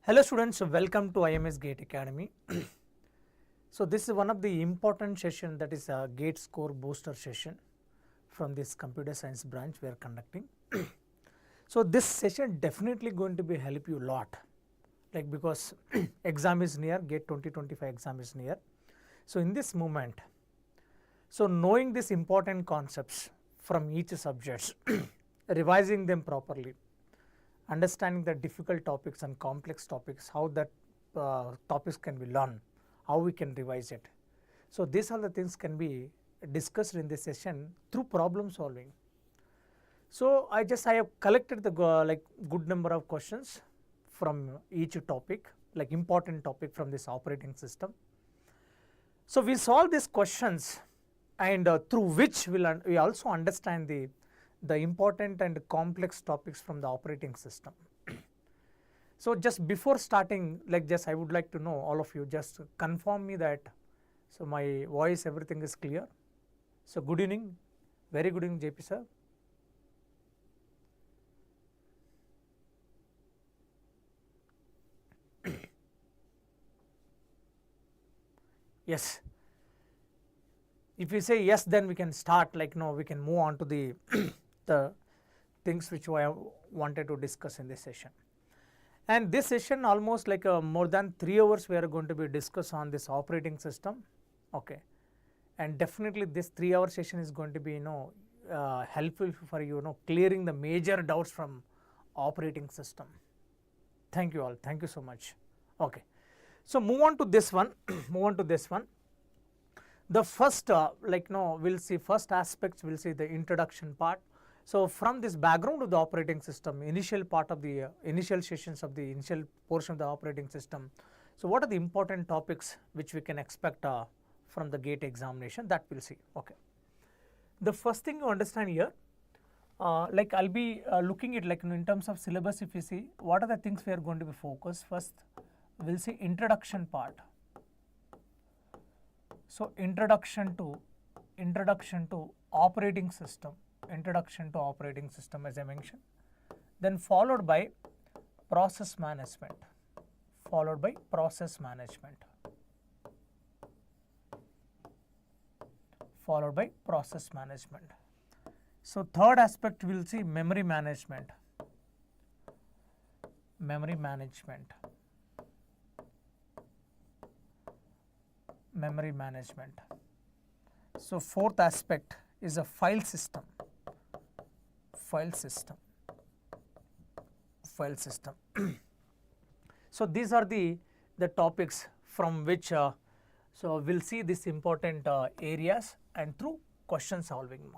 Hello students, welcome to IMS GATE Academy. So this is one of the important session, that is a GATE Score Booster session from this computer science branch we are conducting. So this session definitely going to be help you a lot, like because exam is near, GATE 2025 exam is near. So in this moment, so knowing these important concepts from each subjects, revising them properly, understanding the difficult topics and complex topics, how that topics can be learned, how we can revise it. So these are the things can be discussed in this session through problem solving. So I have collected the like good number of questions from each topic, like important topic from this operating system. So we solve these questions, and through which we also understand the important and complex topics from the operating system. So just before starting, like I would like to know all of you, just confirm me that, so my voice, everything is clear. So good evening, very good evening JP sir. Yes. If you say yes, then we can start, like no, we can move on to the the things which I wanted to discuss in this session. And this session almost like more than 3 hours we are going to be discuss on this operating system. Okay, and definitely this 3-hour session is going to be helpful for you, clearing the major doubts from operating system. Thank you all, thank you so much. Okay, so move on to this one. Move on to this one. The first we'll see first aspects, we'll see the introduction part. So from this background of the operating system, initial part of the initial sessions of the initial portion of the operating system, so what are the important topics which we can expect from the GATE examination, that we'll see. Okay, the first thing you understand here, like I'll be looking at like in terms of syllabus. If you see what are the things we are going to be focused, first we'll see introduction part. So introduction to operating system, as I mentioned, then followed by process management, So third aspect we'll see memory management. So fourth aspect is a file system. So these are the topics from which so we'll see these important areas and through question solving.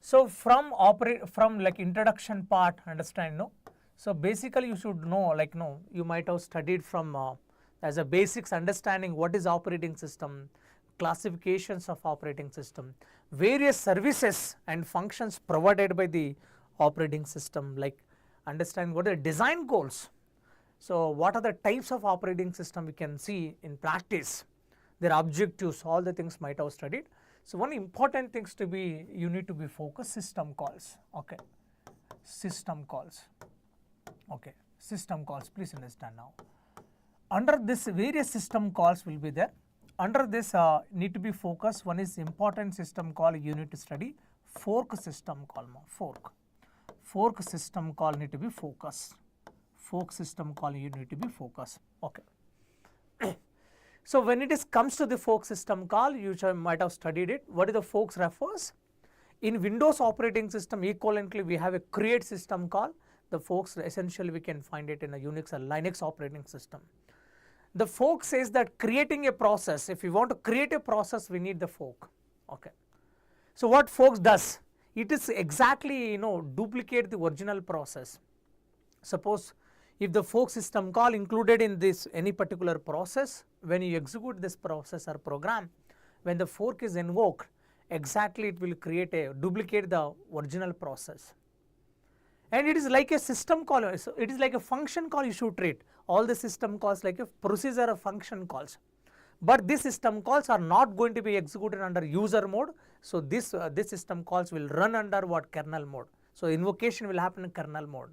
So from like introduction part, understand, no? So basically you should know, like you might have studied from as a basics understanding what is operating system, classifications of operating system, various services and functions provided by the operating system, like understand what are the design goals. So what are the types of operating system we can see in practice, their objectives, all the things might have studied. So one important things to be, you need to be focused, system calls. Okay, system calls, please understand now. Under this various system calls will be there. Under this need to be focused, one is important system call you need to study, fork system call. Fork system call need to be focused. Okay. So when it comes to the fork system call, you might have studied it. What is the forks refers? In Windows operating system, equivalently we have a create system call. The forks essentially we can find it in a Unix or Linux operating system. The fork says that creating a process, if you want to create a process, we need the fork. Okay. So what forks does? It is exactly duplicate the original process. Suppose if the fork system call included in this any particular process, when you execute this process or program, when the fork is invoked, exactly it will duplicate the original process. And it is like a system call, so it is like a function call you should treat. All the system calls like a procedure of function calls. But these system calls are not going to be executed under user mode. So this system calls will run under what, kernel mode. So invocation will happen in kernel mode.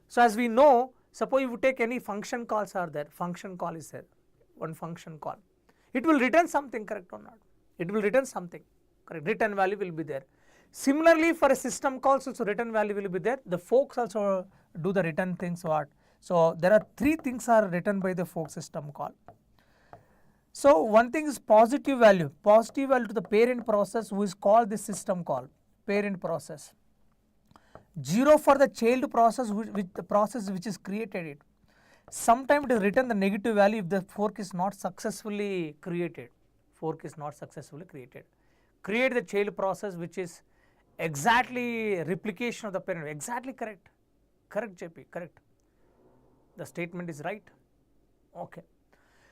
So as we know, Suppose you take any function calls are there, function call is there, one function call. It will return something, correct or not? It will return something, correct? Return value will be there. Similarly, for a system calls also return value will be there. The folks also do the return things what. So there are three things are written by the fork system call. So one thing is positive value to the parent process who is called the system call, parent process. 0 for the child process with the process which is created it. Sometimes it is written the negative value if the fork is not successfully created. Fork is not successfully created. Create the child process which is exactly replication of the parent. Exactly correct. Correct, JP, correct. The statement is right. Okay.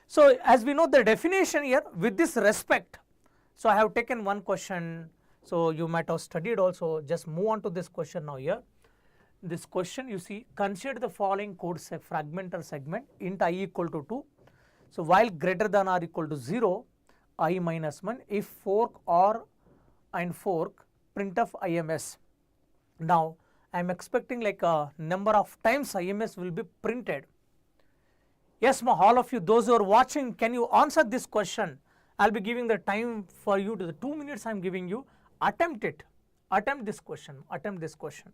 So as we know the definition here with this respect. So I have taken one question. So you might have studied also. Just move on to this question now here. This question you see, consider the following code fragment or segment int I equal to 2. So while greater than or equal to 0, I minus 1 if fork or and fork printf IMS. Now I am expecting like a number of times IMS will be printed. Yes, all of you, those who are watching, can you answer this question? I will be giving the time for you to the 2 minutes I am giving you. Attempt it. Attempt this question. Attempt this question.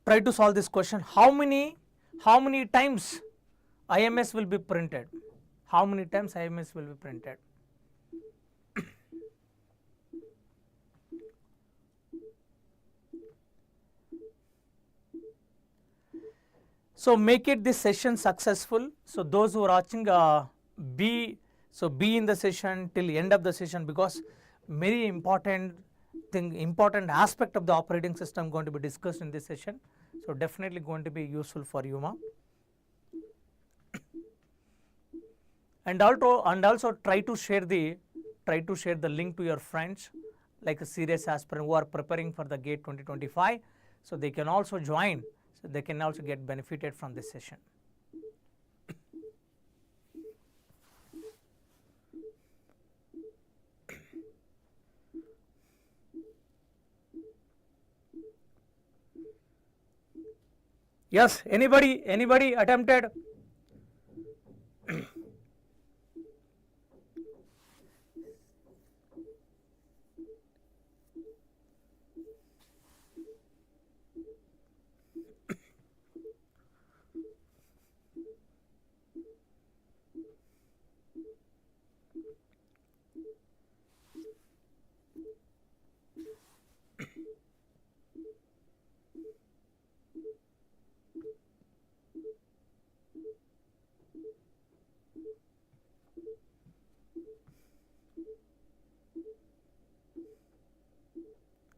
Try to solve this question. How many times IMS will be printed? How many times IMS will be printed? So make it this session successful. So those who are watching, be in the session till end of the session, because very important aspect of the operating system going to be discussed in this session. So definitely going to be useful for you, ma'am. And also try to share the link to your friends, like a serious aspirant who are preparing for the GATE 2025. So they can also join. So they can also get benefited from this session. Yes, anybody attempted?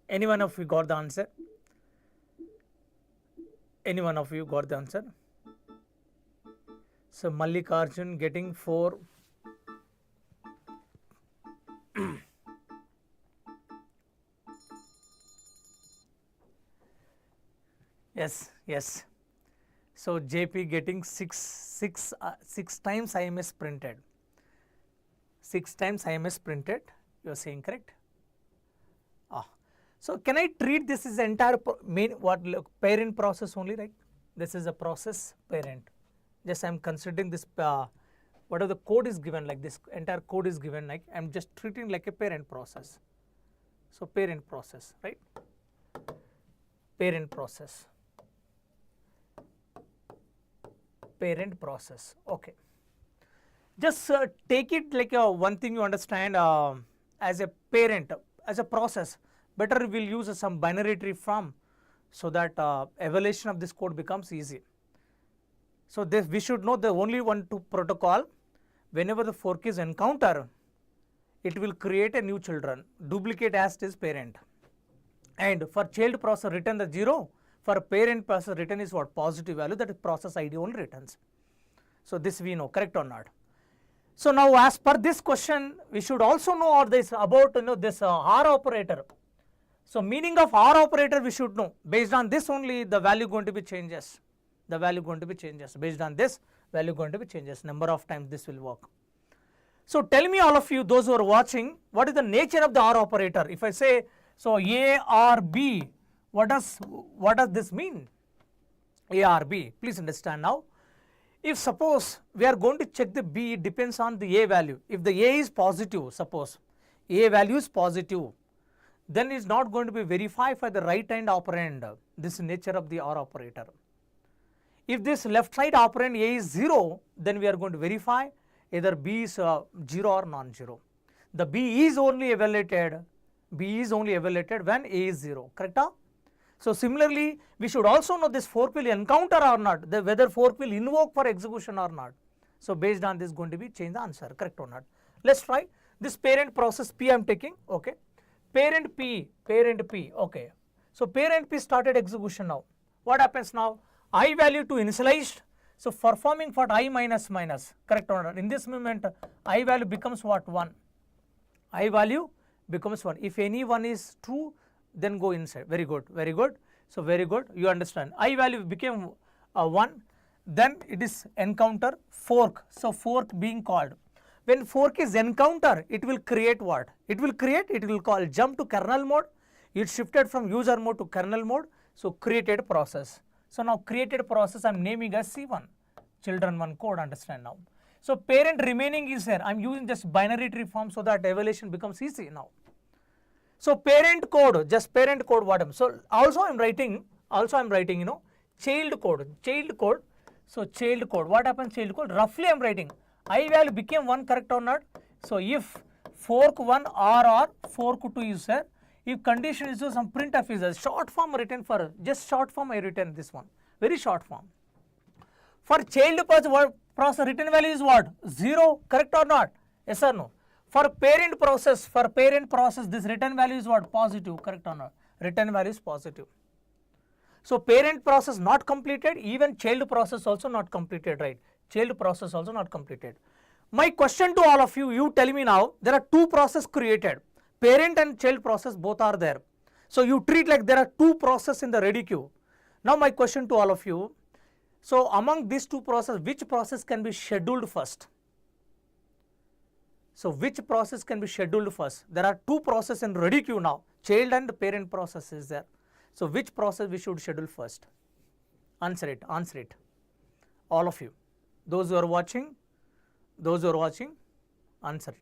Any one of you got the answer? Any one of you got the answer? So Mallikarjun getting 4. Yes. So JP getting 6 times IMS printed. 6 times IMS printed. You are saying correct? So can I treat this as entire parent process only, right? This is a process parent. Just I am considering this whatever the code is given, like this entire code is given, like I am just treating like a parent process. So parent process, right? Parent process. Parent process. Okay. Just take it like one thing you understand as a parent, as a process. Better we will use some binary tree form so that evaluation of this code becomes easy. So this we should know the only one to protocol. Whenever the fork is encounter, it will create a new children, duplicate as its parent. And for child process return the 0, for parent process return is what? Positive value, that is process ID only returns. So this we know, correct or not? So now as per this question, we should also know all this about this OR operator. So meaning of OR operator we should know. Based on this only the value going to be changes. The value going to be changes. Based on this value going to be changes, number of times this will work. So tell me all of you, those who are watching, what is the nature of the OR operator? If I say, so A or B, what does this mean? A or B, please understand now. If suppose we are going to check the B, it depends on the A value. If the A is positive, suppose A value is positive, then it is not going to be verified for the right hand operand. This is nature of the OR operator. If this left side operand A is 0, then we are going to verify either B is 0 or non-zero. The B is only evaluated when A is 0, correct? So similarly, we should also know this fork will encounter or not, whether fork will invoke for execution or not. So based on this going to be change the answer, correct or not. Let's try this parent process P I am taking, okay. Parent P, okay. So parent P started execution now. What happens now? I value to initialized. So performing for I minus, correct or not. In this moment, I value becomes what? 1. I value becomes 1. If any one is true, then go inside. Very good, very good. So very good, you understand. I value became 1, then it is encounter fork. So fork being called. When fork is encounter, it will create what? It will call jump to kernel mode. It shifted from user mode to kernel mode. So created process. So now created process I am naming as C1, children 1 code, understand now. So parent remaining is here. I am using just binary tree form so that evaluation becomes easy now. So parent code, just parent code what? So also I am writing, you know, child code. So child code, what happens child code? Roughly I am writing, I value became 1, correct or not? So if fork 1 or fork 2 is there, if condition is some printf is a short form written for, just short form I written this one, very short form. For child process written value is what? 0, correct or not? Yes or no? For parent process, this written value is what? Positive, correct or not? Written value is positive. So parent process not completed, even child process also not completed, right? Child process also not completed. My question to all of you, you tell me now, there are 2 processes created. Parent and child process both are there. So you treat like there are 2 processes in the ready queue. Now my question to all of you, so among these 2 processes, which process can be scheduled first? So which process can be scheduled first? There are 2 processes in ready queue now, child and parent process is there. So which process we should schedule first? Answer it. All of you. Those who are watching, answer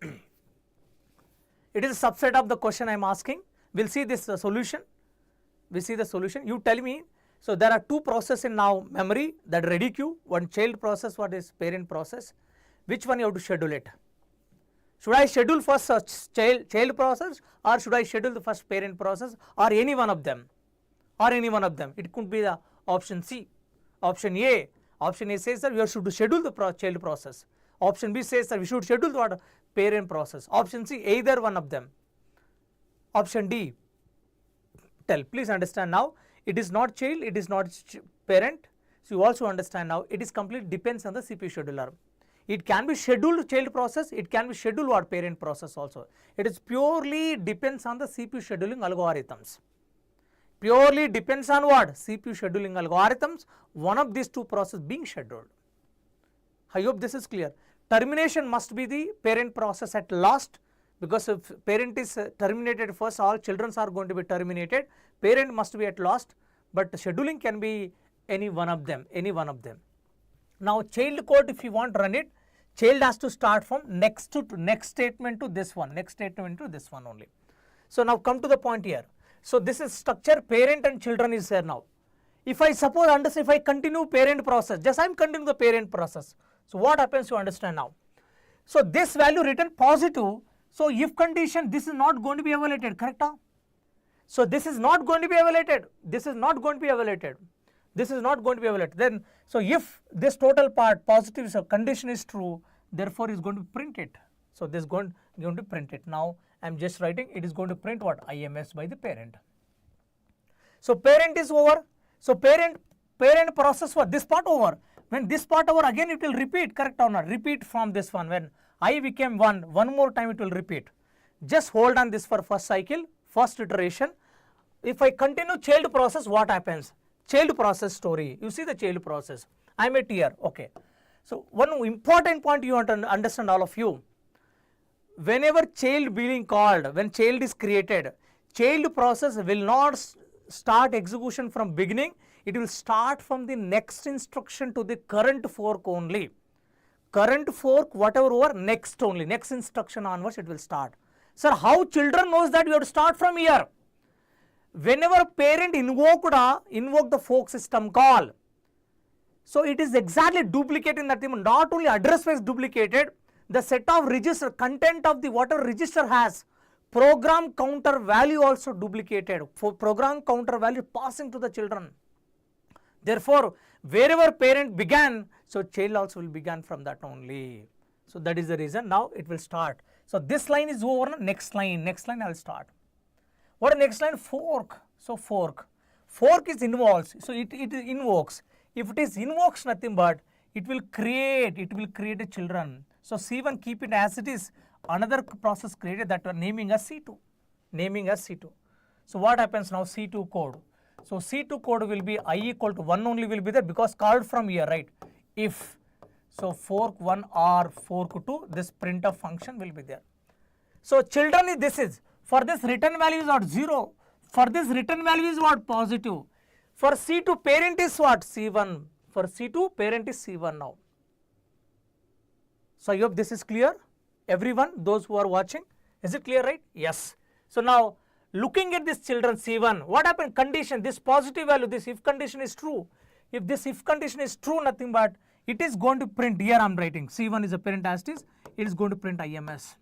it. It is a subset of the question I am asking. We will see this solution. You tell me. So there are 2 processes in now memory, that ready queue, one child process, what is parent process. Which one you have to schedule it? Should I schedule first child process, or should I schedule the first parent process, or any one of them? It could be the option C. Option A says that we should schedule the child process. Option B says that we should schedule the parent process. Option C, either one of them. Option D, tell. Please understand now, it is not child, it is not parent. So you also understand now, it is completely depends on the CPU scheduler. It can be scheduled child process, it can be scheduled parent process also. It is purely depends on the CPU scheduling algorithms. Purely depends on what? CPU scheduling algorithms, one of these 2 processes being scheduled. I hope this is clear. Termination must be the parent process at last, because if parent is terminated first, all children are going to be terminated. Parent must be at last, but scheduling can be any one of them. Now child code, if you want to run it, child has to start from next statement to this one, only. So now come to the point here. So this is structure, parent and children is there now. If I suppose if I continue parent process, just I am continuing the parent process. So what happens, you understand now. So this value written positive, so if condition, this is not going to be evaluated, correct? So this is not going to be evaluated. Then, so if this total part positive, so condition is true, therefore is going to print it. So this is going to print it. Now I am just writing, it is going to print what? IMS by the parent. So parent is over. So parent process for this part over. When this part over, again it will repeat, correct or not? Repeat from this one. When I became 1 more time it will repeat. Just hold on this for first cycle, first iteration. If I continue child process, what happens? Child process story. You see the child process. I am at here, okay. So one important point you want to understand, all of you, whenever child being called, when child is created, child process will not start execution from beginning, it will start from the next instruction to the current fork only. Current fork, whatever over, next only, next instruction onwards it will start. Sir, how children knows that you have to start from here? Whenever parent invoke the fork system call, so it is exactly duplicating that thing, not only address wise duplicated, the set of register, content of the whatever register has, program counter value also duplicated, for program counter value passing to the children. Therefore, wherever parent began, so child also will begin from that only. So that is the reason now it will start. So this line is over, next line I will start. What is next line? Fork. So fork is involves, so it invokes. If it is invokes nothing but it will create a children. So C1 keep it as it is, another process created that we are naming as C2. So what happens now? C2 code. So C2 code will be I equal to 1 only will be there because called from here, right? If so fork 1 or fork 2, this printf function will be there. So children is this is, for this return value is what? 0. For this return value is what? Positive. For C2 parent is what? C1. For C2 parent is C1 now. So I hope this is clear. Everyone, those who are watching, is it clear, right? Yes. So now looking at this children C1, what happened? Condition, this positive value, this if condition is true. If this if condition is true, nothing but it is going to print, here I am writing C1 is a parent as it is, it is going to print IMS.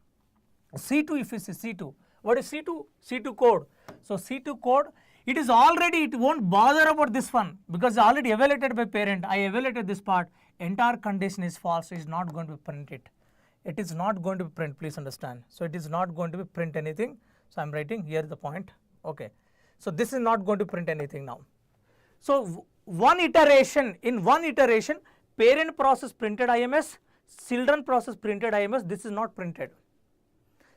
C2, if it is C2, what is C2? C2 code. So C2 code, it is already, it won't bother about this one because already evaluated by parent. I evaluated this part, entire condition is false, it is not going to print it. It is not going to print, please understand. So it is not going to print anything. So I am writing here the point. Okay. So this is not going to print anything now. So in one iteration, parent process printed IMS, children process printed IMS, this is not printed.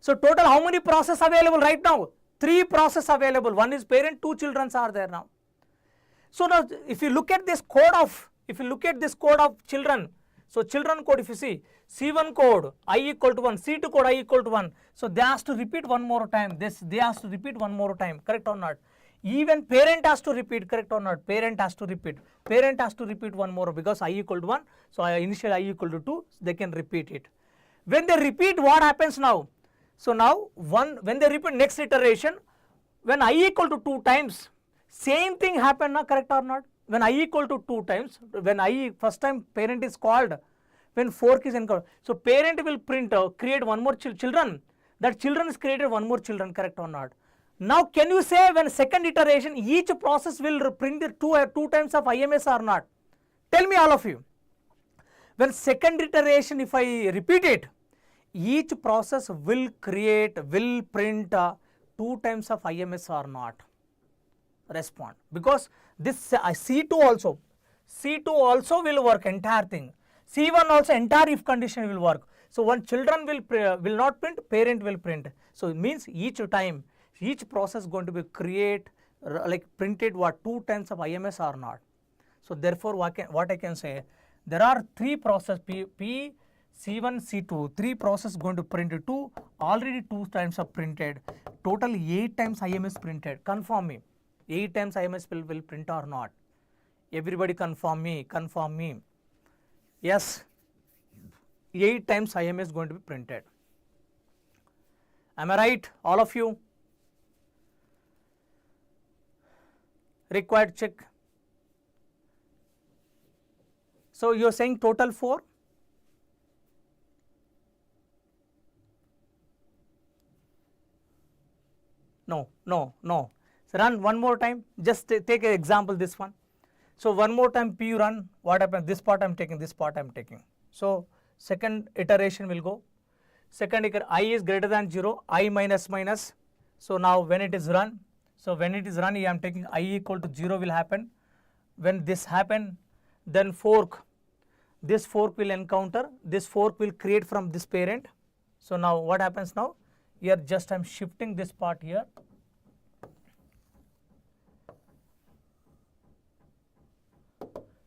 So total how many process available right now? 3 process available. One is parent, 2 children are there now. So now if you look at this code of, children, so children code if you see, C1 code I equal to 1, C2 code I equal to 1. So they has to repeat one more time, correct or not? Even parent has to repeat, correct or not? Parent has to repeat one more because I equal to 1. So initially I equal to 2, they can repeat it. When they repeat, what happens now? So now when they repeat next iteration, when I equal to 2 times, same thing happen now, correct or not? When I equal to 2 times, when I first time parent is called, when fork is encoded, so parent will print create one more children, that children is created one more children, correct or not? Now can you say when second iteration each process will print the two times of IMS or not? Tell me all of you. When second iteration if I repeat it, each process will print 2 times of IMS or not? Respond, because this C2 also will work entire thing. C1 also entire if condition will work. So one children will not print, parent will print. So it means each time each process going to be printed what 2 times of IMS or not. So therefore what I can say, there are 3 process P C1 C2, 3 process going to print 2, already 2 times are printed, total 8 times IMS printed. Confirm me, 8 times IMS will print or not? Everybody confirm me. Yes, 8 times IMS going to be printed. Am I right, all of you? Required check. So you are saying total 4? No. So run one more time. Just take an example, this one. So one more time P run. What happens? This part I am taking. So second iteration will go. Second iteration I is greater than 0. I minus. So now when it is run. So when it is run, I am taking I equal to 0 will happen. When this happen, then fork. This fork will encounter. This fork will create from this parent. So now what happens now? Here just I am shifting this part here.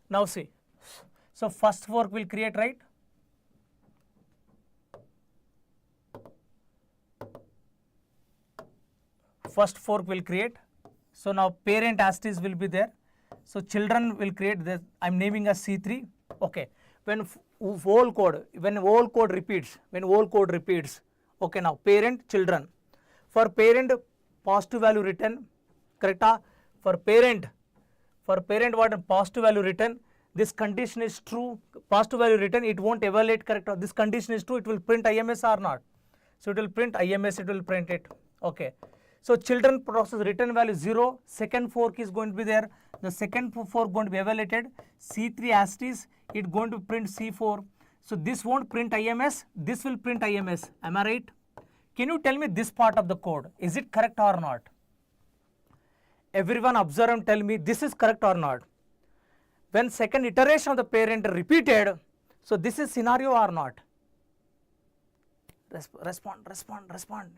Now see. So first fork will create, right? First fork will create. So now parent asterisk will be there. So children will create this. I'm naming as C3. Okay. When whole code repeats, okay, now parent children. For parent positive value written, correct? For parent what positive value written, this condition is true, positive value written, it won't evaluate, correct? This condition is true, it will print IMS or not. So it will print IMS, it will print it. Okay. So children process return value 0, second fork is going to be there, the second fork going to be evaluated, C3 asterisk, it going to print C4. So this won't print IMS, this will print IMS, am I right? Can you tell me this part of the code, is it correct or not? Everyone observe and tell me this is correct or not. When second iteration of the parent repeated, so this is scenario or not? Respond,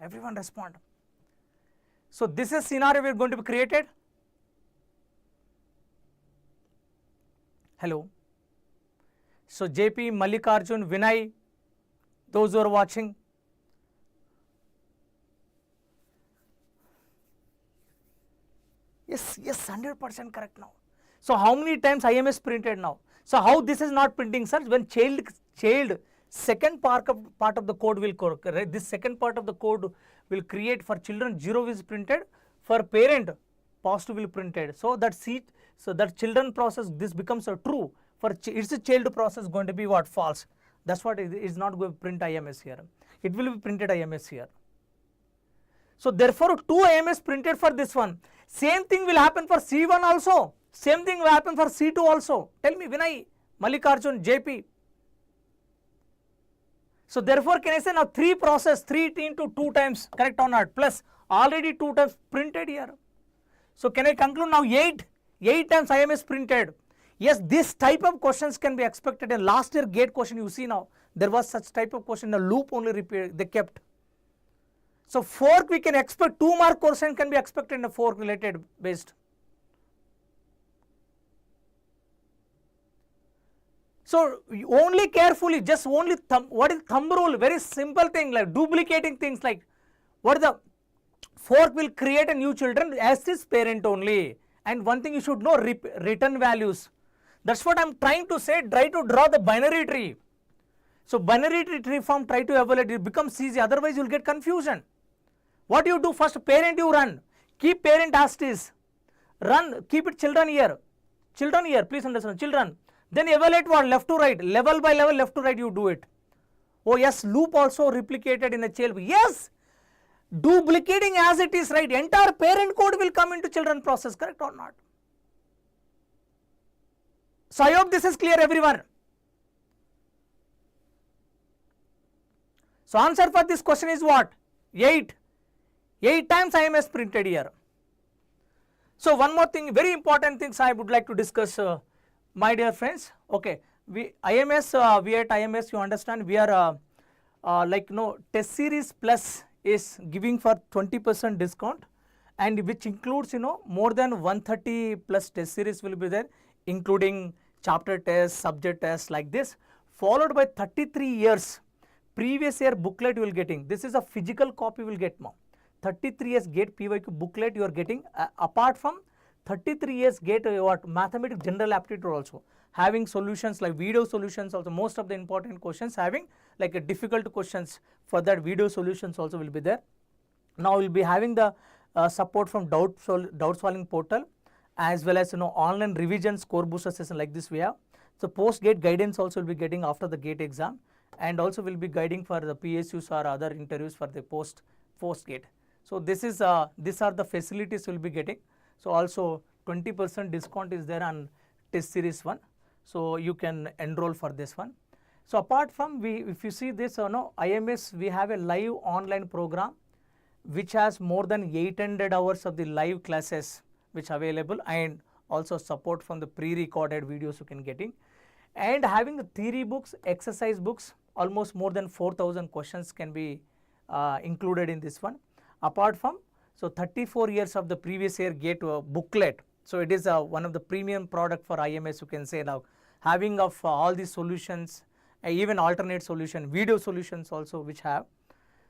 everyone respond. So this is scenario we are going to be created. Hello. So JP, Mallikarjun, Vinay, those who are watching. Yes, 100% correct now. So how many times IMS printed now? So how this is not printing, sir? When child second part of the code will correct. This second part of the code will create for children 0 is printed, for parent positive will printed. So that children process this becomes a true. For it's a child process going to be what? False. That's what it is not going to print IMS here. It will be printed IMS here. So therefore 2 IMS printed for this one. Same thing will happen for C1 also. Same thing will happen for C2 also. Tell me Vinay, Mallikarjun, JP. So therefore can I say now 3 process 3 into 2 times, correct or not? Plus already 2 times printed here. So can I conclude now 8 times IMS printed. Yes, this type of questions can be expected in last year GATE question. You see now there was such type of question, the loop only repeated, they kept. So fork we can expect 2 mark question can be expected in a fork related based. So only carefully, just only what is thumb rule, very simple thing like duplicating things, like what is the fork will create a new children as this parent only. And one thing you should know, return values. That's what I'm trying to say, try to draw the binary tree. So binary tree form, try to evaluate, it becomes easy, otherwise you will get confusion. What you do first, parent you run, keep parent asterisk, run, keep it children here, please understand, children. Then evaluate what, left to right, level by level, left to right you do it. Oh yes, loop also replicated in a child, yes, duplicating as it is, right, entire parent code will come into children process, correct or not? So I hope this is clear everyone. So answer for this question is what? 8 times IMS printed here. So one more thing, very important things I would like to discuss, my dear friends. Okay, we at IMS, you understand, we are test series plus is giving for 20% discount, and which includes more than 130 plus test series will be there, including chapter tests, subject tests like this, followed by 33 years previous year booklet you will getting. This is a physical copy will get now. 33 years GATE PYQ booklet you are getting, apart from 33 years GATE mathematics general aptitude also, having solutions like video solutions also, most of the important questions having like a difficult questions, for that video solutions also will be there. Now we will be having the support from doubt solving portal, as well as online revision score booster session like this we have. So post GATE guidance also will be getting after the GATE exam, and also will be guiding for the PSUs or other interviews for the post GATE. So this is these are the facilities we will be getting. So also 20% discount is there on test series 1. So you can enroll for this one. So apart from if you see this IMS, we have a live online program which has more than 800 hours of the live classes which available, and also support from the pre-recorded videos you can getting, and having the theory books, exercise books, almost more than 4,000 questions can be included in this one. Apart from 34 years of the previous year GATE booklet. So it is one of the premium product for IMS, you can say now. having of all these solutions, even alternate solution, video solutions also which have.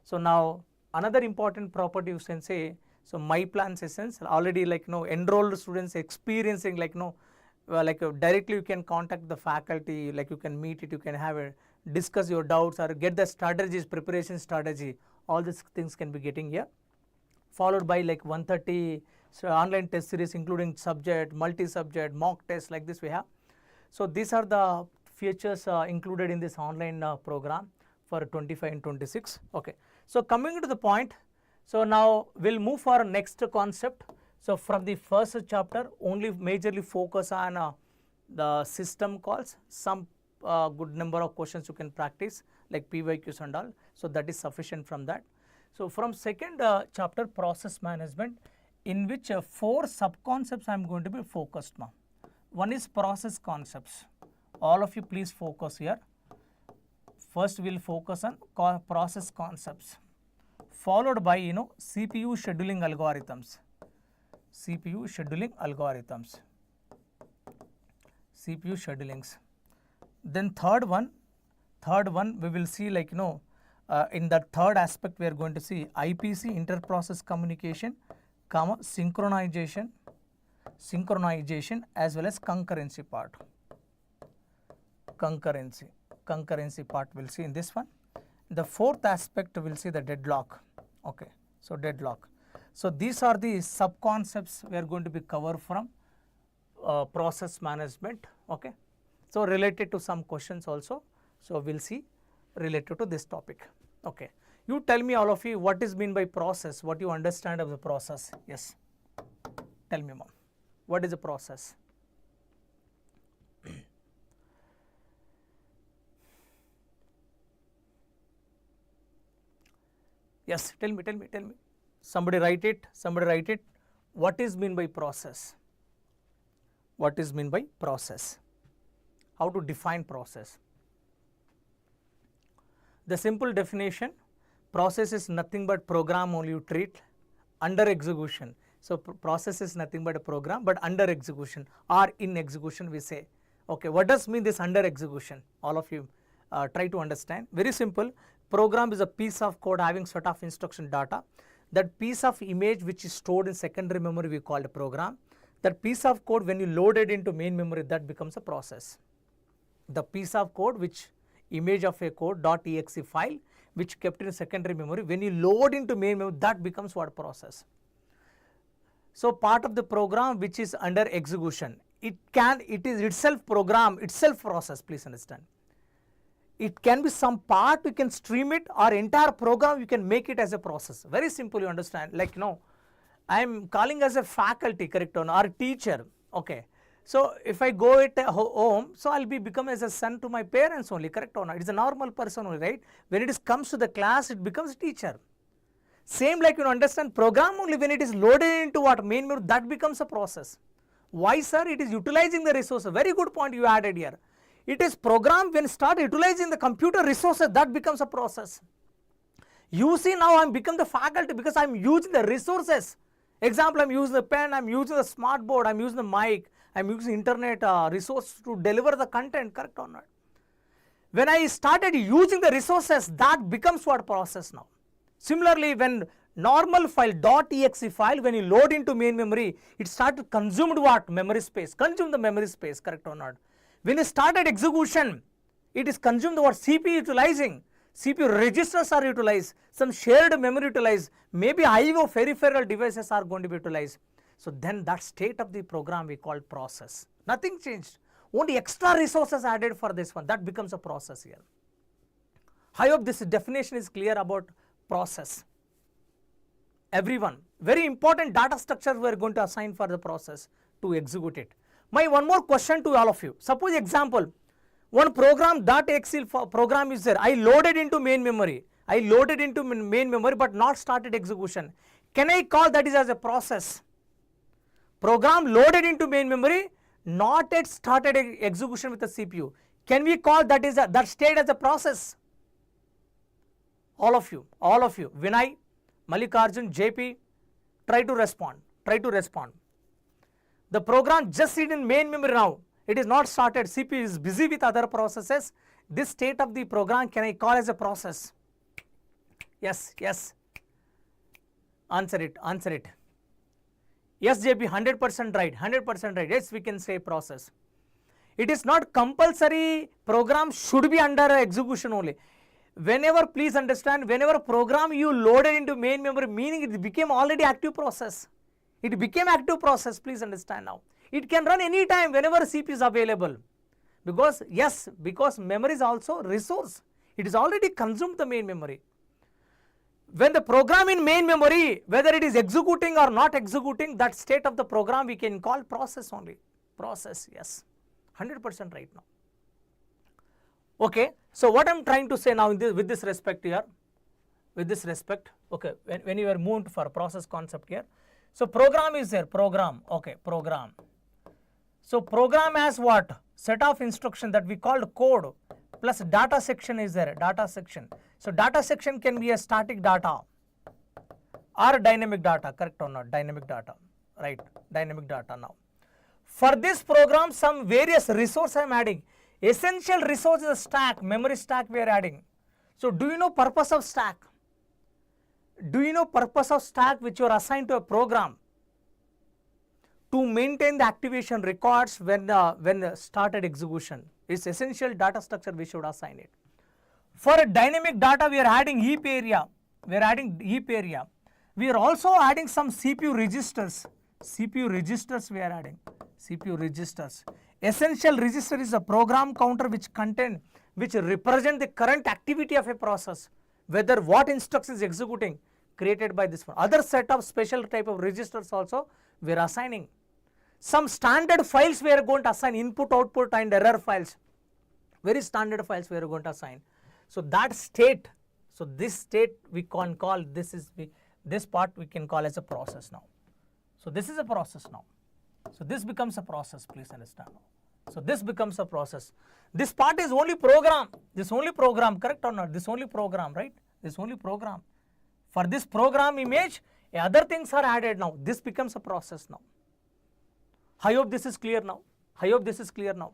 So now another important property you can say, so my plan sessions already enrolled students experiencing directly you can contact the faculty, you can meet it, you can have a discuss your doubts or get the strategies, preparation strategy, all these things can be getting here, followed by 130 online test series including subject, multi-subject, mock tests like this we have. So these are the features included in this online program for 25 and 26. Okay. So coming to the point, so now we'll move for next concept. So from the first chapter only majorly focus on the system calls, some good number of questions you can practice like PYQs and all, so that is sufficient from that. So from second chapter, process management, in which 4 sub-concepts I am going to be focused now. One is process concepts. All of you please focus here. First we will focus on process concepts, followed by CPU scheduling algorithms. CPU scheduling algorithms, CPU schedulings. Then third one we will see in the third aspect we are going to see IPC, inter-process communication, synchronization as well as concurrency part. Concurrency part we will see in this one. The fourth aspect we will see the deadlock. Okay, so deadlock. So these are the sub-concepts we are going to be covered from process management. Okay, so related to some questions also, so we will see related to this topic. Okay, you tell me all of you what is mean by process, what you understand of the process. Yes, tell me mom, what is a process? Yes, tell me. Somebody write it. What is mean by process? What is mean by process? How to define process? The simple definition, process is nothing but program only you treat under execution. So process is nothing but a program, but under execution or in execution we say. Okay, what does mean this under execution? All of you try to understand. Very simple. Program is a piece of code having set of instruction data. That piece of image which is stored in secondary memory we call a program. That piece of code when you load it into main memory, that becomes a process. The piece of code which image of a code .exe file which kept in secondary memory, when you load into main memory, that becomes what process. So part of the program which is under execution, it is itself program, itself process, please understand. It can be some part, we can stream it, or entire program you can make it as a process. Very simple, you understand. I am calling as a faculty, correct or not, or teacher. Okay. So if I go at home, so I will become as a son to my parents only, correct or not. It is a normal person only, right? When it comes to the class, it becomes teacher. Same you understand, program only when it is loaded into what main memory, that becomes a process. Why sir? It is utilizing the resources. Very good point you added here. It is program when start utilizing the computer resources, that becomes a process. You see now I am become the faculty because I am using the resources. Example, I am using the pen, I am using the smart board, I am using the mic, I am using internet resource to deliver the content, correct or not. When I started using the resources, that becomes what process now. Similarly, when normal file .exe file, when you load into main memory, it started consumed what? Memory space, consume the memory space, correct or not. When you started execution, it is consumed what? CPU utilizing, CPU registers are utilized, some shared memory utilized, maybe IO peripheral devices are going to be utilized. So then that state of the program we call process. Nothing changed, only extra resources added for this one, that becomes a process here. I hope this definition is clear about process. Everyone, very important data structure we are going to assign for the process to execute it. My one more question to all of you. Suppose example, one program .exe program is there. I loaded into main memory. But not started execution. Can I call that is as a process? Program loaded into main memory, not yet started execution with the CPU. Can we call that is that state as a process? All of you, Vinay, Mallikarjun, JP, try to respond. The program just sit in main memory now. It is not started, CPU is busy with other processes. This state of the program can I call as a process? Yes, yes. Answer it, answer it. Yes, JP, 100% right, 100% right. Yes, we can say process. It is not compulsory program should be under execution only. Whenever, please understand, whenever program you loaded into main memory, meaning it became already active process. It became active process, please understand now. It can run any time whenever CPU is available. Because, yes, because memory is also resource. It is already consumed the main memory. When the program in main memory, whether it is executing or not executing, that state of the program we can call process only. Process, yes, 100% right now. Okay, so what I am trying to say now with this respect here, with this respect, okay, when you are moved for process concept here, so program is there, program, okay, program. So program has what? Set of instruction that we called code plus data section is there, data section. So data section can be a static data or dynamic data, correct or not? Dynamic data, right? Dynamic data now. For this program, some various resource I am adding. Essential resource is a stack, memory stack we are adding. So do you know purpose of stack? Do you know purpose of stack which you are assigned to a program? To maintain the activation records when started execution. It's essential data structure we should assign it. For a dynamic data we are adding heap area. We are adding heap area. We are also adding some CPU registers. CPU registers we are adding. CPU registers. Essential register is a program counter which represent the current activity of a process. Whether what instruction is executing created by this one. Other set of special type of registers also we are assigning. Some standard files we are going to assign, input, output and error files. Very standard files we are going to assign. So that state, so this state we can call, this part we can call as a process now. So this is a process now. So this becomes a process, please understand now. So this becomes a process. This part is only program, this only program, correct or not? This only program, right? This only program. For this program image, other things are added now. This becomes a process now. I hope this is clear now. I hope this is clear now.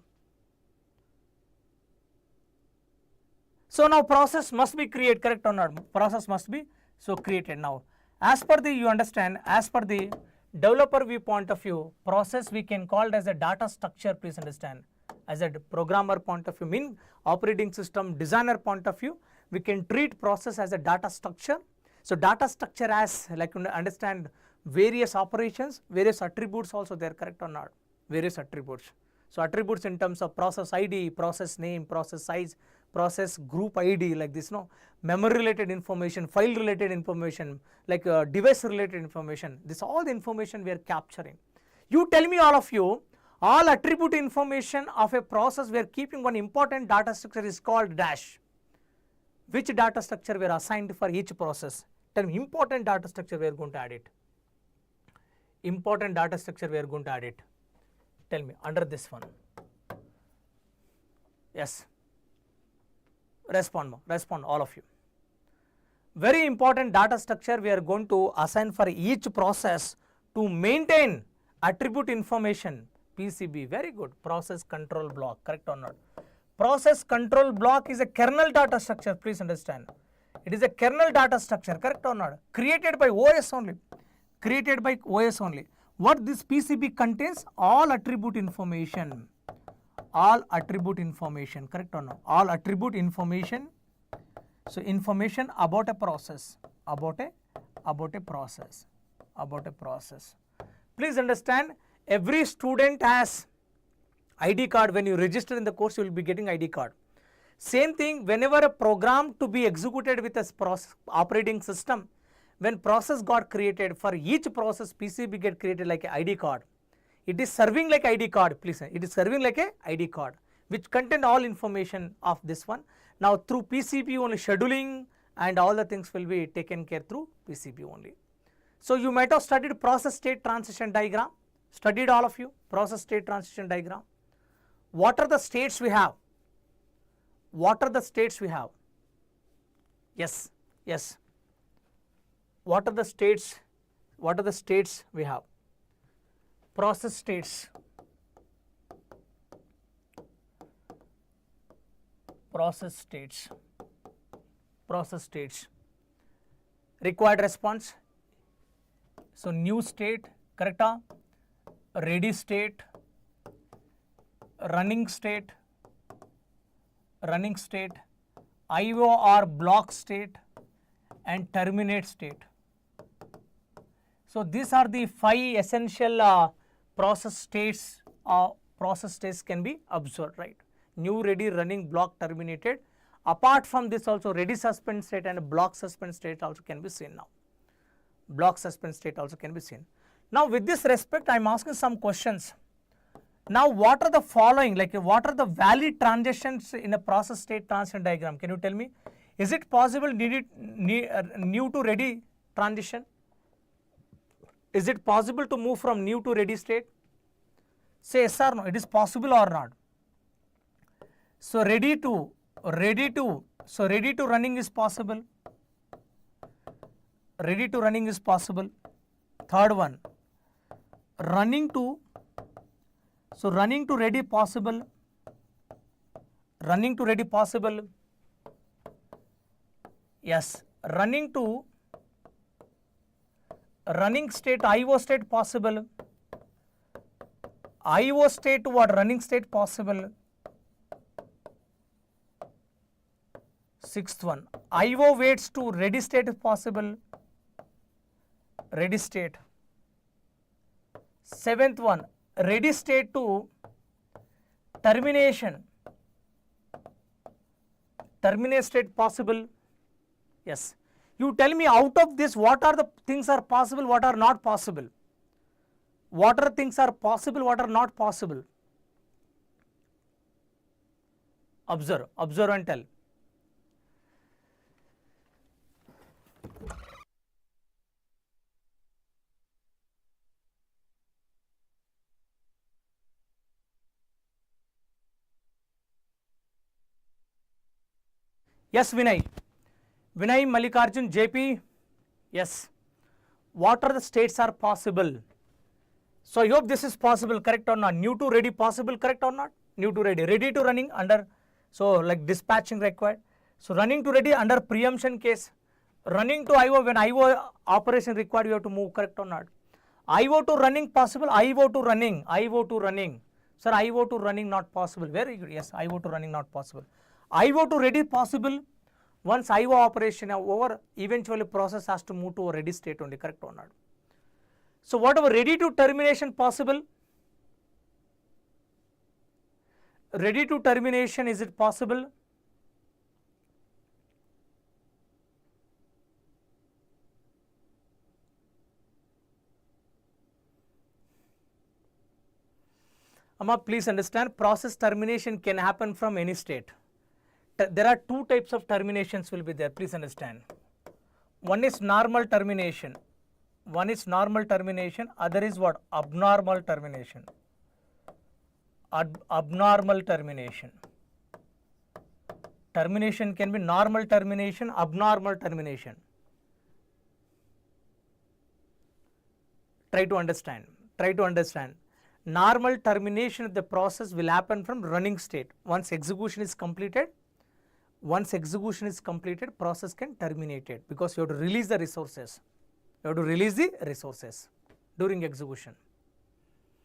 So now process must be created, correct or not? Process must be so created now. As per the, you understand, as per the developer view point of view, process we can call it as a data structure, please understand. As a programmer point of view, mean operating system designer point of view, we can treat process as a data structure. So data structure as, like, understand various operations, various attributes also there, correct or not? Various attributes. So attributes in terms of process ID, process name, process size, process group ID, like this, no? Memory related information, file related information, like device related information. This all the information we are capturing. You tell me, all of you, all attribute information of a process we are keeping one important data structure is called dash. Which data structure we are assigned for each process? Tell me, important data structure we are going to add it. Important data structure we are going to add it. Tell me, under this one. Yes. Respond all of you. Very important data structure we are going to assign for each process to maintain attribute information, PCB. Very good. Process control block, correct or not? Process control block is a kernel data structure, please understand. It is a kernel data structure, correct or not? Created by OS only. Created by OS only. What this PCB contains? All attribute information. All attribute information, correct or no? All attribute information. So information about a process, about a process. Please understand, every student has ID card. When you register in the course, you will be getting ID card. Same thing, whenever a program to be executed with a operating system, when process got created, for each process PCB get created like a ID card. It is serving like ID card, please. It is serving like a ID card which contain all information of this one. Now through PCB only scheduling and all the things will be taken care through PCB only. So you might have studied process state transition diagram. Studied all of you process state transition diagram. What are the states we have? What are the states we have? Yes, yes. What are the states? What are the states we have? Process states. process states, required response. So new state, correct? Ready state, running state, IO or block state, and terminate state. So these are the 5 essential process states. Process states can be observed, right? New, ready, running, block, terminated. Apart from this also ready suspend state and block suspend state also can be seen now. Block suspend state also can be seen. Now with this respect I am asking some questions. Now what are the following, like what are the valid transitions in a process state transition diagram? Can you tell me? Is it possible new to ready transition? Is it possible to move from new to ready state? Say yes or no, it is possible or not? So ready to running is possible. Ready to running is possible. Third one, running to ready possible. Running to ready possible. Yes, running state, IO state possible. IO state to what? Running state possible. Sixth one, IO waits to ready state is possible. Ready state. Seventh one, ready state to termination. Terminate state possible. Yes. You tell me out of this what are the things are possible, what are not possible? What are things are possible, what are not possible? Observe and tell. Yes, Vinay, Mallikarjun, JP, yes. What are the states are possible? So I hope this is possible, correct or not? New to ready possible, correct or not? New to ready, ready to running under, so like dispatching required. So running to ready under preemption case. Running to IO when IO operation required, you have to move, correct or not? IO to running possible, IO to running. Sir, IO to running not possible. Very good, yes, IO to running not possible. IO to ready possible. Once IO operation over, eventually process has to move to a ready state only, correct or not? So whatever ready to termination possible? Ready to termination, is it possible? Amma, please understand, process termination can happen from any state. There are 2 types of terminations will be there, please understand. One is normal termination. Other is what? Abnormal termination. Abnormal termination. Termination can be normal termination, abnormal termination. Try to understand. Normal termination of the process will happen from running state. Once execution is completed, process can terminate it because you have to release the resources. During execution.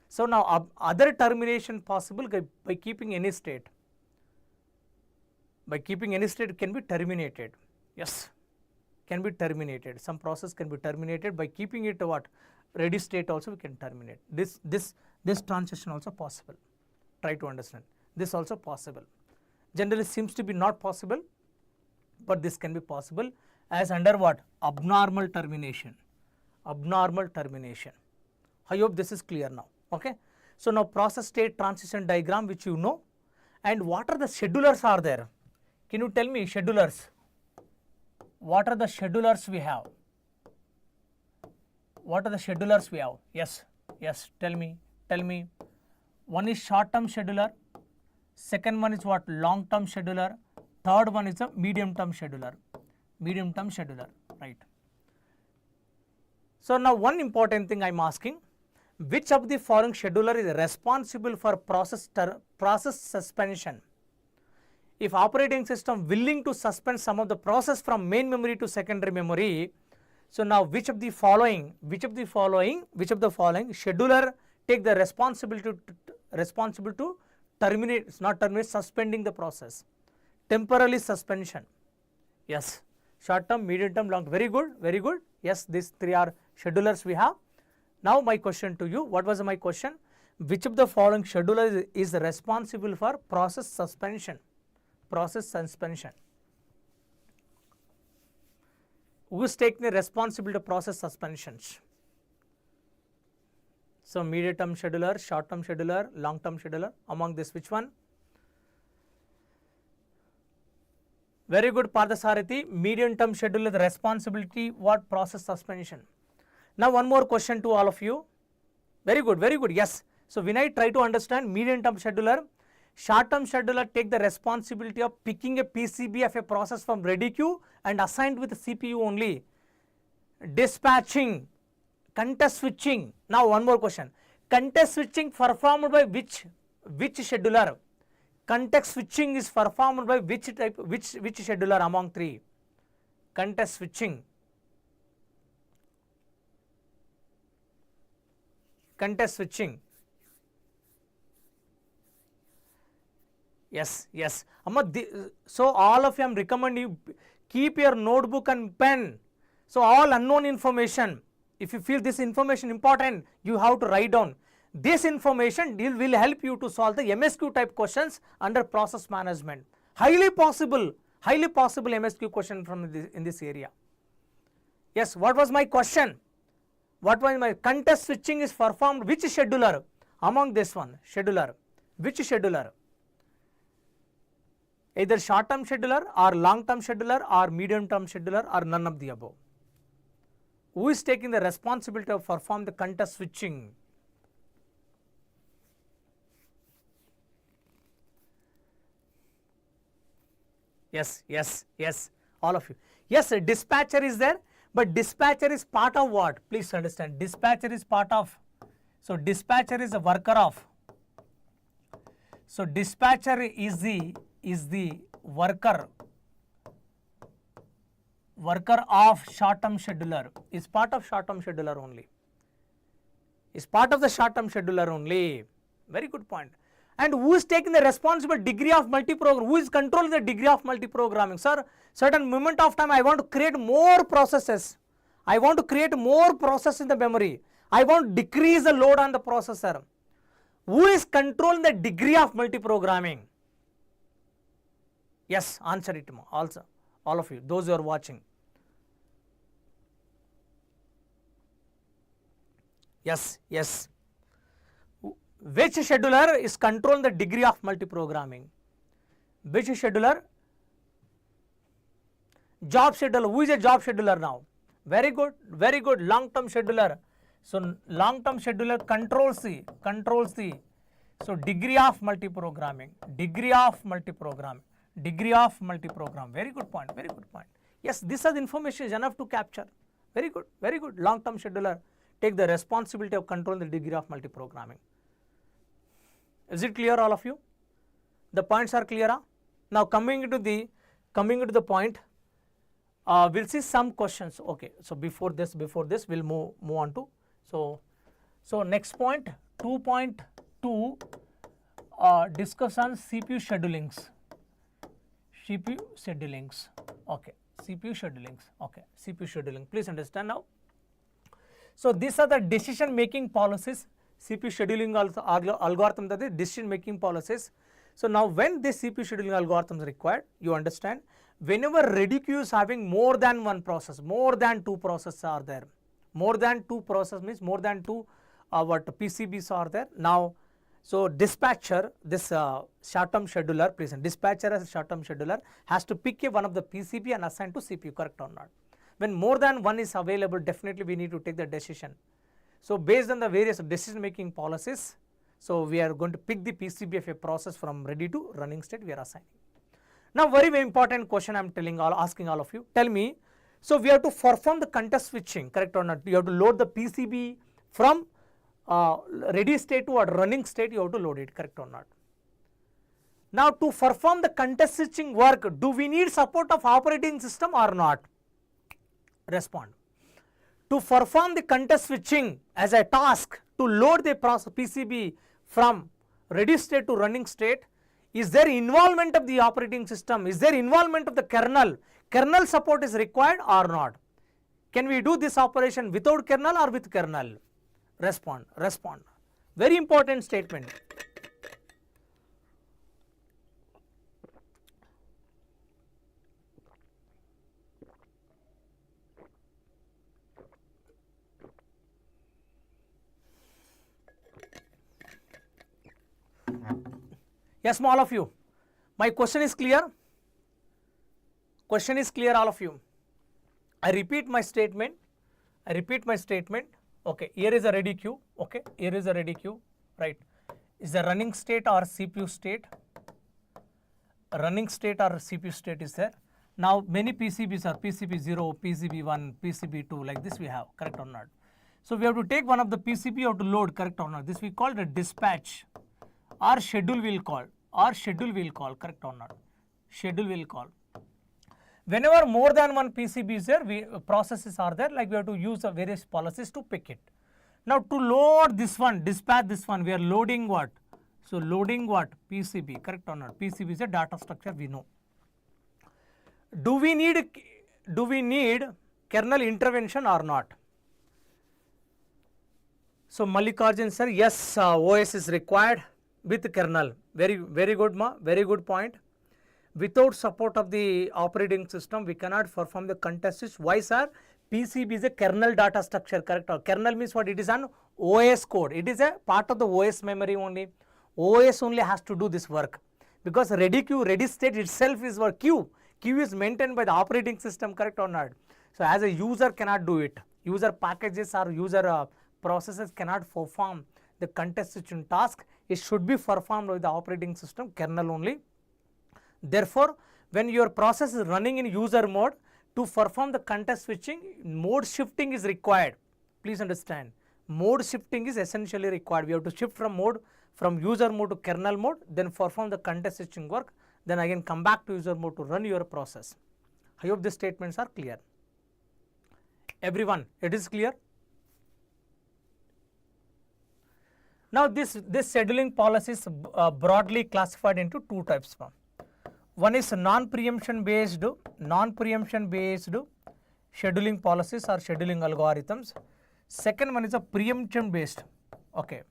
So now other termination possible by keeping any state. Can be terminated. Yes, can be terminated. Some process can be terminated by keeping it what? Ready state also we can terminate. This transition also possible. Try to understand. This also possible. Generally seems to be not possible, but this can be possible as under what? Abnormal termination. I hope this is clear now. Okay. So now process state transition diagram which you know, and what are the schedulers are there? Can you tell me schedulers? What are the schedulers we have? Yes, tell me. One is short term scheduler, second one is what? Long term scheduler, third one is a medium term scheduler, right? So now one important thing I am asking, which of the following scheduler is responsible for process suspension? if operating system willing to suspend some of the process from main memory to secondary memory, so now which of the following scheduler take the responsibility to terminate, it's not terminate, suspending the process, temporarily suspension. Yes, short term, medium term, long term. Very good, very good. Yes, these three are schedulers we have. Now my question to you, what was my question? Which of the following scheduler is responsible for process suspension? Process suspension. Who is taking the responsibility of process suspensions? So medium term scheduler, short term scheduler, long term scheduler, among this which one? Very good, Parthasarathi. Medium term scheduler, the responsibility what? Process suspension. Now one more question to all of you. Very good, very good. Yes. So when I try to understand medium term scheduler, short term scheduler take the responsibility of picking a PCB of a process from ready queue and assigned with the CPU only. Dispatching, context switching. Now one more question. Context switching performed by which scheduler? Context switching is performed by which scheduler among three? Context switching. Context switching. Yes, yes. So all of you, I am recommending you keep your notebook and pen. So all unknown information, if you feel this information important, you have to write down. This information will help you to solve the MSQ type questions under process management. Highly possible MSQ question from in this area. Yes, what was my question? What was my context switching is performed which scheduler among this one? Scheduler. Which scheduler? Either short term scheduler or long term scheduler or medium term scheduler or none of the above. Who is taking the responsibility of perform the context switching? Yes, yes, yes, all of you. Yes, a dispatcher is there, but dispatcher is part of what? Please understand, dispatcher is part of, so dispatcher is a worker of. So dispatcher is the worker of short term scheduler, is part of short term scheduler only, is part of the short term scheduler only. Very good point. And who is taking the responsible degree of multiprogramming? Who is controlling the degree of multiprogramming? Sir, certain moment of time I want to create more processes. I want to create more process in the memory. I want to decrease the load on the processor. Who is controlling the degree of multiprogramming? Yes, answer it also, all of you, those who are watching. Yes, yes. Which scheduler is controlling the degree of multiprogramming? Which scheduler? Job scheduler. Who is a job scheduler now? Very good, very good. Long term scheduler. So long term scheduler controls the so degree of multiprogramming. Degree of multiprogramming. Degree of multiprogram. Very good point. Very good point. Yes, this is information is enough to capture. Very good. Very good. Long term scheduler take the responsibility of controlling the degree of multiprogramming. Is it clear, all of you? The points are clear. Huh? Now coming into the point, we'll see some questions. Okay, so before this we'll move on to so next point 2.2 discuss on CPU schedulings. CPU schedulings. Okay, CPU schedulings. Okay, CPU scheduling. Please understand now. So these are the decision making policies. CPU scheduling algorithm, that is decision making policies. So now when this CPU scheduling algorithm is required, you understand, whenever ready queue is having more than one process, more than two processes are there. More than two process means more than two PCBs are there. Now, so dispatcher, this short term scheduler, please, dispatcher as a short term scheduler has to pick one of the PCB and assign to CPU, correct or not? When more than one is available, definitely we need to take the decision. So based on the various decision making policies, so we are going to pick the PCB of a process from ready to running state we are assigning. Now very, very important question I am asking all of you. Tell me, so we have to perform the context switching, correct or not? You have to load the PCB from ready state to running state, you have to load it, correct or not? Now to perform the context switching work, do we need support of operating system or not? Respond. To perform the context switching as a task to load the PCB from ready state to running state, is there involvement of the operating system? Is there involvement of the kernel? Kernel support is required or not? Can we do this operation without kernel or with kernel? Respond, respond. Very important statement. Yes, all of you. My question is clear? Question is clear, all of you. I repeat my statement. I repeat my statement. Okay, here is a ready queue. Okay, here is a ready queue. Right. Is the running state or CPU state? Running state or CPU state is there. Now many PCBs are PCB 0, PCB 1, PCB 2, like this we have, correct or not? So we have to take one of the PCB, you have to load, correct or not? This we call the dispatch or schedule will call, correct or not? Schedule will call. Whenever more than one PCB is there, processes are there, like we have to use various policies to pick it. Now to load this one, dispatch this one, we are loading what? So loading what? PCB, correct or not? PCB is a data structure, we know. Do we need kernel intervention or not? So Mallikarjun sir, yes, OS is required with kernel. Very good, ma. Very good point. Without support of the operating system, we cannot perform the context switch. Why, sir? PCB is a kernel data structure, correct? Or kernel means what? It is an OS code. It is a part of the OS memory only. OS only has to do this work, because ready queue, ready state itself is what? Queue. Queue is maintained by the operating system, correct or not? So as a user cannot do it. User packages or user processes cannot perform the context switching task. It should be performed by the operating system, kernel only. Therefore, when your process is running in user mode, to perform the context switching, mode shifting is required. Please understand, mode shifting is essentially required. We have to shift from user mode to kernel mode, then perform the context switching work, then again come back to user mode to run your process. I hope these statements are clear. Everyone, it is clear? Now this scheduling policy is broadly classified into two types. One is non-preemption based scheduling policies or scheduling algorithms. Second one is a preemption based. Okay.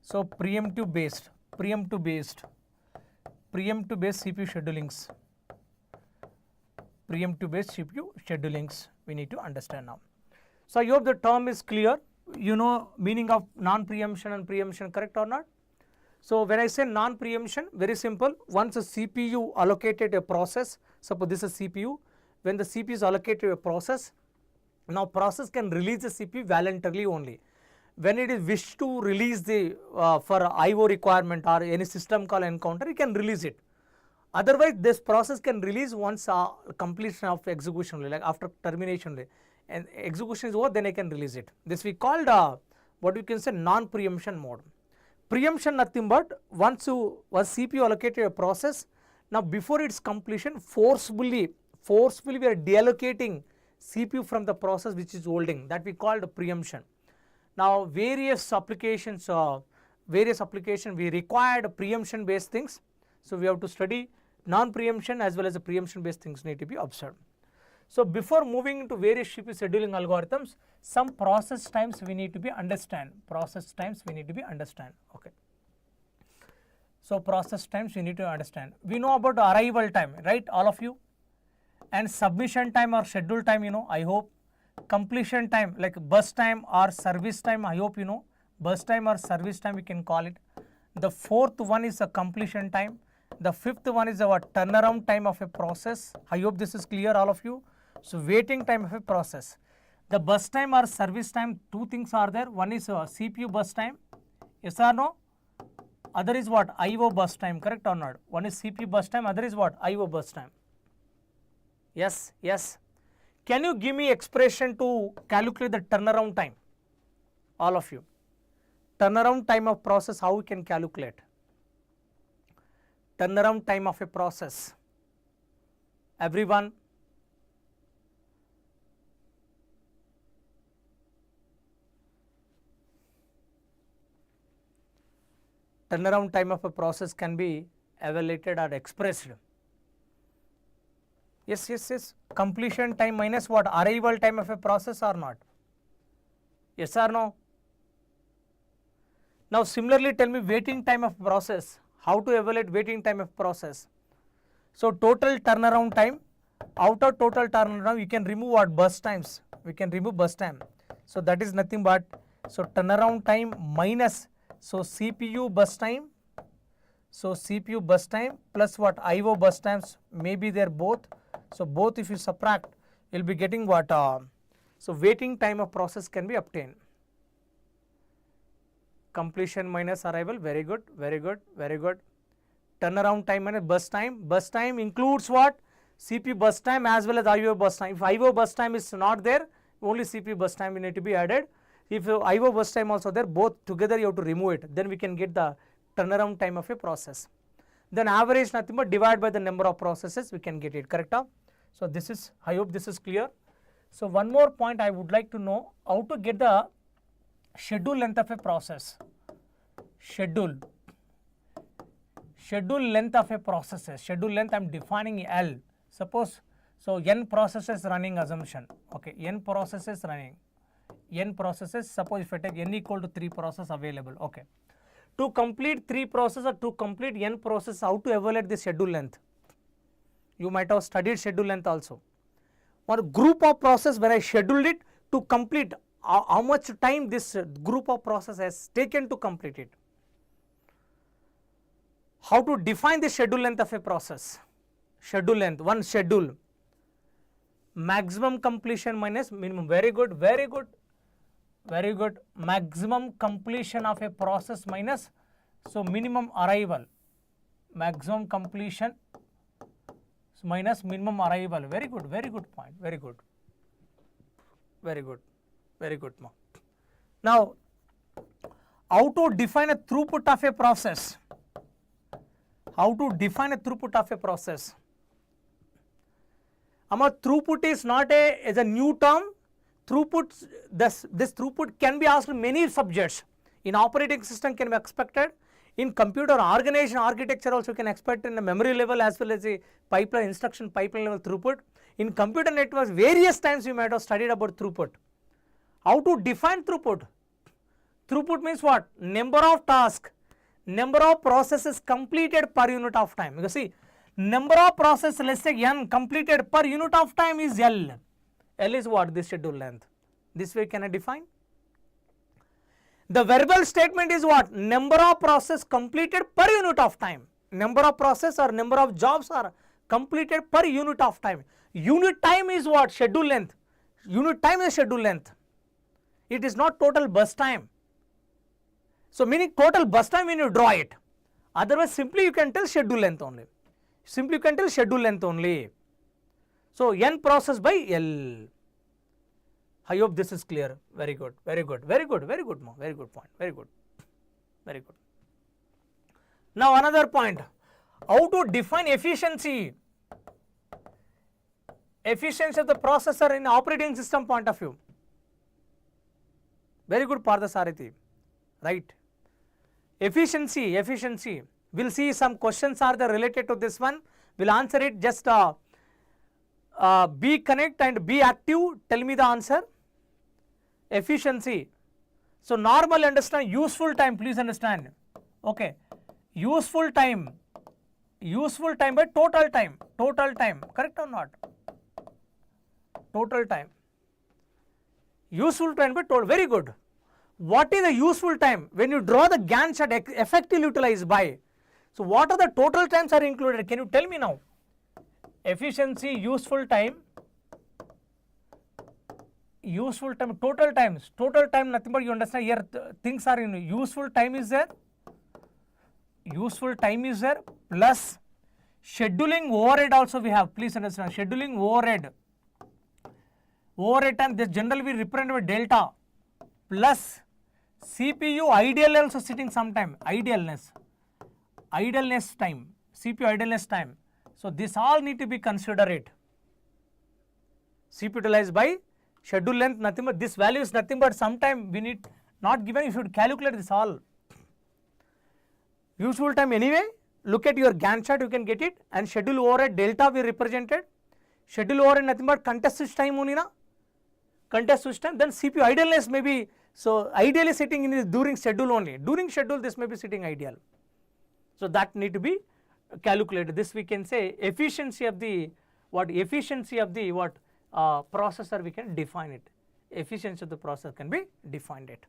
So preemptive based CPU schedulings. Preemptive based CPU schedulings we need to understand now. So I hope the term is clear. You know meaning of non-preemption and preemption, correct or not? So when I say non-preemption, very simple. Once a CPU allocated a process, suppose this is CPU, when the CPU is allocated a process, now process can release the CPU voluntarily only. When it is wished to release the for IO requirement or any system call encounter, it can release it. Otherwise, this process can release once completion of execution, like after termination, and execution is over, then I can release it. This we called what we can say non-preemption mode. Preemption nothing but once CPU allocated a process, now before its completion, forcefully we are deallocating CPU from the process which is holding, that we called preemption. Now various applications we required preemption based things, so we have to study non-preemption as well as the preemption based things need to be observed. So before moving into various CPU scheduling algorithms, some process times we need to be understand. Okay. So process times we need to understand. We know about arrival time, right, all of you, and submission time or schedule time, you know, I hope. Completion time like bus time or service time, I hope you know. Bus time or service time we can call it. The fourth one is a completion time. The fifth one is our turnaround time of a process. I hope this is clear, all of you. So waiting time of a process. The bus time or service time, two things are there. One is CPU bus time, yes or no? Other is what? IO bus time, correct or not? One is CPU bus time, other is what? IO bus time. Yes, yes. Can you give me expression to calculate the turnaround time? All of you. Turnaround time of process, how we can calculate? turnaround time of a process. Everyone, turnaround time of a process can be evaluated or expressed. Yes. Completion time minus what? Arrival time of a process or not? Yes or no? Now similarly tell me waiting time of process. How to evaluate waiting time of process? So total turnaround time, out of total turnaround you can remove what? Burst times. We can remove burst time. So that is nothing but, so turnaround time minus, so CPU burst time, so CPU burst time plus what? IO burst times, maybe they are both. So both if you subtract, you will be getting what? So waiting time of process can be obtained. Completion minus arrival, very good. Turnaround time minus burst time. Burst time includes what? CPU burst time as well as IO burst time. If IO burst time is not there, only CPU burst time will need to be added. If IO burst time also there, both together you have to remove it. Then we can get the turnaround time of a process. Then average nothing but divide by the number of processes, we can get it, correct? So this is, I hope this is clear. So one more point I would like to know, how to get the schedule length of a process. Schedule length of a process. Schedule length I am defining L. Suppose, so n processes running assumption. Okay, n processes running. N processes, suppose if I take n equal to 3 processes available. Okay. To complete 3 processes or to complete n process, how to evaluate the schedule length? You might have studied schedule length also. One group of process when I scheduled it to complete, how much time this group of process has taken to complete it. How to define the schedule length of a process? Schedule length, one schedule. Maximum completion minus minimum, very good. Maximum completion of a process minus, so minimum arrival. Maximum completion minus minimum arrival, very good point, very good. Now, how to define a throughput of a process? Throughput is not as a new term. Throughput, this throughput can be asked in many subjects. In operating system can be expected. In computer organization architecture also can expect in the memory level as well as the pipeline instruction pipeline level throughput. In computer networks various times you might have studied about throughput. How to define throughput? Throughput means what? Number of tasks, number of processes completed per unit of time. You see, number of processes, let's say n completed per unit of time is L. L is what? This schedule length. This way can I define? The verbal statement is what? Number of process completed per unit of time. Number of process or number of jobs are completed per unit of time. Unit time is what? Schedule length. Unit time is schedule length. It is not total bus time. So meaning total bus time when you draw it. Otherwise simply you can tell schedule length only. So n process by L. I hope this is clear. Very good point. Very good. Now another point, how to define efficiency of the processor in operating system point of view. Very good, Parthasarathi, right? Efficiency. We'll see some questions are there related to this one. We'll answer it, just be connect and be active, tell me the answer. Efficiency. So normal understand, useful time, please understand. Okay, useful time by total time, correct or not? Total time. Useful time by total, very good. What is the useful time? When you draw the Gantt chart, effectively utilized by. So what are the total times are included? Can you tell me now? Efficiency, useful time, total times. Total time nothing but you understand here things are in useful time is there plus scheduling overhead also we have, please understand. Scheduling overhead time, this generally we represent with delta plus CPU ideal also sitting sometime, idleness time, CPU idleness time. So this all need to be considered. CPU utilized by schedule length, nothing but this value is nothing but sometime we need not given, you should calculate this all. Useful time anyway, look at your Gantt chart, you can get it, and schedule overhead delta we represented. Schedule overhead nothing but contest switch time only na. Contest switch time, then CPU idleness may be, so ideally sitting in this during schedule only. During schedule this may be sitting ideal. So that need to be calculated. This we can say efficiency of the processor we can define it. Efficiency of the processor can be defined it.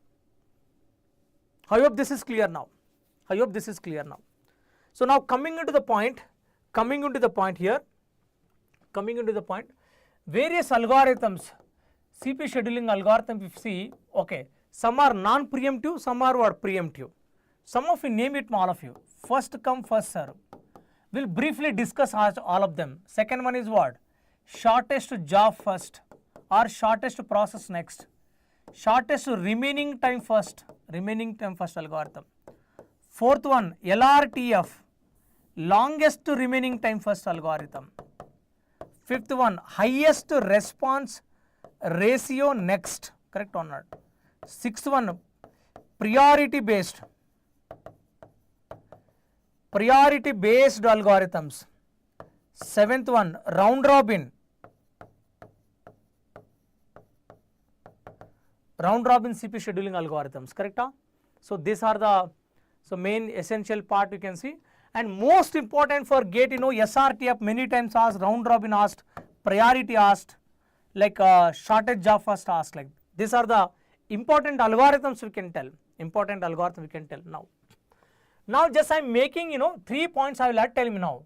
I hope this is clear now. I hope this is clear now. So now coming into the point here, various algorithms, CPU scheduling algorithm if you see, okay, some are non-preemptive, some are what preemptive. Some of you name it, all of you. First come, first serve. We'll briefly discuss all of them. Second one is what? Shortest job first or shortest process next. Shortest remaining time first algorithm. Fourth one, LRTF, longest remaining time first algorithm. Fifth one, highest response ratio next, correct or not? Sixth one, priority based algorithms. Seventh one, round robin CPU scheduling algorithms, correct? So these are the main essential part you can see, and most important for GATE, SRTF many times asked, round robin asked, priority asked, like shortest job first asked, like these are the important algorithms we can tell, now just I am making 3 points I will tell you now.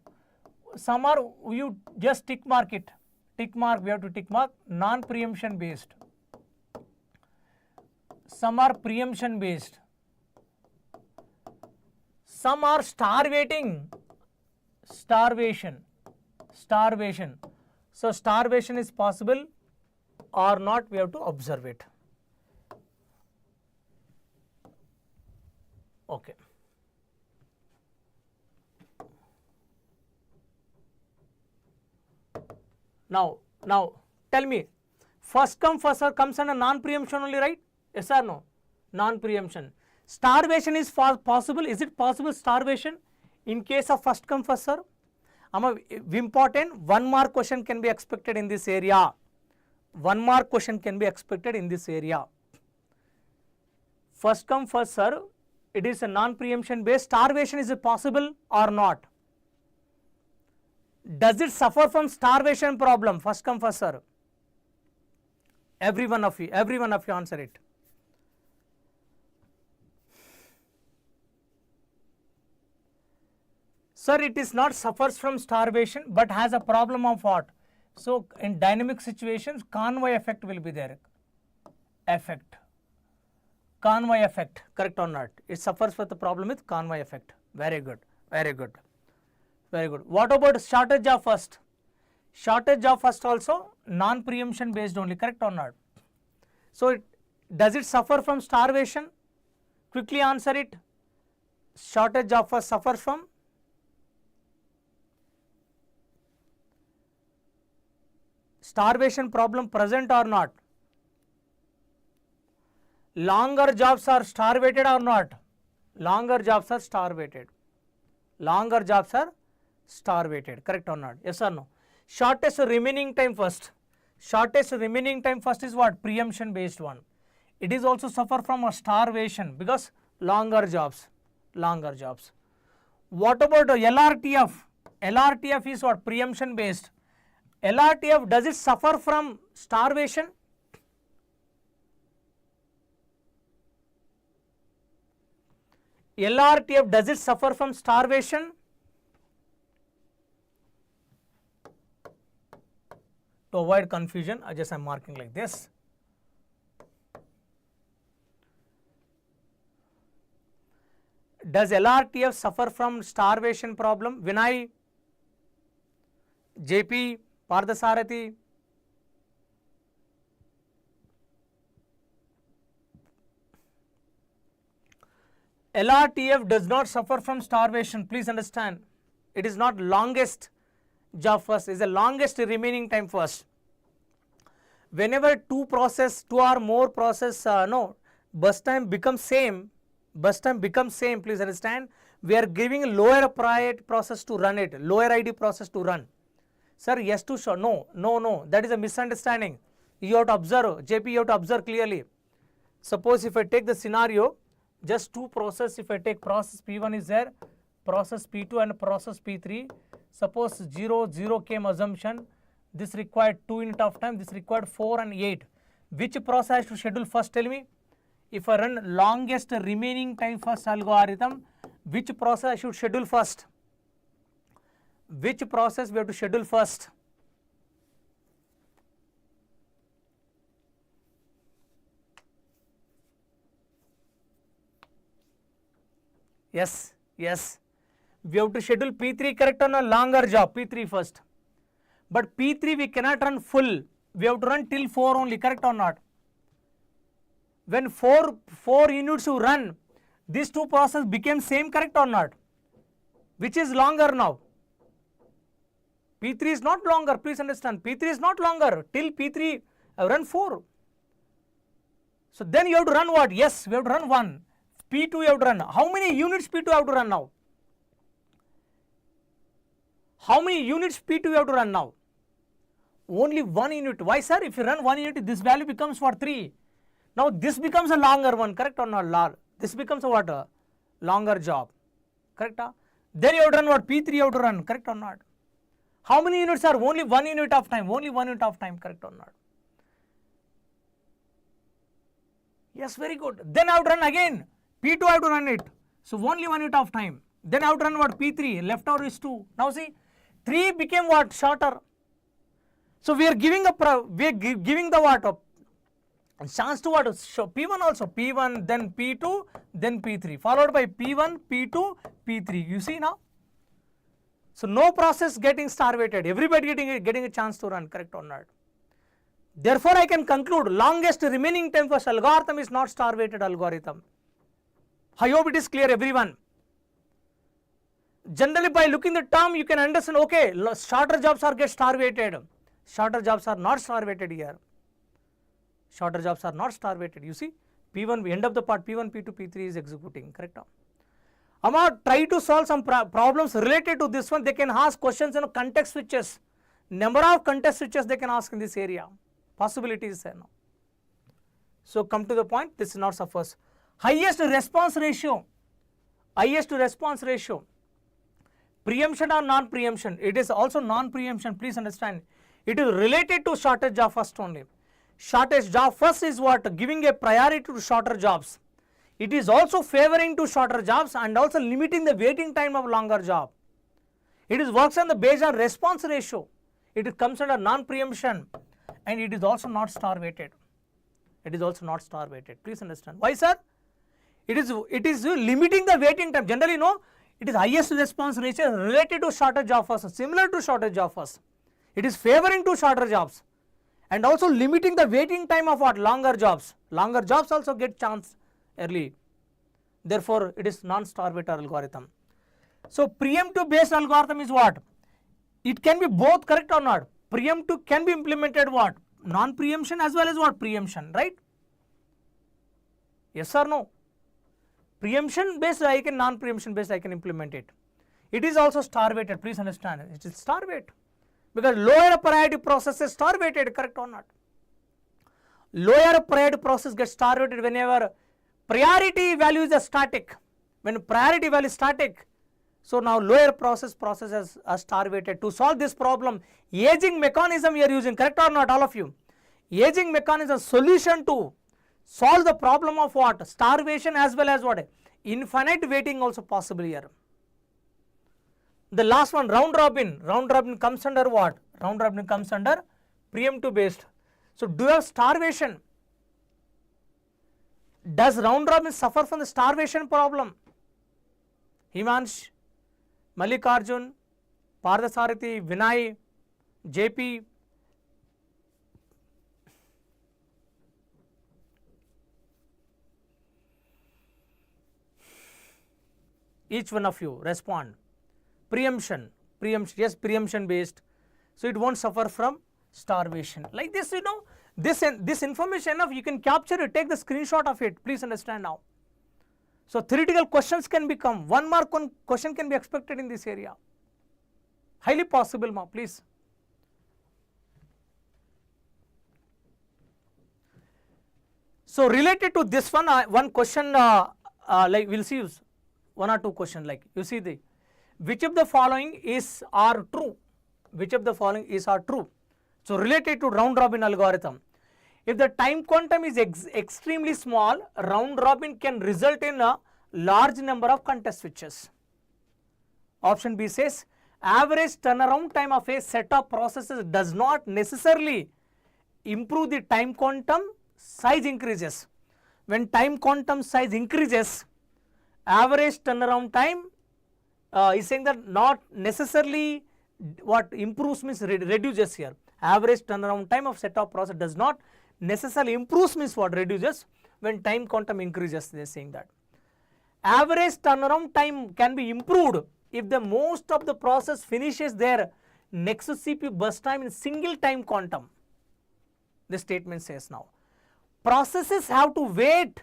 Some are you just tick mark it, we have to tick mark, non-preemption based, some are preemption based, some are starvation. So starvation is possible or not, we have to observe it. Okay. Now tell me, first come first serve comes under non-preemption only, right? Yes or no? Non-preemption. Starvation is possible. Is it possible starvation in case of first come first serve? Important 1 mark question can be expected in this area. 1 mark question can be expected in this area. First come first serve, it is a non-preemption based. Starvation is it possible or not? Does it suffer from starvation problem? First come first serve. Every one of you answer it. Sir, it is not suffers from starvation but has a problem of what? So in dynamic situations, convoy effect will be there. Convoy effect, correct or not? It suffers with the problem with convoy effect. Very good. What about shortest job first? Shortest job first also non-preemption based only, correct or not? So does it suffer from starvation? Quickly answer it. Shortest job first suffers from starvation problem present or not? Longer jobs are starvated or not? Longer jobs are starvated. Correct or not? Yes or no? Shortest remaining time first. Shortest remaining time first is what? Preemption based one. It is also suffer from a starvation because longer jobs. What about LRTF? LRTF is what? Preemption based. LRTF, does it suffer from starvation? LRTF, does it suffer from starvation? To avoid confusion, I am marking like this. Does LRTF suffer from starvation problem? Vinay, JP, Pardasarathi. LRTF does not suffer from starvation, please understand. It is not longest job first, it is the longest remaining time first. Whenever two or more process, burst time becomes same, please understand, we are giving lower priority process to run it, lower ID process to run. Sir, yes to show, no, that is a misunderstanding. You have to observe, JP, you have to observe clearly. Suppose if I take the scenario, just two process, if I take process P1 is there, process P2 and process P3, suppose 0 came assumption, this required 2 unit of time, this required 4 and 8. Which process I should schedule first, tell me? If I run longest remaining time first algorithm, which process I should schedule first? Which process we have to schedule first? Yes, we have to schedule P3, correct, on a longer job, P3 first. But P3 we cannot run full, we have to run till 4 only, correct or not? When 4 units you run, these two processes became same, correct or not? Which is longer now? P3 is not longer, please understand, P3 is not longer, till P3 run 4. So then you have to run what? Yes, we have to run 1. P2 you have to run. How many units P2 have to run now? How many units P2 you have to run now? Only 1 unit. Why, sir? If you run 1 unit, this value becomes what? 3. Now this becomes a longer one, correct or not? This becomes a what? A longer job, correct? Then you have to run what? P3 you have to run, correct or not? How many units are? Only 1 unit of time, correct or not? Yes, very good. Then I have to run again. P2 I have to run it. So only 1 unit of time. Then I have to run what? P3, left over is 2. Now see, 3 became what? Shorter. So we are giving the what? Chance to what? So P1 also, P1, then P2, then P3, followed by P1, P2, P3. You see now? So no process getting starvated, everybody getting a chance to run, correct or not? Therefore I can conclude longest remaining time first algorithm is not starvated algorithm. I hope it is clear, everyone. Generally by looking the term you can understand, okay, shorter jobs are get starvated. Shorter jobs are not starvated here. Shorter jobs are not starvated. You see, P1, end of the part, P1, P2, P3 is executing, correct? Amma, try to solve some problems related to this one. They can ask questions, context switches. Number of context switches they can ask in this area. Possibilities there now. So come to the point, this is not suffers. Highest response ratio. Preemption or non-preemption? It is also non-preemption, please understand. It is related to shorter job first only. Shortest job first is what? Giving a priority to shorter jobs. It is also favoring to shorter jobs and also limiting the waiting time of longer job. It is works on the based on response ratio. It comes under non-preemption and it is also not starvated. Please understand. Why, sir? It is limiting the waiting time. Generally, no, it is highest response ratio related to shorter job first, similar to shorter job first. It is favoring to shorter jobs and also limiting the waiting time of what? Longer jobs. Longer jobs also get chance early. Therefore, it is non-starvated algorithm. So preemptive based algorithm is what? It can be both, correct or not? Preemptive can be implemented what? Non-preemption as well as what? Preemption, right? Yes or no? Preemption based I can, non-preemption based I can implement it. It is also starvated, please understand. It is starvated because lower priority process is starvated, correct or not? Lower priority process gets starvated whenever priority value is a static. When priority value is static, so now lower processes are starvated. To solve this problem, aging mechanism we are using, correct or not, all of you? Aging mechanism solution to solve the problem of what? Starvation as well as what? Infinite waiting also possible here. The last one, round robin. Round robin comes under what? Round robin comes under preemptive based. So do you have starvation? Does round robin suffer from the starvation problem? Himansh, Mallikarjun, Pardasarathi, Vinay, JP. Each one of you respond. preemption, yes, preemption based. So it won't suffer from starvation. Like this, you know, this information you can capture it, take the screenshot of it, please understand now. So theoretical questions can become 1 mark question can be expected in this area. Highly possible, ma, please. So related to this one, one question like we'll see 1 or 2 questions, like you see the which of the following are true, which of the following are true. So related to round robin algorithm, if the time quantum is extremely small, round robin can result in a large number of contest switches. Option B says average turnaround time of a set of processes does not necessarily improve the time quantum size increases. When time quantum size increases, average turnaround time is saying that not necessarily what improves means reduces here. Average turnaround time of set of process does not necessarily improves means what reduces when time quantum increases, they are saying that. Average turnaround time can be improved if the most of the process finishes their next CPU burst time in single time quantum. The statement says now processes have to wait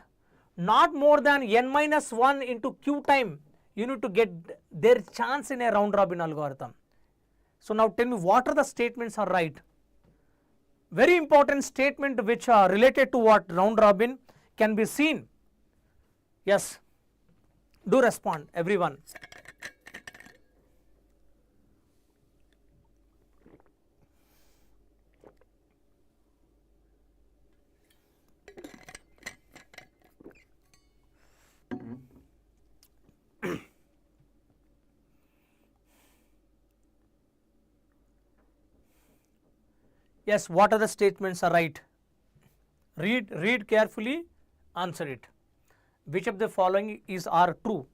not more than n minus 1 into q time, you need to get their chance in a round robin algorithm. So now tell me what are the statements are right. Very important statement which are related to what round robin can be seen. Yes, do respond everyone. Yes, what are the statements are right? Read carefully, answer it. Which of the following are true?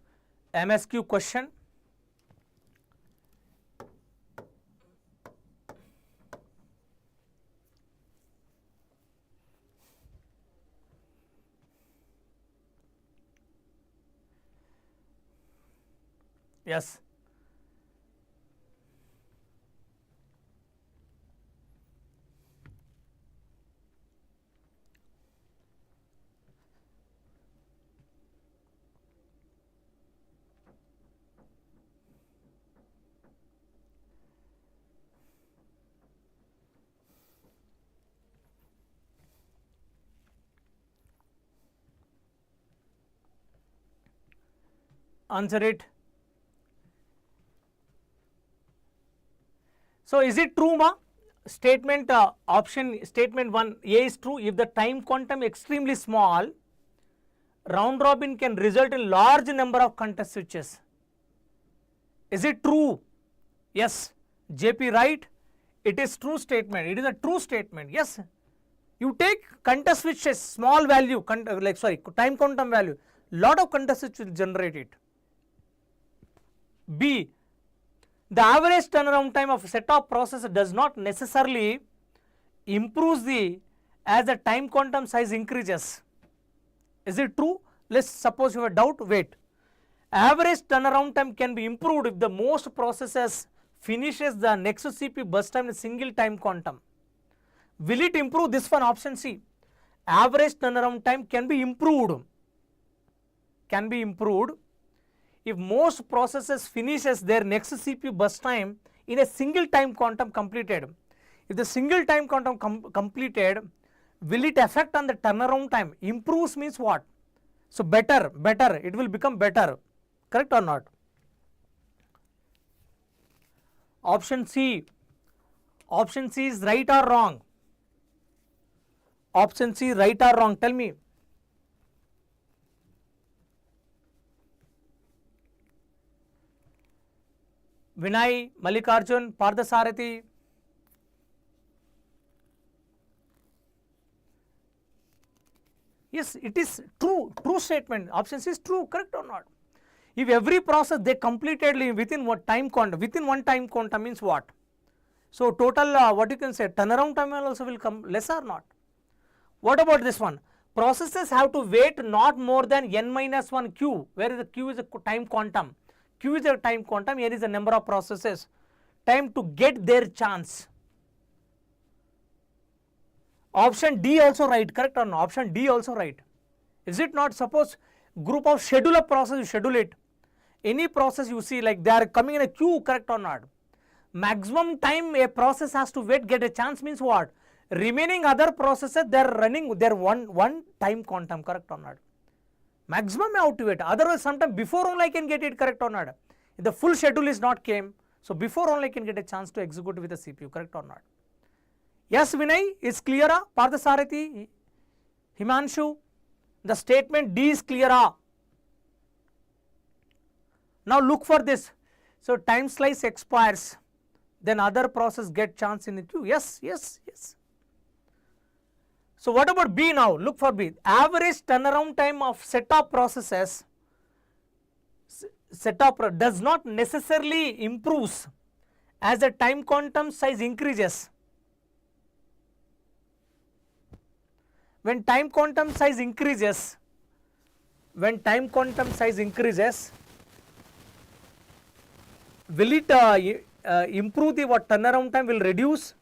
MSQ question. Yes. Answer it. So is it true, ma? Statement option statement 1 A is true if the time quantum extremely small, round robin can result in large number of contest switches. Is it true? Yes. JP right. It is true statement. It is a true statement. Yes. You take contest switches small value time quantum value, lot of contest switch will generate it. B, the average turnaround time of a set of processes does not necessarily improves as the time quantum size increases. Is it true? Let's suppose you have a doubt, wait. Average turnaround time can be improved if the most processes finishes the next CPU burst time in a single time quantum. Will it improve? This one, option C. Average turnaround time can be improved. Can be improved if most processes finishes their next CPU burst time in a single time quantum completed. If the single time quantum completed, will it affect on the turnaround time? Improves means what? So better, it will become better. Correct or not? Option C. Option C is right or wrong? Option C right or wrong? Tell me. Vinay, Mallikarjun, Parthasarathi. Yes, it is true statement. Option C is true, correct or not? If every process they completed within what time quantum, within one time quantum means what? So total what you can say, turnaround time also will come less or not? What about this one? Processes have to wait not more than n minus 1 q, where the q is a time quantum. Q is the time quantum, N is the number of processes, time to get their chance. Option D also right, correct or no? Option D also right. Is it not? Suppose group of schedule a process, you schedule it. Any process you see like they are coming in a queue, correct or not? Maximum time a process has to wait, get a chance means what? Remaining other processes they are running their one time quantum, correct or not? Maximum I have to wait, otherwise sometime before only I can get it, correct or not? If the full schedule is not came, so before only I can get a chance to execute with the CPU, correct or not? Yes, Vinay, is clear? Parthasarathi, Himanshu, the statement D is clear. Now look for this. So time slice expires, then other process get chance in the queue. Yes, yes, yes. So what about B now? Look for B. Average turnaround time of set of processes does not necessarily improves as the time quantum size increases. When time quantum size increases, will it improve the what turnaround time will reduce?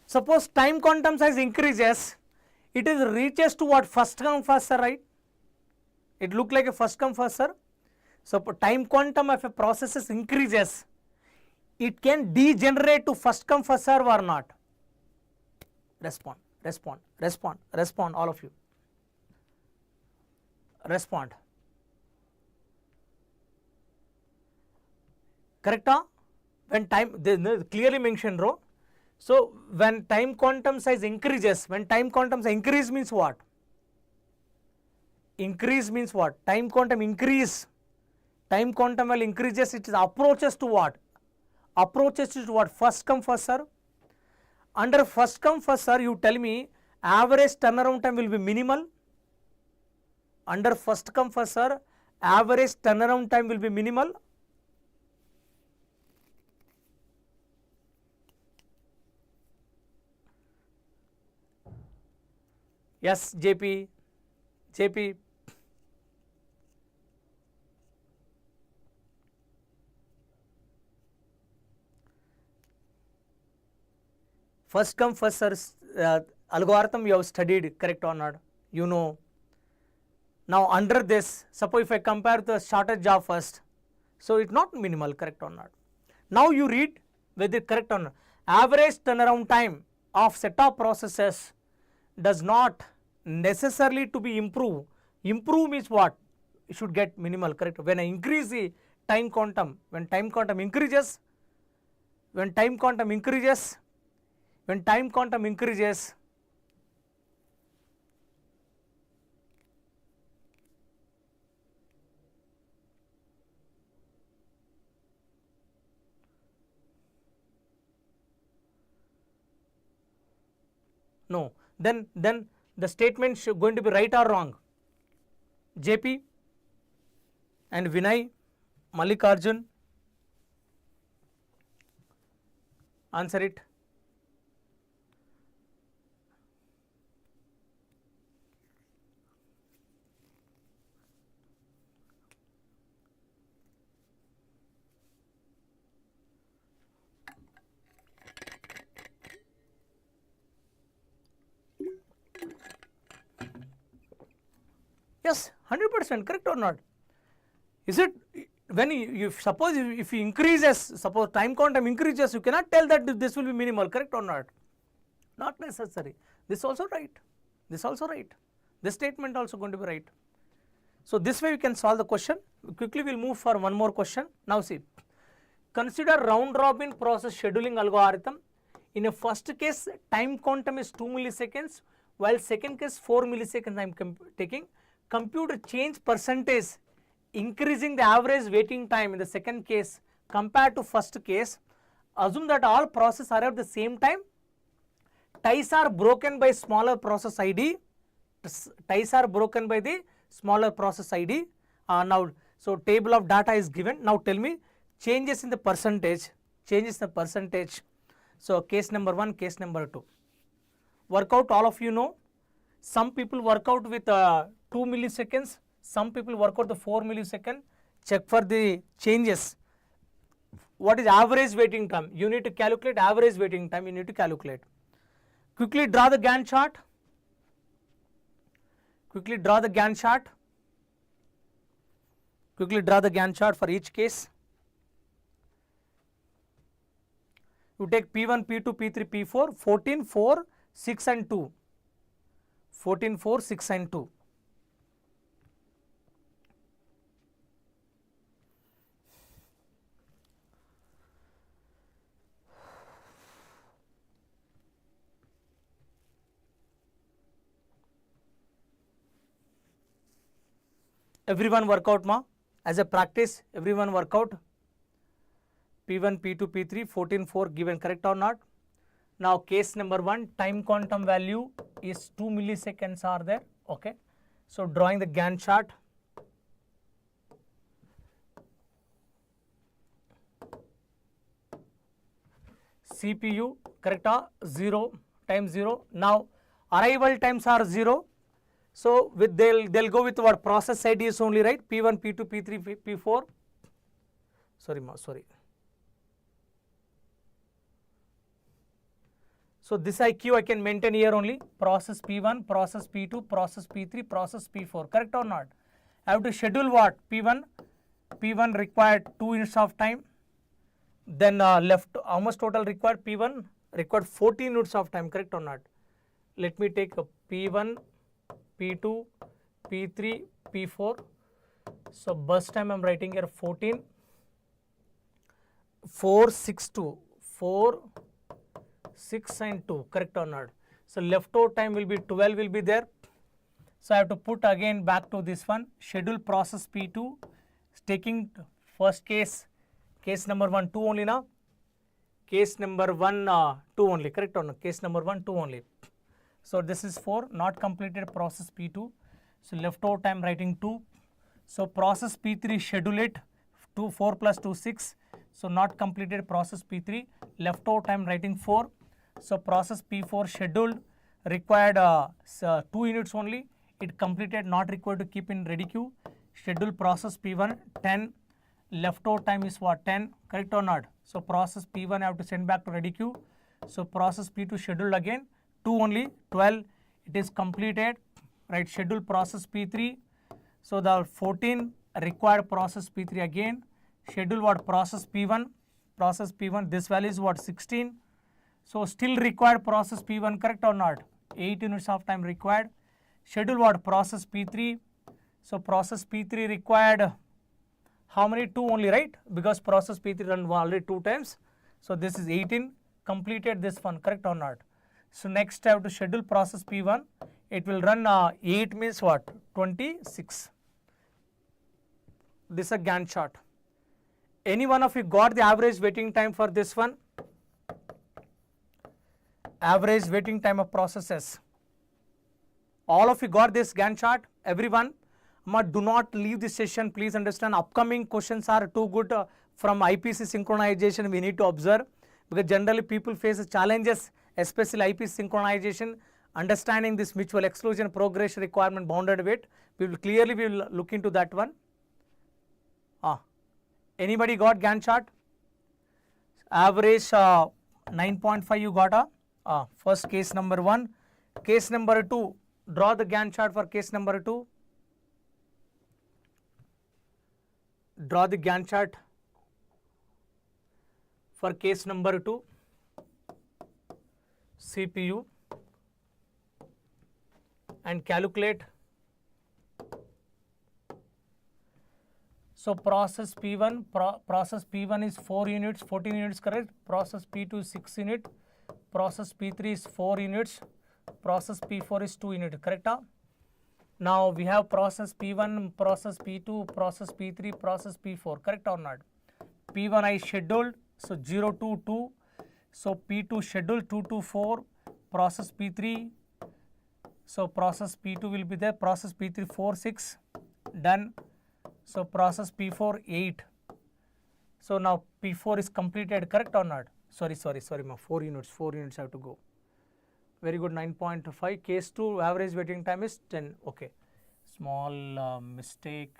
Suppose time quantum size increases, it is reaches to what? First come first serve, right? It look like a first come first serve. So time quantum of a process increases, it can degenerate to first come first serve or not? Respond, respond, respond, respond, all of you. Respond. Correct? When time, they clearly mentioned, row. So when time quantum size increases, when time quantum size increase means what? Increase means what? Time quantum increase. Time quantum will increases, it is approaches to what? Approaches to what? First come first serve. Under first come first serve, you tell me average turnaround time will be minimal. Under first come first serve, average turnaround time will be minimal. Yes, JP. First come first serve algorithm you have studied, correct or not? You know. Now under this, suppose if I compare the shortest job first, so it's not minimal, correct or not? Now you read whether correct or not. Average turnaround time of set of processes does not necessarily to be improve. Improve means what? You should get minimal, correct? When I increase the time quantum, when time quantum increases, no, then the statement is going to be right or wrong? JP and Vinay, Mallikarjun, answer it. Yes, 100%, correct or not? Is it when you suppose if you increases, suppose time quantum increases, you cannot tell that this will be minimal, correct or not? Not necessary. This also right. This also right. This statement also going to be right. So this way we can solve the question. Quickly we will move for one more question. Now see, consider round robin process scheduling algorithm. In a first case, time quantum is 2 milliseconds, while second case 4 milliseconds I am taking. Computer change percentage increasing the average waiting time in the second case compared to first case. Assume that all processes are at the same time. Ties are broken by smaller process ID. Ties are broken by the smaller process ID. Now, so table of data is given. Now tell me changes in the percentage. Changes in the percentage. So case number 1, case number 2. Work out, all of you know. Some people work out with 2 milliseconds, some people work out the 4 millisecond, check for the changes. What is average waiting time? You need to calculate average waiting time, you need to calculate. Quickly draw the Gantt chart. Quickly draw the Gantt chart. Quickly draw the Gantt chart for each case. You take P1, P2, P3, P4, 14, 4, 6 and 2. 14, 4, 6 and 2. Everyone work out ma, as a practice everyone work out. P1, P2, P3, 14, 4 given, correct or not? Now case number 1, time quantum value is 2 milliseconds are there, okay. So drawing the Gantt chart. CPU, correct, 0 times 0. Now arrival times are 0. So with they'll go with what process ID is only, right? P1, P2, P3, P4. Sorry ma, sorry. So this IQ I can maintain here only, process P1, process P2, process P3, process P4, correct or not? I have to schedule what? P1 required 2 units of time, then left, how much total required? P1 required 14 units of time, correct or not? Let me take a P1, P2, P3, P4. So bus time I am writing here 14, 4, 6, 2, 4, 6 and 2, correct or not? So leftover time will be 12 will be there. So I have to put again back to this one, schedule process P2, taking first case number 1, 2 only now. Case number 1, 2 only, correct or not? Case number 1, 2 only. So this is 4, not completed process P2. So leftover time writing 2. So process P3 schedule it, 2, 4 plus 2, 6. So not completed process P3, leftover time writing 4. So process P4 scheduled, required 2 units only, it completed, not required to keep in ready queue. Schedule process P1 10, leftover time is what 10, correct or not? So process P1 I have to send back to ready queue. So process P2 scheduled again 2 only, 12, it is completed, right? Schedule process P3. So the 14 required process P3 again. Schedule what process P1, this value is what 16. So still required process P1, correct or not? 8 units of time required. Schedule what process P3. So process P3 required how many? 2 only, right? Because process P3 run already 2 times. So this is 18, completed this one, correct or not? So next I have to schedule process P1. It will run 8 means what? 26. This is a Gantt chart. Any one of you got the average waiting time for this one? Average waiting time of processes. All of you got this Gantt chart? Everyone? Do not leave this session, please understand. Upcoming questions are too good from IPC synchronization we need to observe, because generally people face challenges, especially IPC synchronization, understanding this mutual exclusion progression requirement bounded weight. We will look into that one. Anybody got Gantt chart? Average 9.5 you got first case number 1. Case number 2, draw the Gantt chart for case number 2. Draw the Gantt chart for case number 2. CPU and calculate. So process P1, process P1 is 4 units, 14 units, correct? Process P2 is 6 units, process P3 is 4 units, process P4 is 2 units, correct? Now we have process P1, process P2, process P3, process P4, correct or not? P1 I scheduled, so 0 to 2, so P2 scheduled 2 to 4, process P3, so process P2 will be there, process P3 4, 6, done. So process P4 8. So now P4 is completed, correct or not? Sorry, 4 units have to go. Very good, 9.5. Case 2 average waiting time is 10. Okay. small mistake.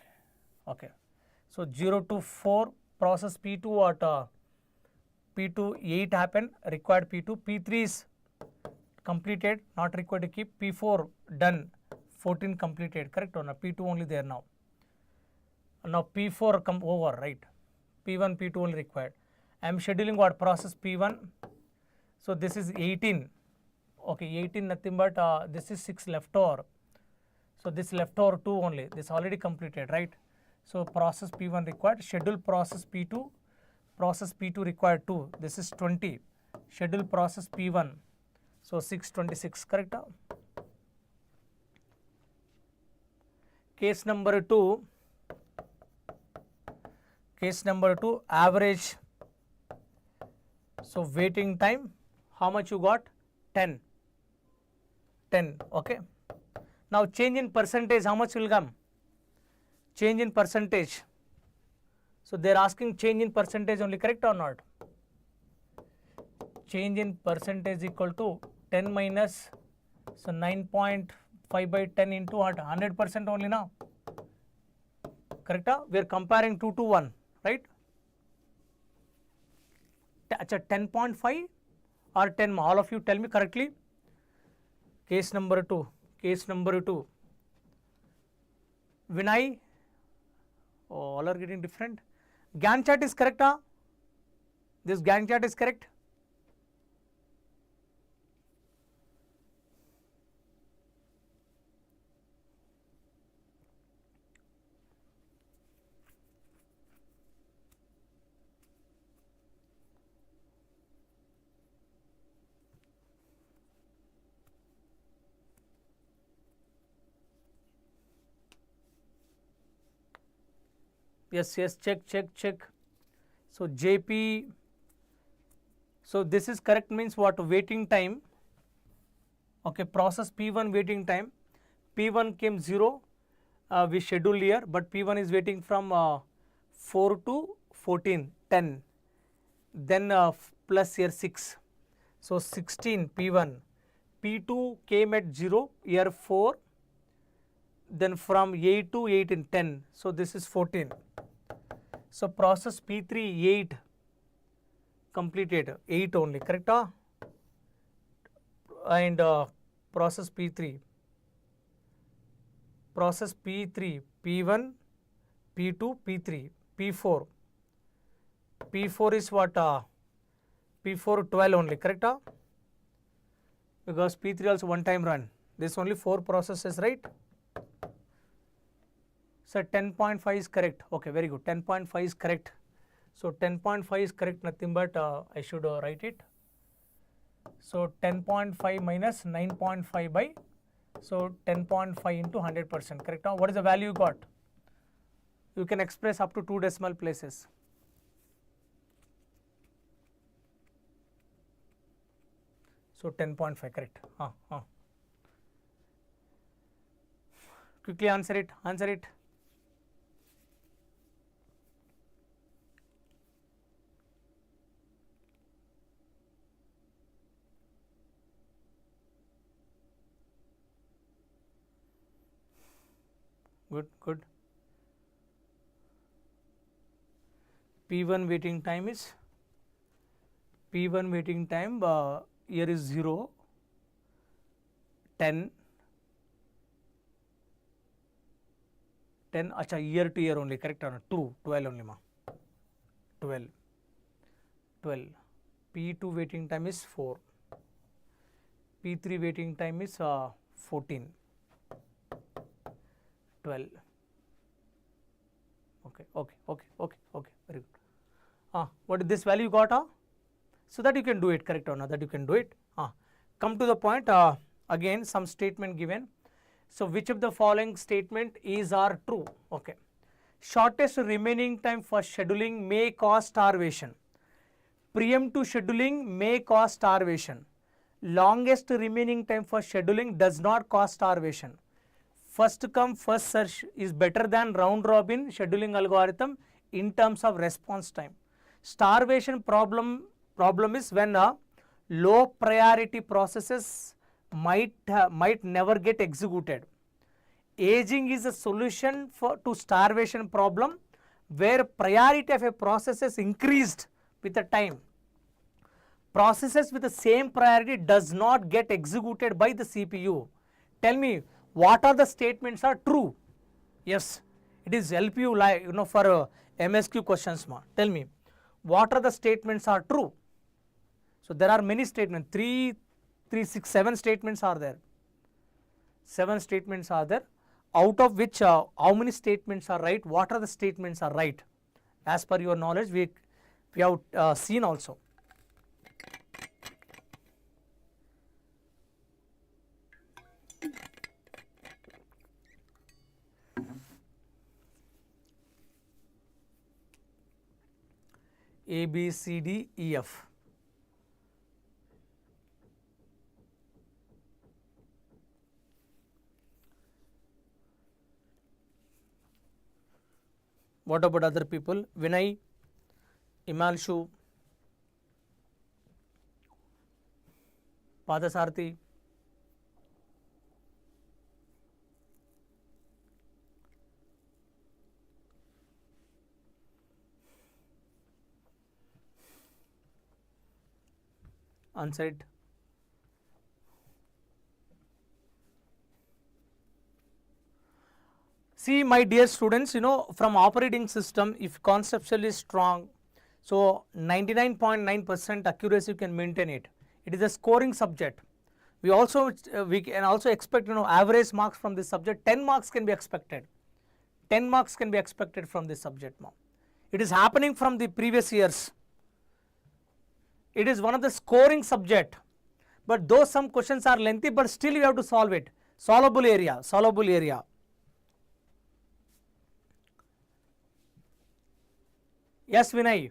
Okay, so 0 to 4 process P2 what P2 8 happened, required P2, P3 is completed, not required to keep, P4 done, 14 completed, correct or not? P2 only there now. Now P4 come over, right? P1, P2 only required. I am scheduling what process P1. So this is 18. Okay, 18 nothing but this is 6 left over. So this left over 2 only. This already completed, right? So process P1 required. Schedule process P2. Process P2 required 2. This is 20. Schedule process P1. So 626, correct? Case number 2. Case number 2, average. So waiting time, how much you got? 10. 10, okay. Now change in percentage, how much will come? Change in percentage. So they are asking change in percentage only, correct or not? Change in percentage equal to 10 minus, so 9.5 by 10 into what? 100% only now. Correct? We are comparing 2 to 1, right? 10.5 or 10, all of you tell me correctly. Case number 2. Case number 2. Vinay, oh, all are getting different. Gantt chart is correct, huh? This Gantt chart is correct. Yes, yes, check. So JP, so this is correct means what? Waiting time. Okay, process P1 waiting time. P1 came 0, we schedule here, but P1 is waiting from 4 to 14, 10. Then plus here 6. So 16 P1. P2 came at 0, here 4. Then from 8 to 18, 10. So this is 14. So process P3 8 completed, 8 only, correct? And process P3. Process P3, P1, P2, P3, P4. P4 is what? P4 12 only, correct? Because P3 also one time run. This only 4 processes, right? So 10.5 is correct. Okay, very good. 10.5 is correct. So 10.5 is correct, nothing but I should write it. So 10.5 minus 9.5 by, so 10.5 into 100%, correct? Now what is the value you got? You can express up to 2 decimal places. So 10.5, correct. Quickly answer it. Good. P1 waiting time is, P1 waiting time here is 0, 10, acha year to year only, correct or not? 2, 12 only ma, 12. P2 waiting time is 4, P3 waiting time is 14, 12. Okay, very good. What is this value you got? So that you can do it, correct or not? That you can do it. Come to the point, again some statement given. So which of the following statement is or true? Okay. Shortest remaining time for scheduling may cause starvation. Preemptive scheduling may cause starvation. Longest remaining time for scheduling does not cause starvation. First come first search is better than round robin scheduling algorithm in terms of response time. Starvation problem is when low priority processes might never get executed. Aging is a solution to starvation problem where priority of a process is increased with the time. Processes with the same priority does not get executed by the CPU. Tell me, what are the statements are true? Yes, it is help you like for MSQ questions. Tell me, what are the statements are true? So there are many statements, 3, 6, 7 statements are there. 7 statements are there, out of which how many statements are right, what are the statements are right? As per your knowledge, we have seen also. A, B, C, D, E, F. What about other people? Vinay, Imalshu, Padasarthi, unsaid. See, my dear students, from operating system, if conceptually strong, so 99.9% accuracy you can maintain it. It is a scoring subject. We can also expect average marks from this subject. 10 marks can be expected. 10 marks can be expected from this subject. It is happening from the previous years. It is one of the scoring subject. But though some questions are lengthy, but still you have to solve it. Solvable area, solvable area. Yes, Vinay.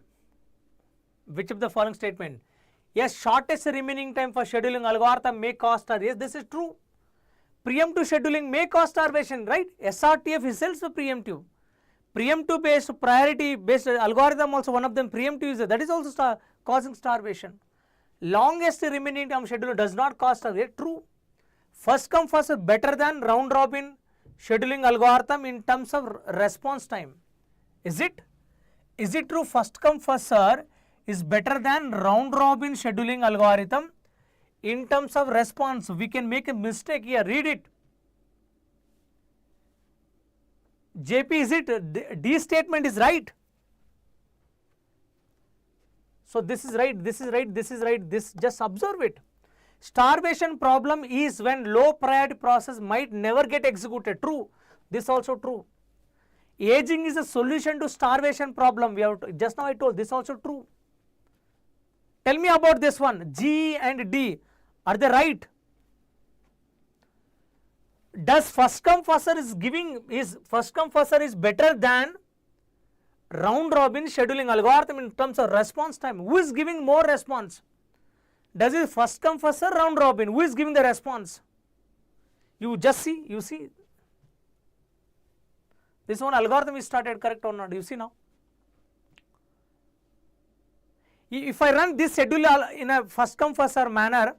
Which of the following statement? Yes, shortest remaining time for scheduling algorithm may cause starvation. Yes, this is true. Preemptive scheduling may cause starvation, right? SRTF is also preemptive. Preemptive based, priority based algorithm also one of them preemptive user, that is also causing starvation. Longest remaining time schedule does not cause starvation. True. First come first serve better than round robin scheduling algorithm in terms of response time. Is it? Is it true first come first serve is better than round robin scheduling algorithm in terms of response? We can make a mistake here, read it. JP, is it D statement is right? So this is right, this is right, this is right, this just observe it. Starvation problem is when low priority process might never get executed. True, this also true. Aging is a solution to starvation problem. We have to, just now I told this also true. Tell me about this one, G and D, are they right? Does first come first serve is better than round robin scheduling algorithm in terms of response time? Who is giving more response? Does it first come first serve, round robin? Who is giving the response? You just see, you see. This one algorithm is started correct or not? You see now. If I run this schedule in a first come first serve manner,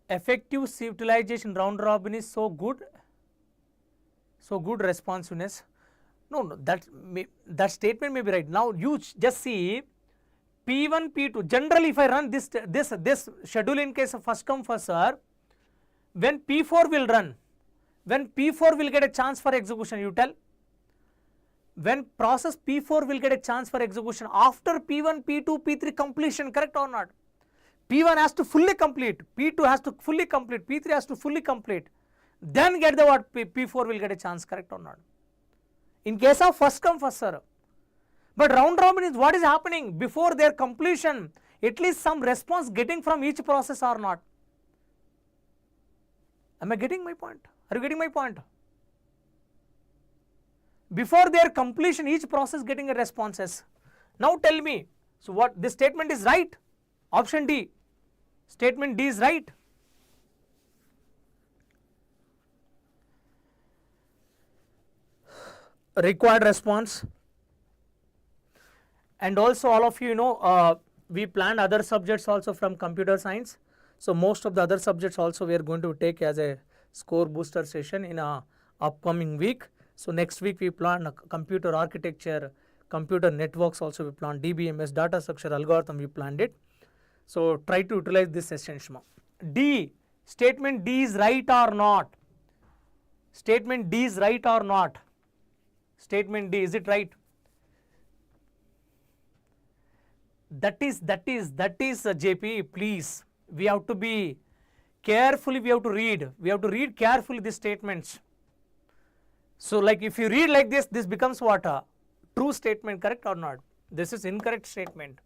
effective utilization round robin is so good responsiveness. No, that statement may be right. Now you just see P1, P2. Generally, if I run this schedule in case of first come first serve, when P4 will run, when P4 will get a chance for execution, you tell. When process P4 will get a chance for execution after P1, P2, P3 completion, correct or not? P1 has to fully complete, P2 has to fully complete, P3 has to fully complete, then get the what P4 will get a chance, correct or not? In case of first come first serve. But round robin is what is happening before their completion, at least some response getting from each process or not. Am I getting my point? Are you getting my point? Before their completion, each process getting a responses. Now tell me, so what this statement is right? Option D. Statement D is right. Required response. And also all of you know, we planned other subjects also from computer science. So most of the other subjects also we are going to take as a score booster session in a upcoming week. So next week we plan computer architecture, computer networks also we plan, DBMS, data structure algorithm we planned it. So try to utilize this session. D, statement D is right or not? Statement D is right or not? Statement D, is it right? That is JP, please. We have to be carefully, we have to read carefully these statements. So like if you read like this becomes what? A true statement, correct or not? This is incorrect statement.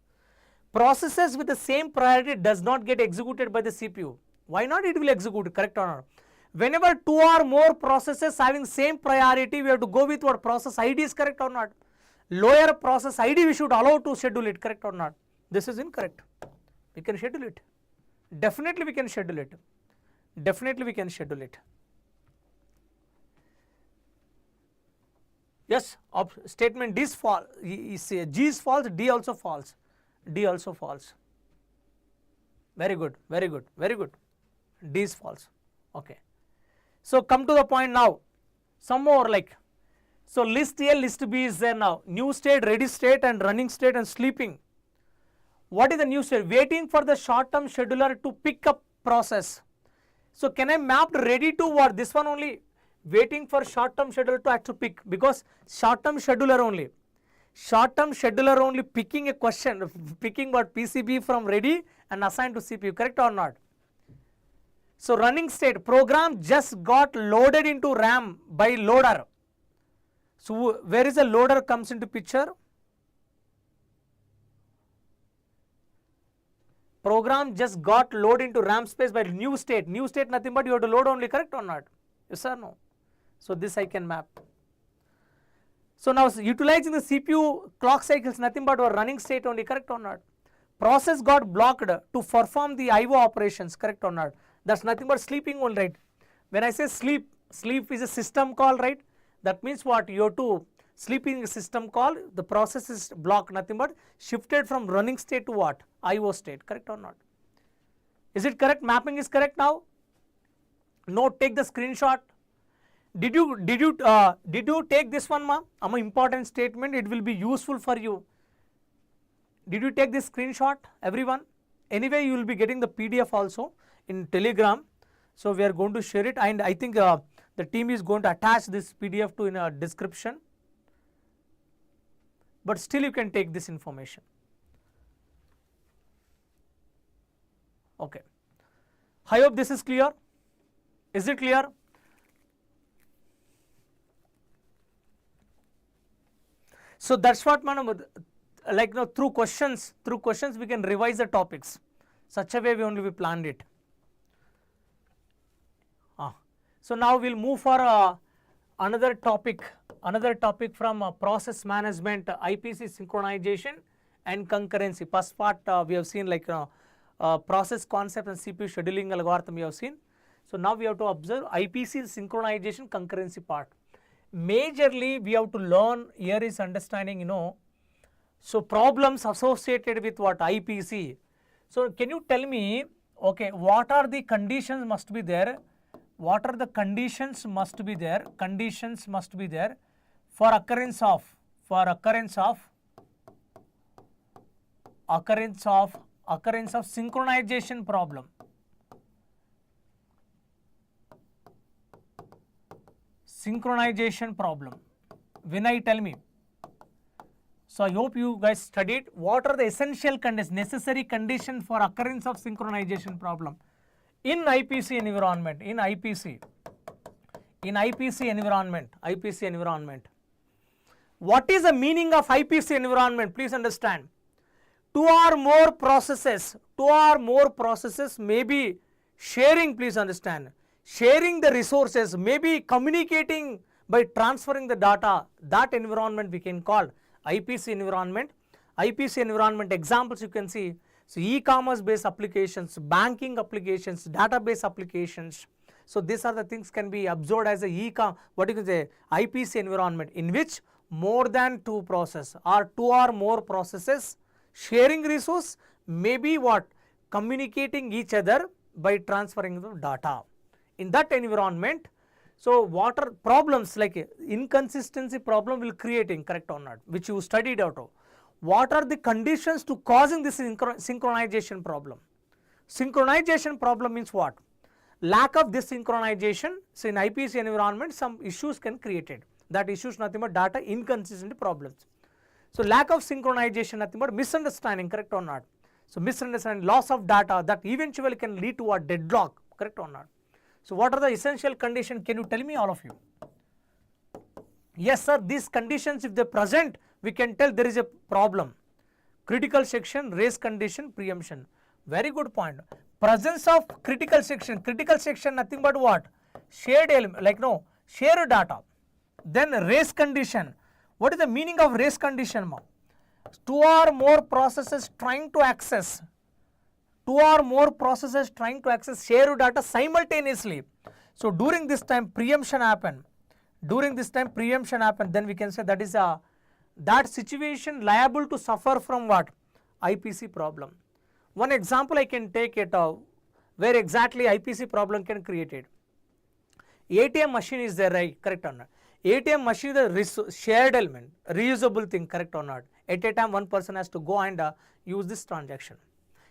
Processes with the same priority does not get executed by the CPU. Why not? It will execute, correct or not? Whenever two or more processes having same priority, we have to go with what? Process ID is correct or not? Lower process ID we should allow to schedule it, correct or not? This is incorrect. We can schedule it. Definitely we can schedule it. Definitely we can schedule it. Yes, statement D is false. G is false, D also false. D also false. Very good, very good, very good. D is false. Okay. So come to the point now. Some more like, so list A, list B is there now. New state, ready state and running state and sleeping. What is the new state? Waiting for the short term scheduler to pick up process. So can I map ready to what? This one only. Waiting for short term scheduler to actually pick, because short term scheduler only. Short term scheduler only picking a question, picking what? PCB from ready and assigned to CPU, correct or not? So running state, program just got loaded into RAM by loader. So where is the loader comes into picture? Program just got loaded into RAM space by new state. New state nothing but you have to load only, correct or not? Yes or no? So this I can map. So now utilizing the CPU clock cycles nothing but our running state only, correct or not? Process got blocked to perform the IO operations, correct or not? That's nothing but sleeping only, right? When I say sleep, sleep is a system call, right? That means what? You have to sleeping is a system call, the process is blocked, nothing but shifted from running state to what? IO state, correct or not? Is it correct? Mapping is correct now? No, take the screenshot. Did you take this one, ma? Important statement, it will be useful for you. Did you take this screenshot, everyone? Anyway, you will be getting the PDF also in Telegram. So we are going to share it, and I think the team is going to attach this PDF to in a description. But still you can take this information. Okay. I hope this is clear. Is it clear? So that's what man, like through questions we can revise the topics. Such a way we planned it. So now we'll move for another topic from process management, IPC synchronization and concurrency. First part we have seen like process concept and CPU scheduling algorithm we have seen. So now we have to observe IPC synchronization concurrency part. Majorly we have to learn here is understanding, so problems associated with what? IPC. So can you tell me, okay, what are the conditions must be there? What are the conditions must be there? Conditions must be there for occurrence of synchronization problem. Synchronization problem. Vinay, tell me. So I hope you guys studied what are the essential conditions, necessary conditions for occurrence of synchronization problem in IPC environment. In IPC environment. What is the meaning of IPC environment? Please understand. Two or more processes may be sharing, please understand, sharing the resources, maybe communicating by transferring the data. That environment we can call IPC environment. IPC environment examples you can see. So e-commerce based applications, banking applications, database applications. So these are the things can be observed as a IPC environment in which more than two processes or two or more processes sharing resource, maybe what? Communicating each other by transferring the data. In that environment, so what are problems like inconsistency problem will creating, correct or not, which you studied out of. What are the conditions to causing this synchronization problem? Synchronization problem means what? Lack of this synchronization. So in IPC environment some issues can created. That issues nothing but data inconsistency problems. So lack of synchronization nothing but misunderstanding, correct or not. So misunderstanding, loss of data, that eventually can lead to a deadlock, correct or not. So what are the essential conditions? Can you tell me all of you? Yes sir, these conditions if they present, we can tell there is a problem. Critical section, race condition, preemption. Very good point. Presence of critical section nothing but what? Shared element, like no, shared data. Then race condition. What is the meaning of race condition? Two or more processes trying to access shared data simultaneously. So during this time preemption happen. Then we can say that is that situation liable to suffer from what? IPC problem. One example I can take it where exactly IPC problem can create it. ATM machine is there, right? Correct or not? ATM machine is a shared element, reusable thing, correct or not? At a time one person has to go and use this transaction.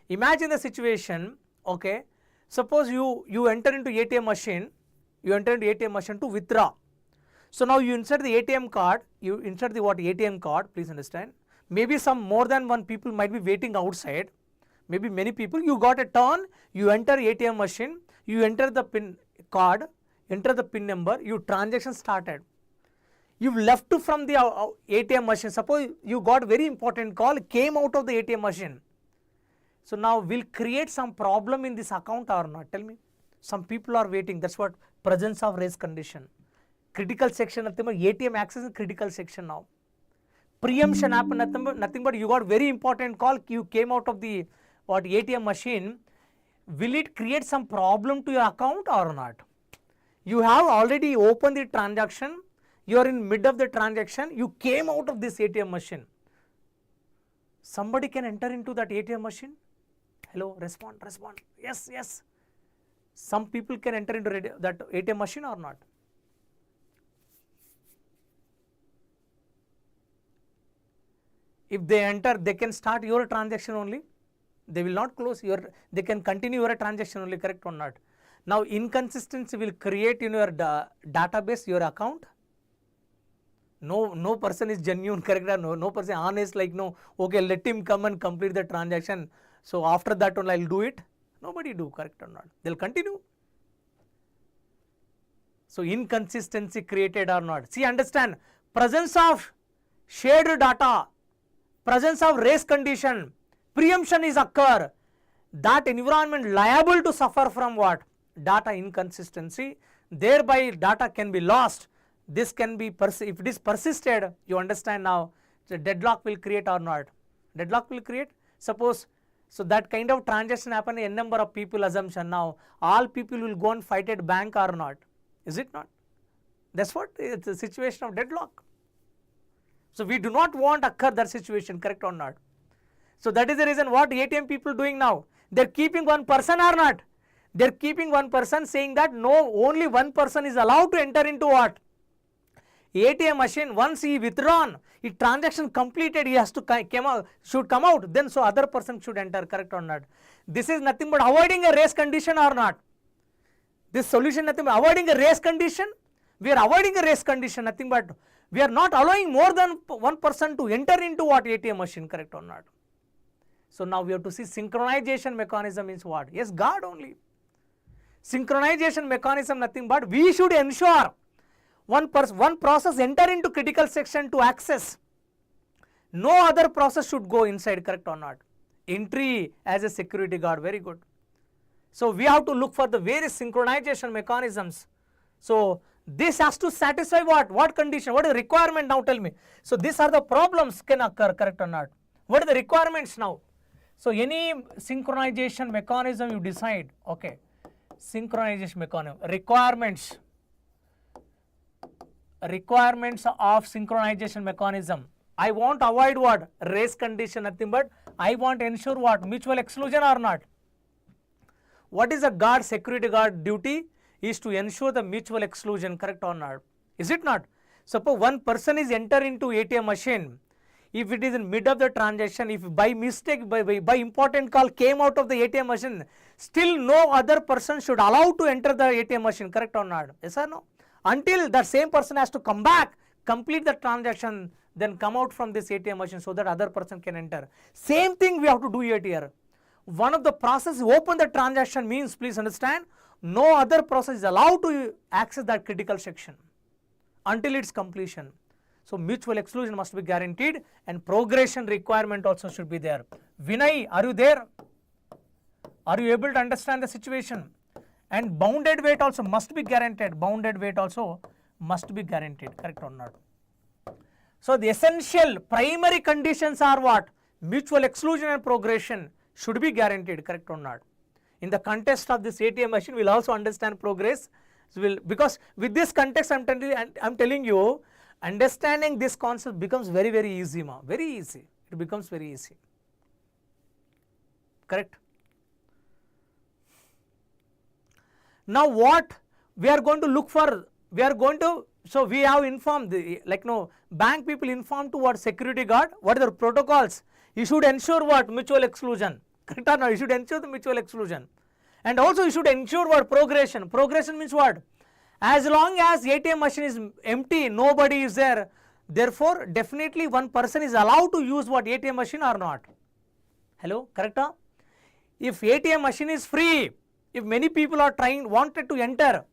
Imagine the situation, okay, suppose you enter into ATM machine, to withdraw. So now you insert the ATM card, ATM card, please understand. Maybe some more than one people might be waiting outside, maybe many people, you got a turn, you enter ATM machine, you enter the PIN card, enter the PIN number, your transaction started. You left from the ATM machine, suppose you got very important call, came out of the ATM machine. So now will create some problem in this account or not? Tell me. Some people are waiting, that's what presence of race condition. Critical section, ATM access is critical section now. Preemption happened, nothing but you got very important call, you came out of the ATM machine. Will it create some problem to your account or not? You have already opened the transaction, you are in mid of the transaction, you came out of this ATM machine. Somebody can enter into that ATM machine? Hello, respond. Yes. Some people can enter into that ATM machine or not? If they enter, they can start your transaction only. They will not close they can continue your transaction only, correct or not? Now inconsistency will create in your database, your account. No person is genuine, correct? No person honest, like no, okay, let him come and complete the transaction. So after that only I'll do it. Nobody do, correct or not? They'll continue. So inconsistency created or not. See, understand, presence of shared data, presence of race condition, preemption is occur. That environment liable to suffer from what? Data inconsistency. Thereby data can be lost. This can be, if it is persisted, you understand now, the deadlock will create or not? Deadlock will create. Suppose, so that kind of transaction happen, a number of people assumption now, all people will go and fight at bank or not? Is it not? That's what, it's a situation of deadlock. So we do not want occur that situation, correct or not? So that is the reason what ATM people doing now. They're keeping one person or not? They're keeping one person, saying that no, only one person is allowed to enter into what? ATM machine. Once he withdrawn, if transaction completed, he has to should come out, then so other person should enter, correct or not? This is nothing but avoiding a race condition or not? This solution nothing but avoiding a race condition. We are avoiding a race condition, nothing but we are not allowing more than one person to enter into what ATM machine, correct or not? So now we have to see synchronization mechanism is what? Yes, God only. Synchronization mechanism nothing but we should ensure one process enter into critical section to access. No other process should go inside, correct or not? Entry as a security guard, very good. So we have to look for the various synchronization mechanisms. So this has to satisfy what? What condition? What is the requirement now? Tell me. So these are the problems can occur, correct or not? What are the requirements now? So any synchronization mechanism you decide, okay. Synchronization mechanism, requirements of synchronization mechanism. I want to avoid what? Race condition, nothing but I want to ensure what? Mutual exclusion or not? what is a guard, security guard duty? Is to ensure the mutual exclusion, correct or not? Is it not? Suppose one person is enter into ATM machine, if it is in mid of the transaction, if by mistake, by important call came out of the ATM machine, still no other person should allow to enter the ATM machine, correct or not? Yes or no? Until that same person has to come back, complete the transaction, then come out from this ATM machine so that other person can enter. Same thing we have to do here. One of the process open the transaction means, please understand, no other process is allowed to access that critical section until its completion. So mutual exclusion must be guaranteed and progression requirement also should be there. Vinay, are you there? Are you able to understand the situation? And bounded weight also must be guaranteed. Bounded weight also must be guaranteed, correct or not? So the essential primary conditions are what? Mutual exclusion and progression should be guaranteed, correct or not? In the context of this ATM machine, we will also understand progress. So because with this context, I'm telling you, understanding this concept becomes very, very easy, very easy. It becomes very easy. Correct? Now what we are going to look for, so we have informed, bank people informed to what? Security guard, what are the protocols? You should ensure what? Mutual exclusion. Correct or not? You should ensure the mutual exclusion. And also you should ensure what? Progression. Progression means what? As long as ATM machine is empty, nobody is there. Therefore, definitely one person is allowed to use what? ATM machine or not? Hello, correct? If ATM machine is free, if many people are wanted to enter,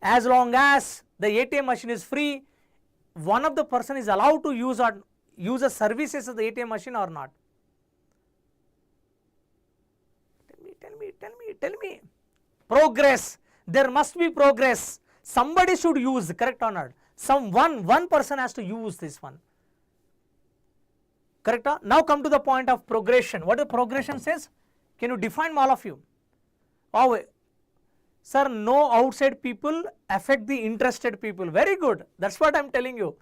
as long as the ATM machine is free, one of the person is allowed to use the services of the ATM machine or not? Tell me. Progress. There must be progress. Somebody should use, correct or not? One person has to use this one. Correct? Now come to the point of progression. What the progression says? Can you define all of you? Oh, sir, no outside people affect the interested people. Very good. That's what I'm telling you.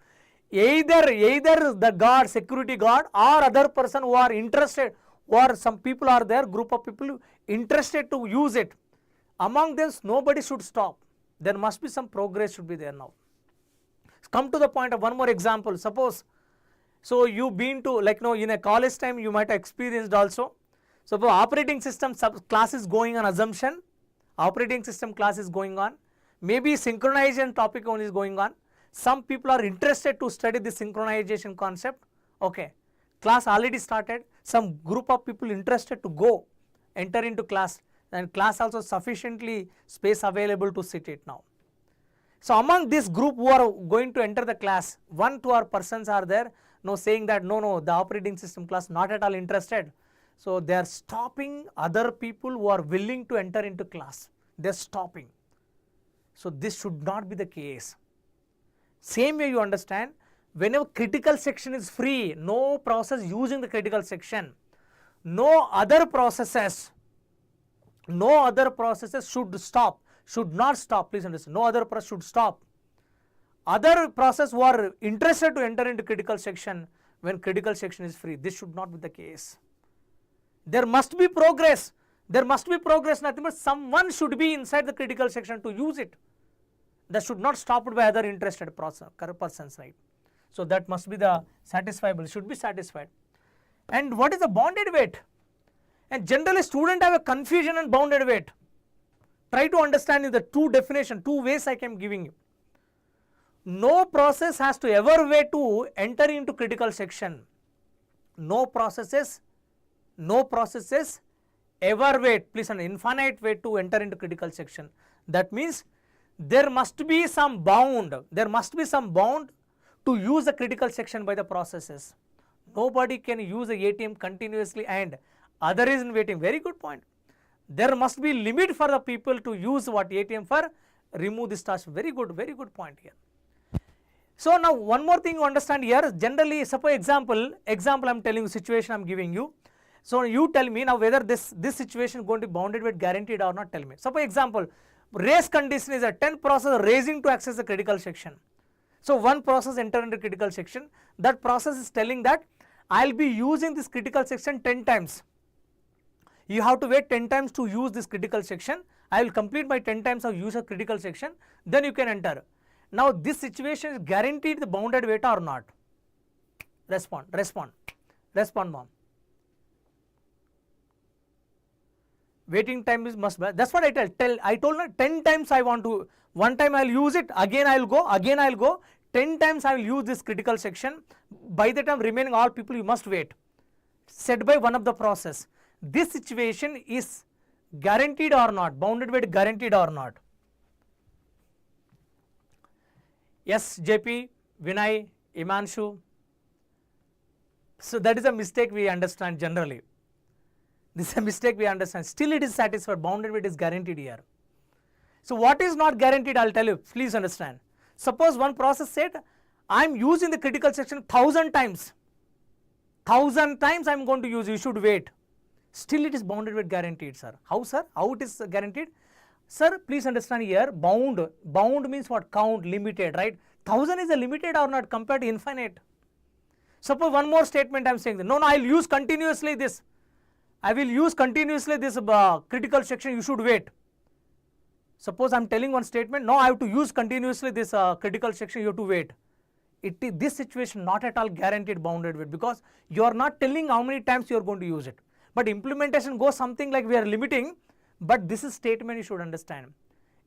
Either the guard, security guard, or other person who are interested, or some people are there, group of people interested to use it. Among them, nobody should stop. There must be some progress should be there now. Come to the point of one more example. Suppose, so you been to in a college time you might have experienced also. Suppose operating system class is going on assumption. Operating system class is going on. Maybe synchronization topic one is going on. Some people are interested to study the synchronization concept. Okay. Class already started. Some group of people interested to enter into class, and class also sufficiently space available to sit it now. So among this group who are going to enter the class, 1, 2 persons are there, saying that no, the operating system class not at all interested. So they are stopping other people who are willing to enter into class. They are stopping. So this should not be the case. Same way you understand, whenever critical section is free, no process using the critical section, no other processes should stop, should not stop, please understand, no other process should stop. Other process who are interested to enter into critical section when critical section is free, this should not be the case. There must be progress, nothing but someone should be inside the critical section to use it. That should not stop it by other interested persons, right? So that must be the satisfiable, should be satisfied. And what is the bounded weight? And generally students have a confusion on bounded weight. Try to understand in the two definition, two ways I am giving you. No process has to ever wait to enter into critical section. No processes ever wait, please, an infinite way to enter into critical section. That means there must be some bound, to use the critical section by the processes. Nobody can use the ATM continuously and other is in waiting. Very good point. There must be limit for the people to use what ATM for remove this task. Very good point here. So now one more thing you understand here, generally suppose example I'm telling you, situation I'm giving you. So you tell me now whether this situation is going to be bounded weight guaranteed or not, tell me. Suppose example, race condition is a 10 process raising to access the critical section. So one process enter into critical section, that process is telling that I will be using this critical section 10 times. You have to wait 10 times to use this critical section. I will complete my 10 times of use of critical section, then you can enter. Now this situation is guaranteed the bounded wait or not? Respond, mom. Waiting time is must be. That's what I I told her 10 times I want to, one time I will use it, again I will go, 10 times I will use this critical section. By the time remaining all people you must wait. Set by one of the process. This situation is guaranteed or not? Bounded wait guaranteed or not? Yes, JP, Vinay, Imanshu. So that is a mistake we understand generally. This is a mistake we understand. Still it is satisfied. Bounded wait is guaranteed here. So what is not guaranteed, I will tell you. Please understand. Suppose one process said, I am using the critical section 1000 times. 1000 times I am going to use, you should wait. Still it is bounded wait guaranteed, sir. How, sir? How it is guaranteed? Sir, please understand here, bound means what? Count, limited, right? 1000 is a limited or not compared to infinite. Suppose one more statement I am saying, no, I will use continuously this. I will use continuously this critical section, you should wait. Suppose I am telling one statement, no, I have to use continuously this critical section, you have to wait. This situation not at all guaranteed bounded wait, because you are not telling how many times you are going to use it. But implementation goes something like we are limiting, but this is statement you should understand.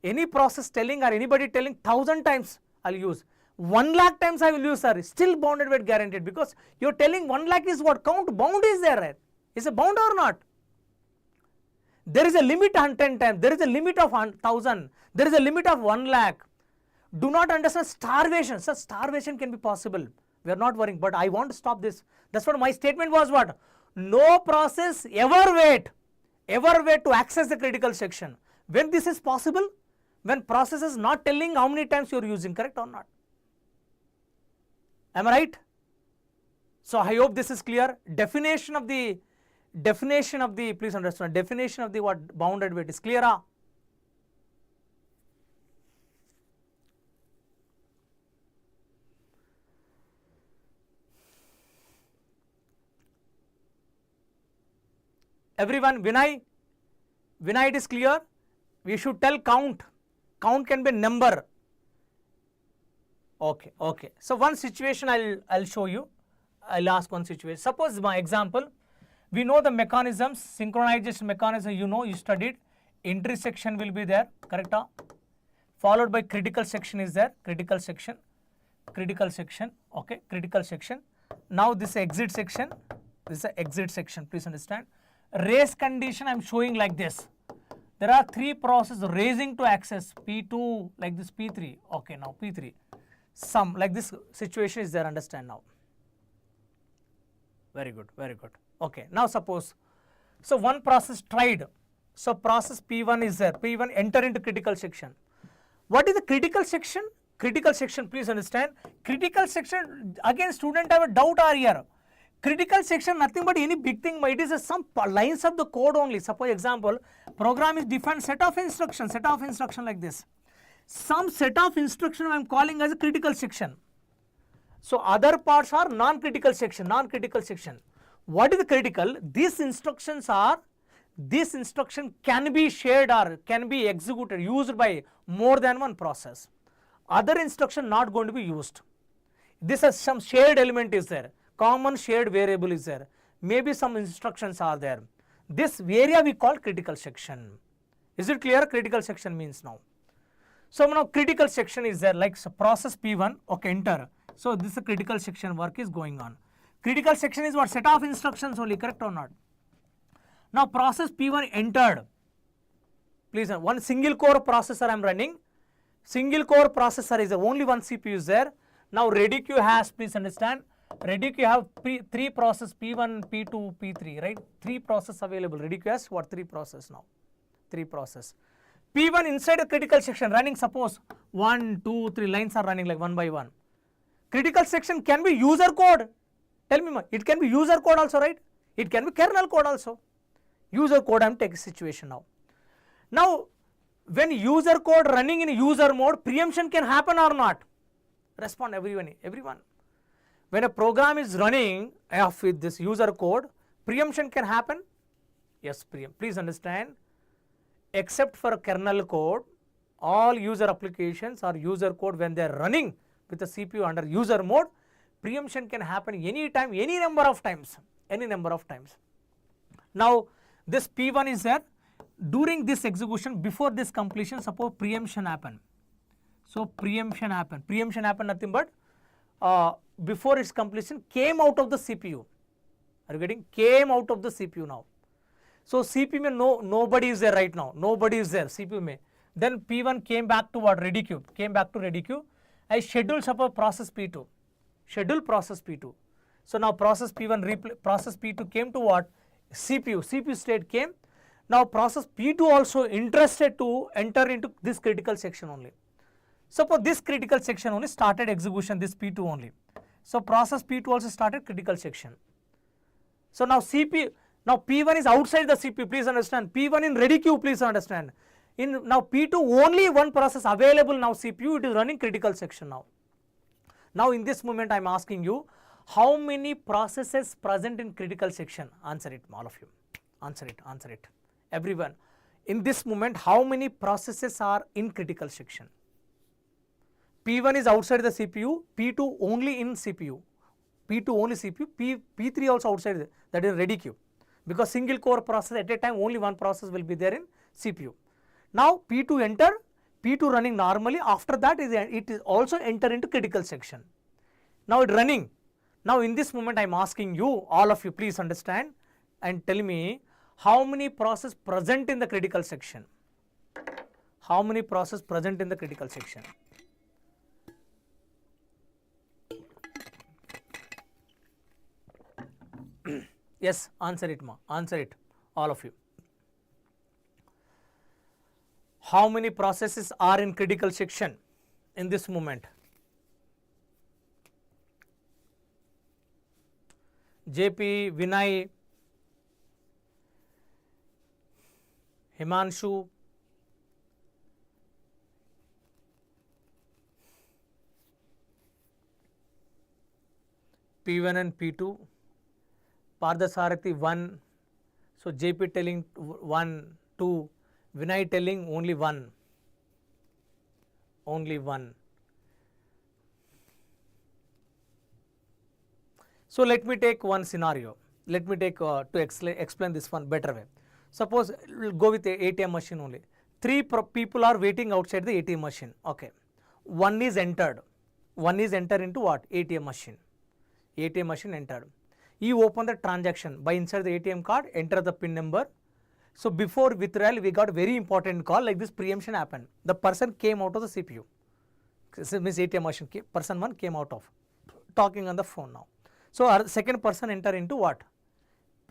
Any process telling or anybody telling 1000 times I will use, 1 lakh times I will use, sir, still bounded wait guaranteed, because you are telling 1 lakh is what? Count, bound is there, right? Is a bound or not? There is a limit on 10 times, there is a limit of 1000, there is a limit of 1 lakh. Do not understand starvation. Sir, starvation can be possible. We are not worrying, but I want to stop this. That's what my statement was, what? No process ever wait to access the critical section. When this is possible? When process is not telling how many times you are using, correct or not? Am I right? So I hope this is clear. Definition of the, please understand, definition of the what bounded wait is clear. Everyone, Vinay, it is clear. We should tell count. Count can be number. Okay. So one situation I'll show you. I'll ask one situation. Suppose my example, we know the mechanisms, synchronization mechanism, you studied. Entry section will be there, correct? Followed by critical section is there, critical section, okay, critical section. Now this exit section, please understand. Race condition I am showing like this. There are 3 processes raising to access, P2 like this, P3, okay, now P3. Some like this situation is there, understand now. Very good. Okay, now suppose, so one process tried. So process P1 is there, P1 enter into critical section. What is the critical section? Critical section, please understand. Critical section, again student have a doubt here. Critical section nothing but any big thing, it is some lines of the code only. Suppose example, program is defined set of instruction like this. Some set of instruction I am calling as a critical section. So other parts are non-critical section. What is the critical? These instruction can be shared or can be executed, used by more than one process. Other instruction not going to be used. This is some shared element is there. Common shared variable is there. Maybe some instructions are there. This area we call critical section. Is it clear? Critical section means now. So now critical section is there, like so process P1, okay, enter. So this is a critical section work is going on. Critical section is what? Set of instructions only, correct or not? Now process P1 entered. Please, one single core processor I am running. Single core processor is there, only one CPU is there. Now ready queue has, please understand, ready queue have 3 process P1, P2, P3, right? 3 process available. Ready queue has what? 3 process now. 3 process. P1 inside a critical section running, suppose 1, 2, 3 lines are running like one by one. Critical section can be user code. Tell me, it can be user code also, right? It can be kernel code also. User code I am taking situation now. Now, when user code running in user mode, preemption can happen or not? Respond everyone. When a program is running with this user code, preemption can happen? Yes, Priyam. Please understand, except for kernel code, all user applications or user code when they are running with the CPU under user mode, preemption can happen any time, any number of times, any number of times. Now this P1 is there, during this execution, before this completion, suppose preemption happen. So preemption happen nothing but before its completion came out of the CPU. Are you getting? Came out of the CPU now. So CPU mein nobody is there right now, nobody is there CPU mein. Then P1 came back to what? Ready queue, came back to ready queue. I schedule suppose process P2, schedule process P2. So now process P1 process P2 came to what? CPU state came. Now process P2 also interested to enter into this critical section only. Suppose this critical section only started execution, this P2 only. So process P2 also started critical section. So now P1 is outside the CPU, please understand. P1 in ready queue, please understand. In now P2 only one process available now CPU, it is running critical section now. Now in this moment I am asking you, how many processes present in critical section? Answer it, all of you. Answer it. Everyone. In this moment, how many processes are in critical section? P1 is outside the CPU, P2 only in CPU. P2 only CPU, P3 also outside, that is ready queue. Because single core process at a time only one process will be there in CPU. Now P2 enter, P2 running normally, after that it is also enter into critical section. Now it running. Now in this moment I am asking you, all of you please understand and tell me how many process present in the critical section. How many process present in the critical section? Yes, answer it ma, answer it, all of you. How many processes are in critical section in this moment? JP, Vinay, Himanshu, P1 and P2, Pardasarathi 1, so JP telling 1, 2, Vinay telling only 1, only 1. So let me take one scenario, let me take to explain this one better way. Suppose we'll go with the ATM machine only. 3 people are waiting outside the ATM machine, okay. One is entered into what? ATM machine. ATM machine entered. You open the transaction by inside the ATM card, enter the PIN number. So before withdrawal we got very important call like this preemption happened. The person came out of the CPU. This means ATM machine, person 1 came out of, talking on the phone now. So our second person enter into what?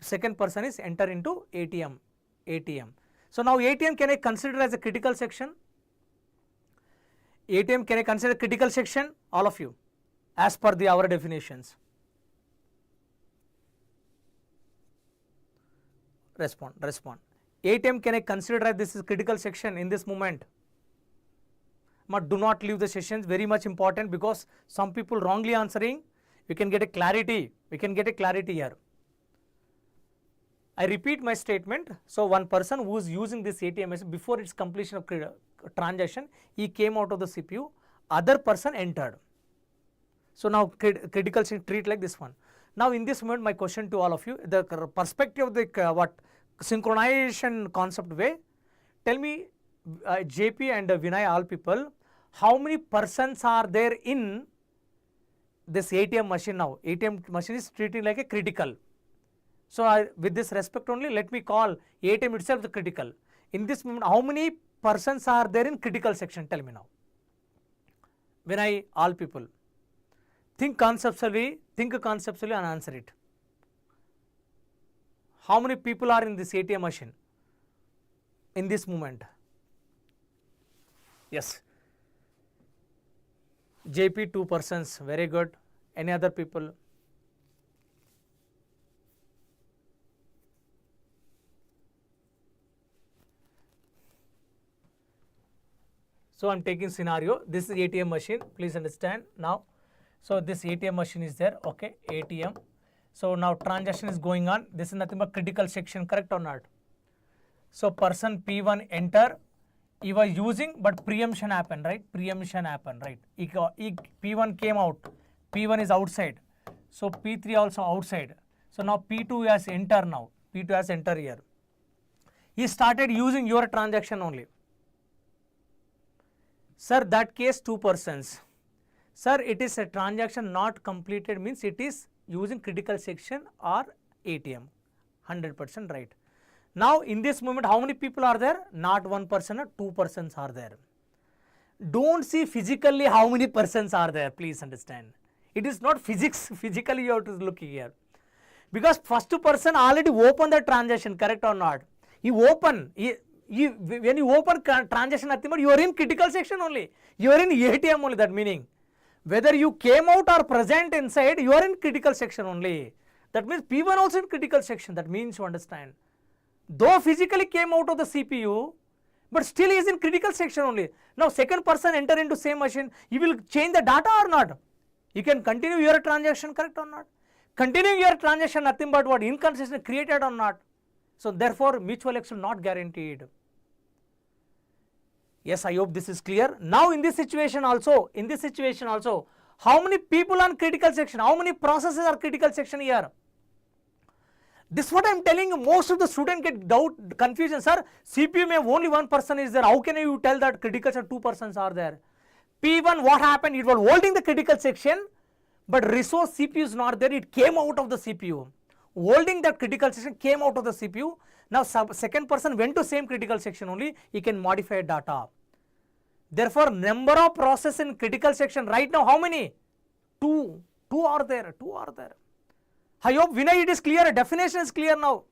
Second person is enter into ATM. So now ATM can I consider as a critical section? ATM can I consider critical section? All of you, as per our definitions. Respond. ATM can I consider as this is critical section in this moment? But do not leave the sessions, very much important, because some people wrongly answering, we can get a clarity, here. I repeat my statement. So one person who is using this ATM machine before its completion of transaction, he came out of the CPU, other person entered. So now critical treat like this one. Now in this moment my question to all of you, the perspective of the synchronization concept way, tell me JP and Vinay, all people, how many persons are there in this ATM machine now? ATM machine is treated like a critical. So with this respect only, let me call ATM itself the critical. In this moment, how many persons are there in critical section? Tell me now. Vinay, all people. Think conceptually and answer it. How many people are in this ATM machine in this moment? Yes. JP 2 persons, very good. Any other people? So I am taking scenario, this is ATM machine, please understand now. So this ATM machine is there, okay, ATM. So now transaction is going on, this is nothing but critical section, correct or not? So person P1 enter, he was using, but preemption happened, right? Preemption happened, right? P1 came out, P1 is outside. So P3 also outside. So now P2 has enter now. P2 has enter here. He started using your transaction only. Sir, that case 2 persons. Sir, it is a transaction not completed means it is using critical section or ATM. 100% right. Now in this moment how many people are there? Not 1 person or 2 persons are there. Don't see physically how many persons are there, please understand. It is not physics, physically you have to look here. Because first person already opened the transaction, correct or not? He open, when you open transaction, you are in critical section only. You are in ATM only, that meaning. Whether you came out or present inside, you are in critical section only. That means P1 also in critical section, that means you understand. Though physically came out of the CPU, but still is in critical section only. Now second person enter into same machine, he will change the data or not? You can continue your transaction, correct or not? Continuing your transaction, nothing but what? Inconsistency created or not? So therefore mutual exclusion not guaranteed. Yes, I hope this is clear. Now in this situation also, how many people on critical section? How many processes are critical section here? This what I am telling you, most of the students get doubt, confusion. Sir, CPU may only 1 person is there. How can you tell that critical section 2 persons are there? P1 what happened? It was holding the critical section, but resource CPU is not there. It came out of the CPU. Holding that critical section came out of the CPU. Now second person went to same critical section only. He can modify data. Therefore, number of processes in critical section right now how many? 2. 2 are there. 2 are there. I hope Vinay it is clear. Definition is clear now.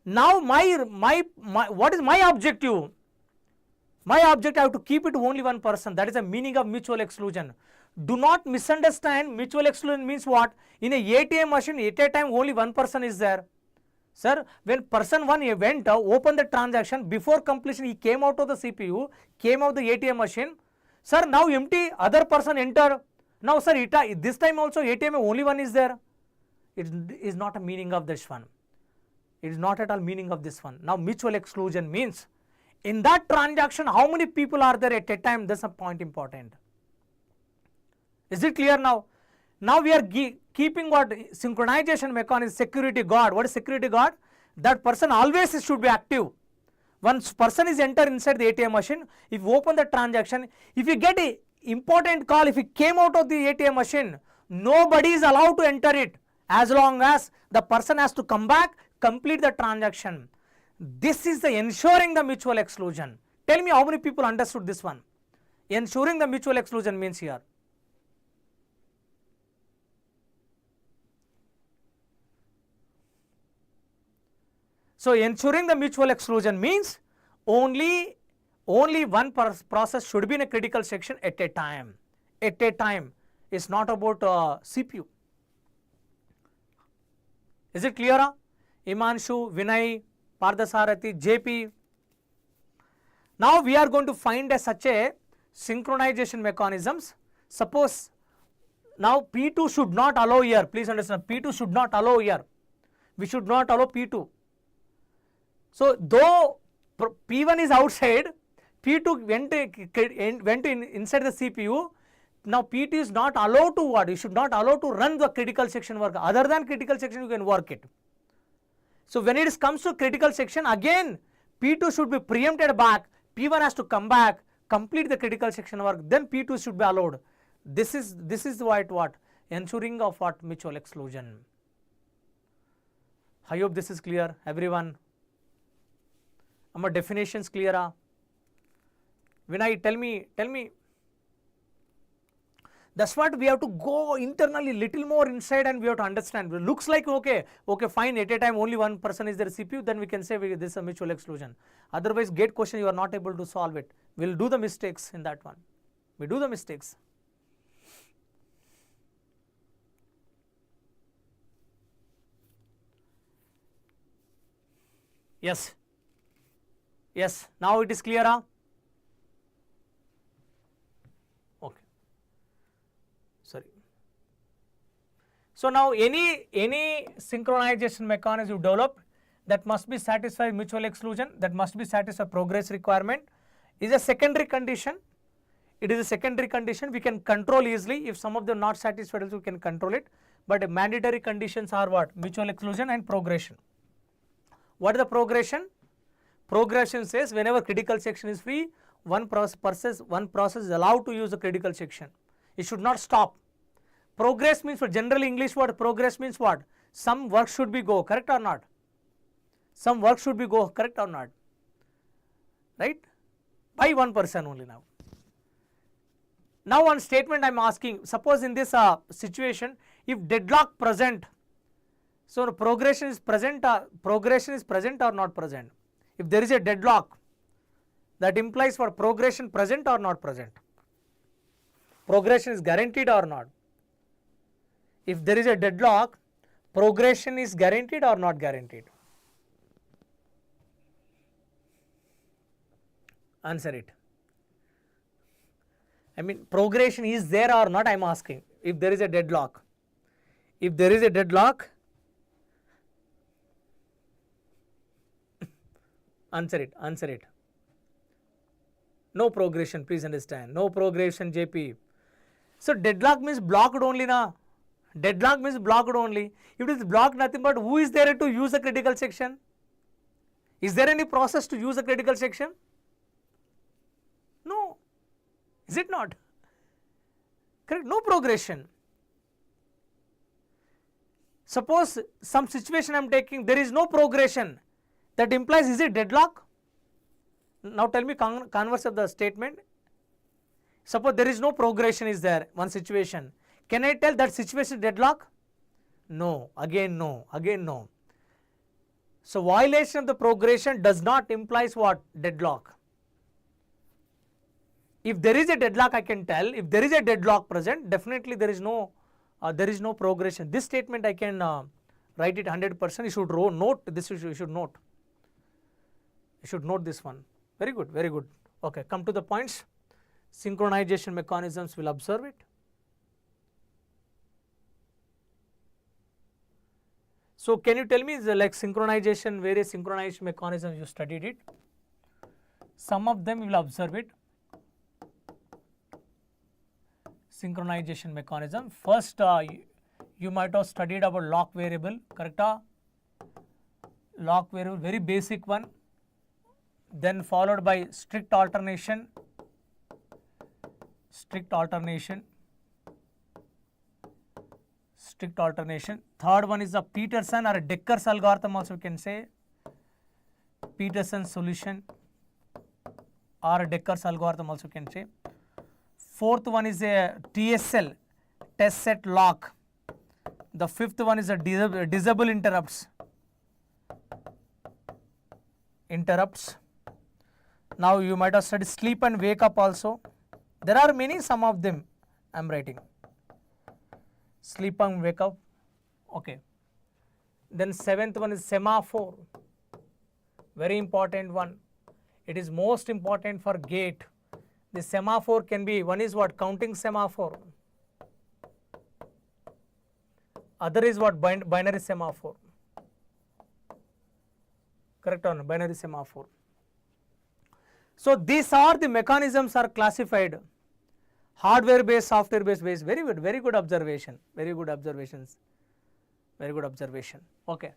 Now what is my objective? My objective I have to keep it only 1 person. That is the meaning of mutual exclusion. Do not misunderstand. Mutual exclusion means what? In a ATM machine at a time only 1 person is there. Sir, when person 1 went open the transaction, before completion he came out of the CPU, came out the ATM machine. Sir, now empty, other person enter. Now sir, this time also ATM only 1 is there. It is not a meaning of this one. It is not at all meaning of this one. Now mutual exclusion means in that transaction how many people are there at a time? That's a point important. Is it clear now? Now we are keeping what? Synchronization mechanism, security guard. What is security guard? That person always should be active. Once person is enter inside the ATM machine, if you open the transaction, if you get a important call, if it came out of the ATM machine, nobody is allowed to enter it as long as the person has to come back, complete the transaction. This is the ensuring the mutual exclusion. Tell me how many people understood this one? Ensuring the mutual exclusion means here. So ensuring the mutual exclusion means only 1 process should be in a critical section at a time. At a time. It's not about CPU. Is it clear? Imanshu, Vinay, Pardasarathi, JP. Now we are going to find such a synchronization mechanisms. Suppose now P2 should not allow here. Please understand, P2 should not allow here. We should not allow P2. So though P1 is outside, P2 went inside the CPU. Now P2 is not allowed to what? You should not allow to run the critical section work. Other than critical section you can work it. So when it comes to critical section, again P2 should be preempted back. P1 has to come back, complete the critical section work. Then P2 should be allowed. This is what? Ensuring of what? Mutual exclusion. I hope this is clear, everyone. Our definitions clear? Vinay, tell me. That's what we have to go internally little more inside and we have to understand. It looks like okay, fine, at a time only 1 person is there CPU, then we can say this is a mutual exclusion. Otherwise GATE question you are not able to solve it. We will do the mistakes in that one. We do the mistakes. Yes, now it is clear? Okay. Sorry. So now any synchronization mechanism you develop, that must be satisfied mutual exclusion, that must be satisfied progress requirement is a secondary condition. It is a secondary condition, we can control easily. If some of them not satisfied also we can control it, but mandatory conditions are what? Mutual exclusion and progression. What is the progression? Progression says whenever critical section is free, one process is allowed to use the critical section. It should not stop. Progress means, for general English word, progress means what? Some work should be go, correct or not? Some work should be go, correct or not? Right? By one person only now. Now one statement I am asking, suppose in this situation, if deadlock present, so progression is present or not present? If there is a deadlock, that implies for progression present or not present? Progression is guaranteed or not? If there is a deadlock, progression is guaranteed or not guaranteed? Answer it. I mean, progression is there or not, I am asking. If there is a deadlock. If there is a deadlock, answer it, answer it. No progression, please understand. No progression, JP. So deadlock means blocked only na. Deadlock means blocked only. If it is blocked, nothing but who is there to use the critical section? Is there any process to use the critical section? No. Is it not? Correct? No progression. Suppose some situation I am taking, there is no progression. That implies, is it deadlock? Now tell me converse of the statement. Suppose there is no progression is there, one situation. Can I tell that situation is deadlock? No. Again no. Again no. So violation of the progression does not implies what? Deadlock. If there is a deadlock, I can tell. If there is a deadlock present, definitely there is no progression. This statement I can write it 100%. You should note this. You should note. You should note this one. Very good. Very good. Okay. Come to the points. Synchronization mechanisms. Will observe it. So can you tell me like synchronization, various synchronization mechanisms you studied it? Some of them you will observe it. Synchronization mechanism. First, you might have studied about lock variable, correct? Lock variable, very basic one. Then followed by strict alternation. Strict alternation. Strict alternation. Third one is the Peterson or Decker's algorithm, also we can say. Peterson's solution or Decker's algorithm, also can say. Fourth one is a TSL, test set lock. The fifth one is a disable interrupts. Interrupts. Now you might have studied sleep and wake up also. There are many, some of them I am writing. Sleep and wake up. Okay. Then seventh one is semaphore. Very important one. It is most important for gate. The semaphore can be, one is what? Counting semaphore. Other is what? Binary semaphore. Correct or not? Binary semaphore. So these are the mechanisms are classified. Hardware based, software based. Very good observation. Very good observations. Very good observation. Okay.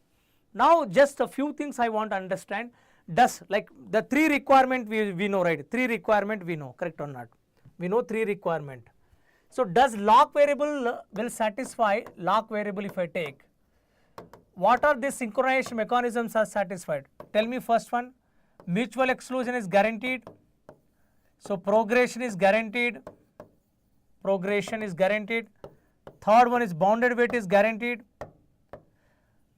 Now just a few things I want to understand. Does, like the three requirement we know, right? Three requirement we know, correct or not? We know three requirement. So does lock variable will satisfy lock variable if I take? What are the synchronization mechanisms are satisfied? Tell me first one. Mutual exclusion is guaranteed. So progression is guaranteed. Progression is guaranteed. Third one is bounded weight is guaranteed.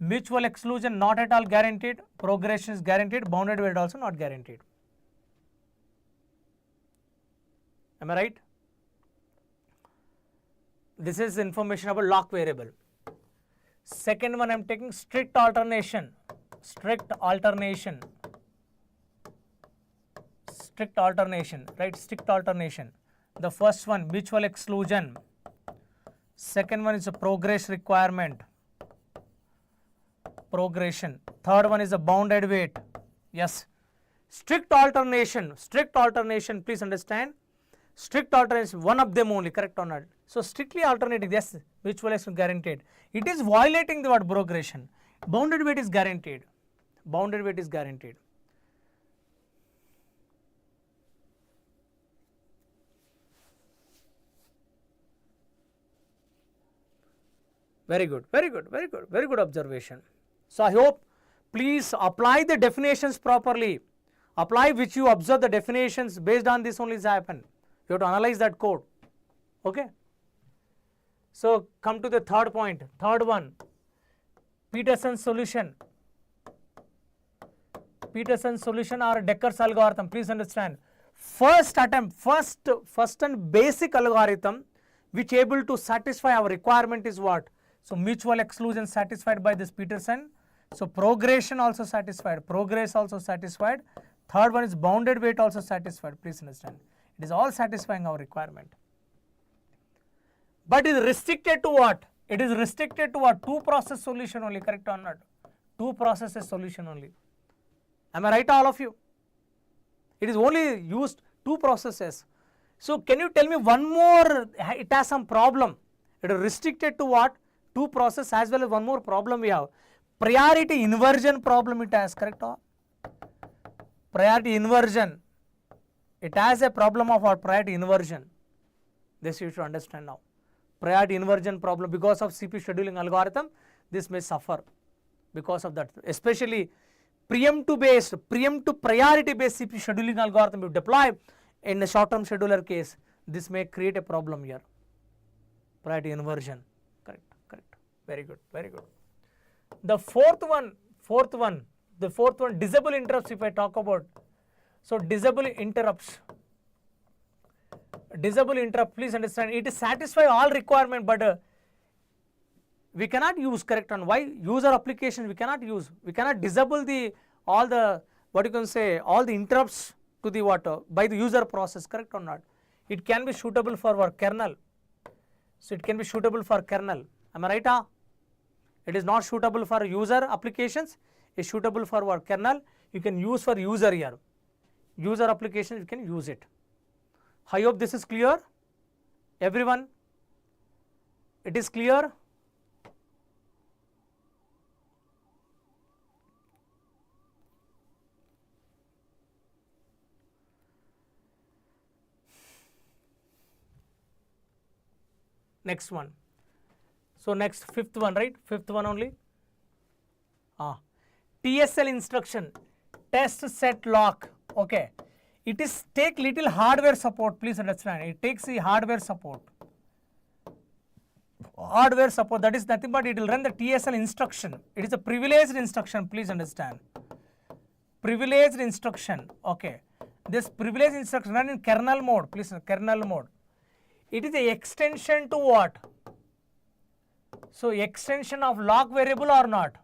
Mutual exclusion not at all guaranteed. Progression is guaranteed. Bounded weight also not guaranteed. Am I right? This is information about lock variable. Second one I am taking strict alternation. Strict alternation. Strict alternation, right? Strict alternation. The first one mutual exclusion. Second one is a progress requirement. Progression. third one is a bounded weight. Yes. Strict alternation, please understand. Strict alternation, one of them only, correct or not? So strictly alternating, yes, mutual exclusion guaranteed. It is violating the word progression. Bounded weight is guaranteed. Bounded weight is guaranteed. Very good, very good, very good, very good observation. So I hope, please apply the definitions properly. Apply which you observe the definitions, based on this only is happen. You have to analyze that code. Okay. So come to the third point, third one, Peterson's solution. Peterson's solution or Decker's algorithm, please understand. First attempt, first and basic algorithm which able to satisfy our requirement is what? So mutual exclusion satisfied by this Peterson. So progression also satisfied, progress also satisfied. Third one is bounded weight also satisfied, please understand. It is all satisfying our requirement. But it is restricted to what? It is restricted to what? Two process solution only, correct or not? Two processes solution only. Am I right, all of you? It is only used two processes. So can you tell me one more, it has some problem. It is restricted to what? Two process, as well as one more problem we have. Priority inversion problem it has, correct or? Priority inversion. It has a problem of what? Priority inversion. This you should understand now. Priority inversion problem, because of CPU scheduling algorithm, this may suffer because of that. Especially preempt to priority based CPU scheduling algorithm you deploy in the short term scheduler case, this may create a problem here. Priority inversion. Correct, correct. Very good, very good. The fourth one, disable interrupts if I talk about. So disable interrupts, please understand, it is satisfy all requirement, but we cannot use, correct on why? User application we cannot use, we cannot disable the all the what you can say all the interrupts to the what by the user process, correct or not? It can be suitable for our kernel. So it can be suitable for kernel. Am I right? It is not suitable for user applications, it is suitable for our kernel. You can use for user here. User applications you can use it. I hope this is clear. Everyone, it is clear. Next one. So next fifth one, right? Fifth one only. TSL instruction, test set lock. Okay. It is take little hardware support, please understand. It takes the hardware support. Hardware support, that is nothing but it will run the TSL instruction. It is a privileged instruction, please understand. Privileged instruction. Okay. This privileged instruction run in kernel mode, please, kernel mode. It is a extension to what? So extension of lock variable or not?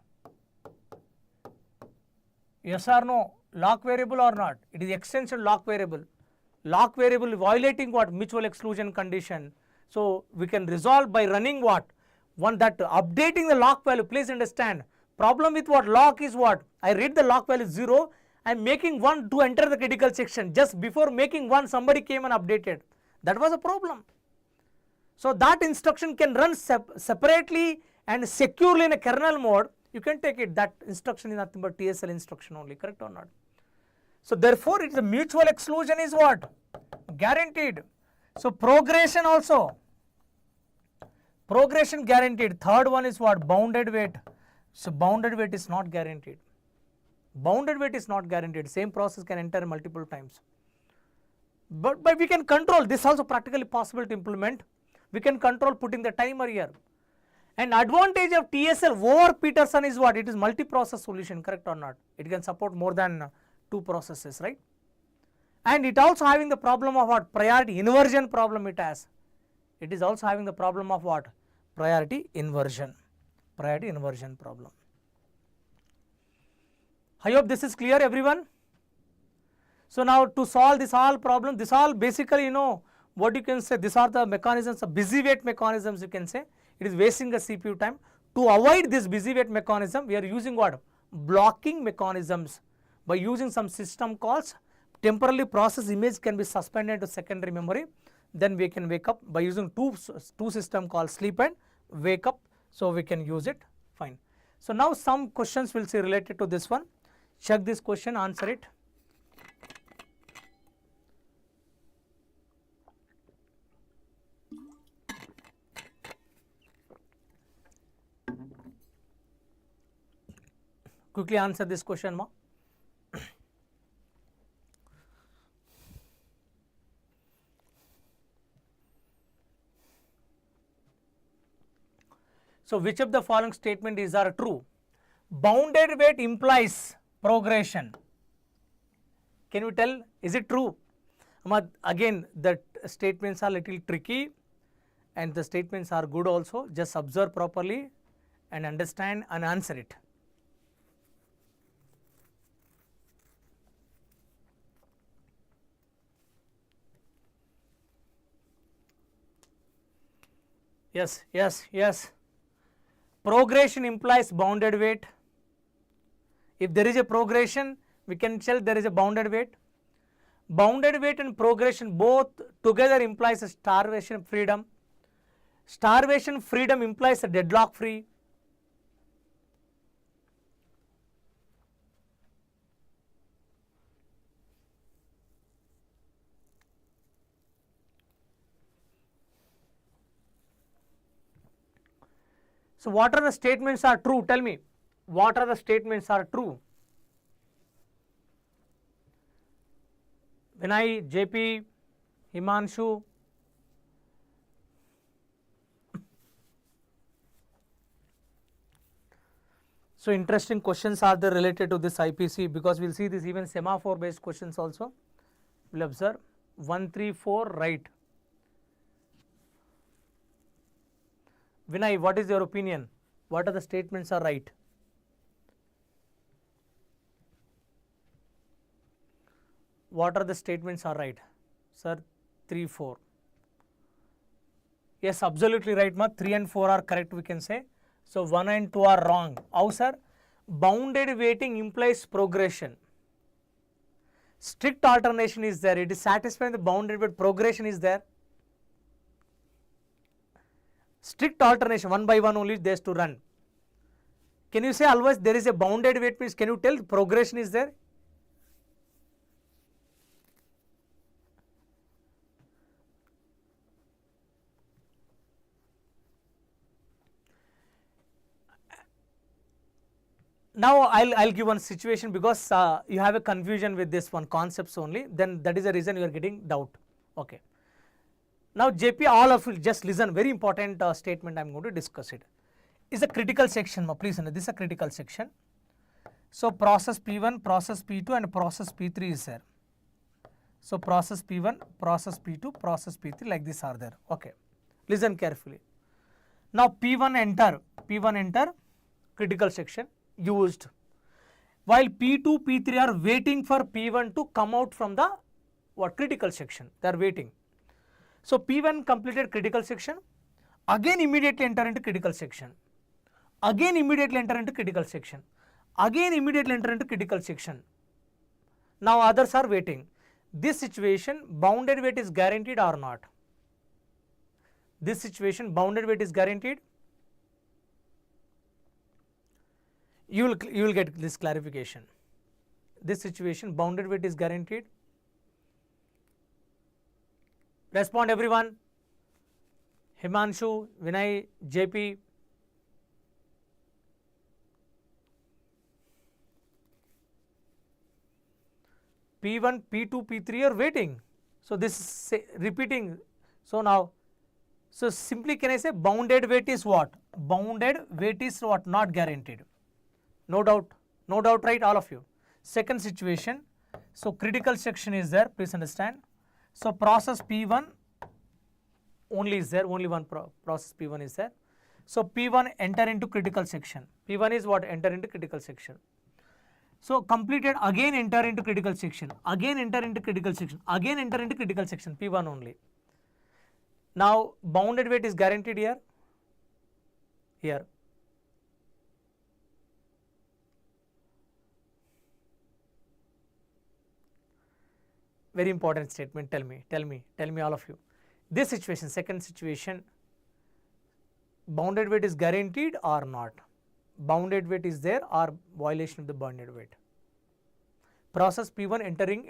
Yes or no? Lock variable or not? It is extension lock variable. Lock variable violating what? Mutual exclusion condition. So we can resolve by running what? One that updating the lock value, please understand. Problem with what? Lock is what? I read the lock value 0. I am making 1 to enter the critical section. Just before making 1, somebody came and updated. That was a problem. So that instruction can run separately and securely in a kernel mode. You can take it, that instruction is nothing but TSL instruction only, correct or not? So therefore it is a mutual exclusion is what? Guaranteed. So progression also. Progression guaranteed. Third one is what? Bounded weight. So bounded weight is not guaranteed. Bounded weight is not guaranteed. Same process can enter multiple times. But we can control. This also practically possible to implement. We can control putting the timer here. And advantage of TSL over Peterson is what? It is multi-process solution, correct or not? It can support more than 2 processes, right? And it also having the problem of what? Priority inversion problem it has. It is also having the problem of what? Priority inversion. Priority inversion problem. I hope this is clear, everyone. So now to solve this all problem, this all basically, you know, what you can say, these are the mechanisms, the busy wait mechanisms you can say. It is wasting the CPU time. To avoid this busy wait mechanism, we are using what? blocking mechanisms by using some system calls. Temporarily process image can be suspended to secondary memory, then we can wake up by using two system calls sleep and wake up, so we can use it. Fine. So now some questions will see related to this one. Check this question, answer it. Quickly answer this question, ma. So which of the following statements are true? Bounded weight implies progression. Can you tell, is it true? Again, the statements are little tricky and the statements are good also. Just observe properly and understand and answer it. Yes, yes, yes. Progression implies bounded weight. If there is a progression, we can tell there is a bounded weight. Bounded weight and progression both together implies a starvation freedom. Starvation freedom implies a deadlock free. So what are the statements are true? Tell me, what are the statements are true? Vinay, JP, Himanshu. So interesting questions are there related to this IPC, because we will see this even semaphore based questions also. We will observe 1, 3, 4 right. Vinay, what is your opinion? What are the statements are right? What are the statements are right? Sir, 3, 4. Yes, absolutely right, ma. 3 and 4 are correct, we can say. So 1 and 2 are wrong. How, sir? Bounded weighting implies progression. Strict alternation is there. It is satisfying the bounded weight. Progression is there. Strict alternation, 1 by 1 only there is to run. Can you say always there is a bounded weight means, can you tell progression is there? Now I'll give one situation, because you have a confusion with this one concepts only, then that is the reason you are getting doubt. Okay. Now JP, all of you just listen, very important statement I am going to discuss it. Is a critical section, please, this is a critical section. So process P1, process P2 and process P3 is there. So process P1, process P2, process P3 like this are there. Okay. Listen carefully. Now P1 enter critical section used, while P2, P3 are waiting for P1 to come out from the critical section, they are waiting. So P1 completed critical section, again immediately enter into critical section, again immediately enter into critical section, again immediately enter into critical section. Now others are waiting. This situation, bounded weight is guaranteed or not? This situation, bounded weight is guaranteed? You will get this clarification. This situation, bounded weight is guaranteed? Respond everyone. Himanshu, Vinay, JP. P1, P2, P3 are waiting. So this is repeating. So now, so simply can I say bounded weight is what? Bounded weight is what? Not guaranteed. No doubt, right, all of you. Second situation, so critical section is there, please understand. So process P1 only is there, only one process P1 is there. So P1 enter into critical section. P1 is what? Enter into critical section. So completed, again enter into critical section, again enter into critical section, again enter into critical section, P1 only. Now bounded weight is guaranteed here, here. very important statement. Tell me all of you. This situation, second situation, bounded weight is guaranteed or not? Bounded weight is there or violation of the bounded weight? Process P1 entering.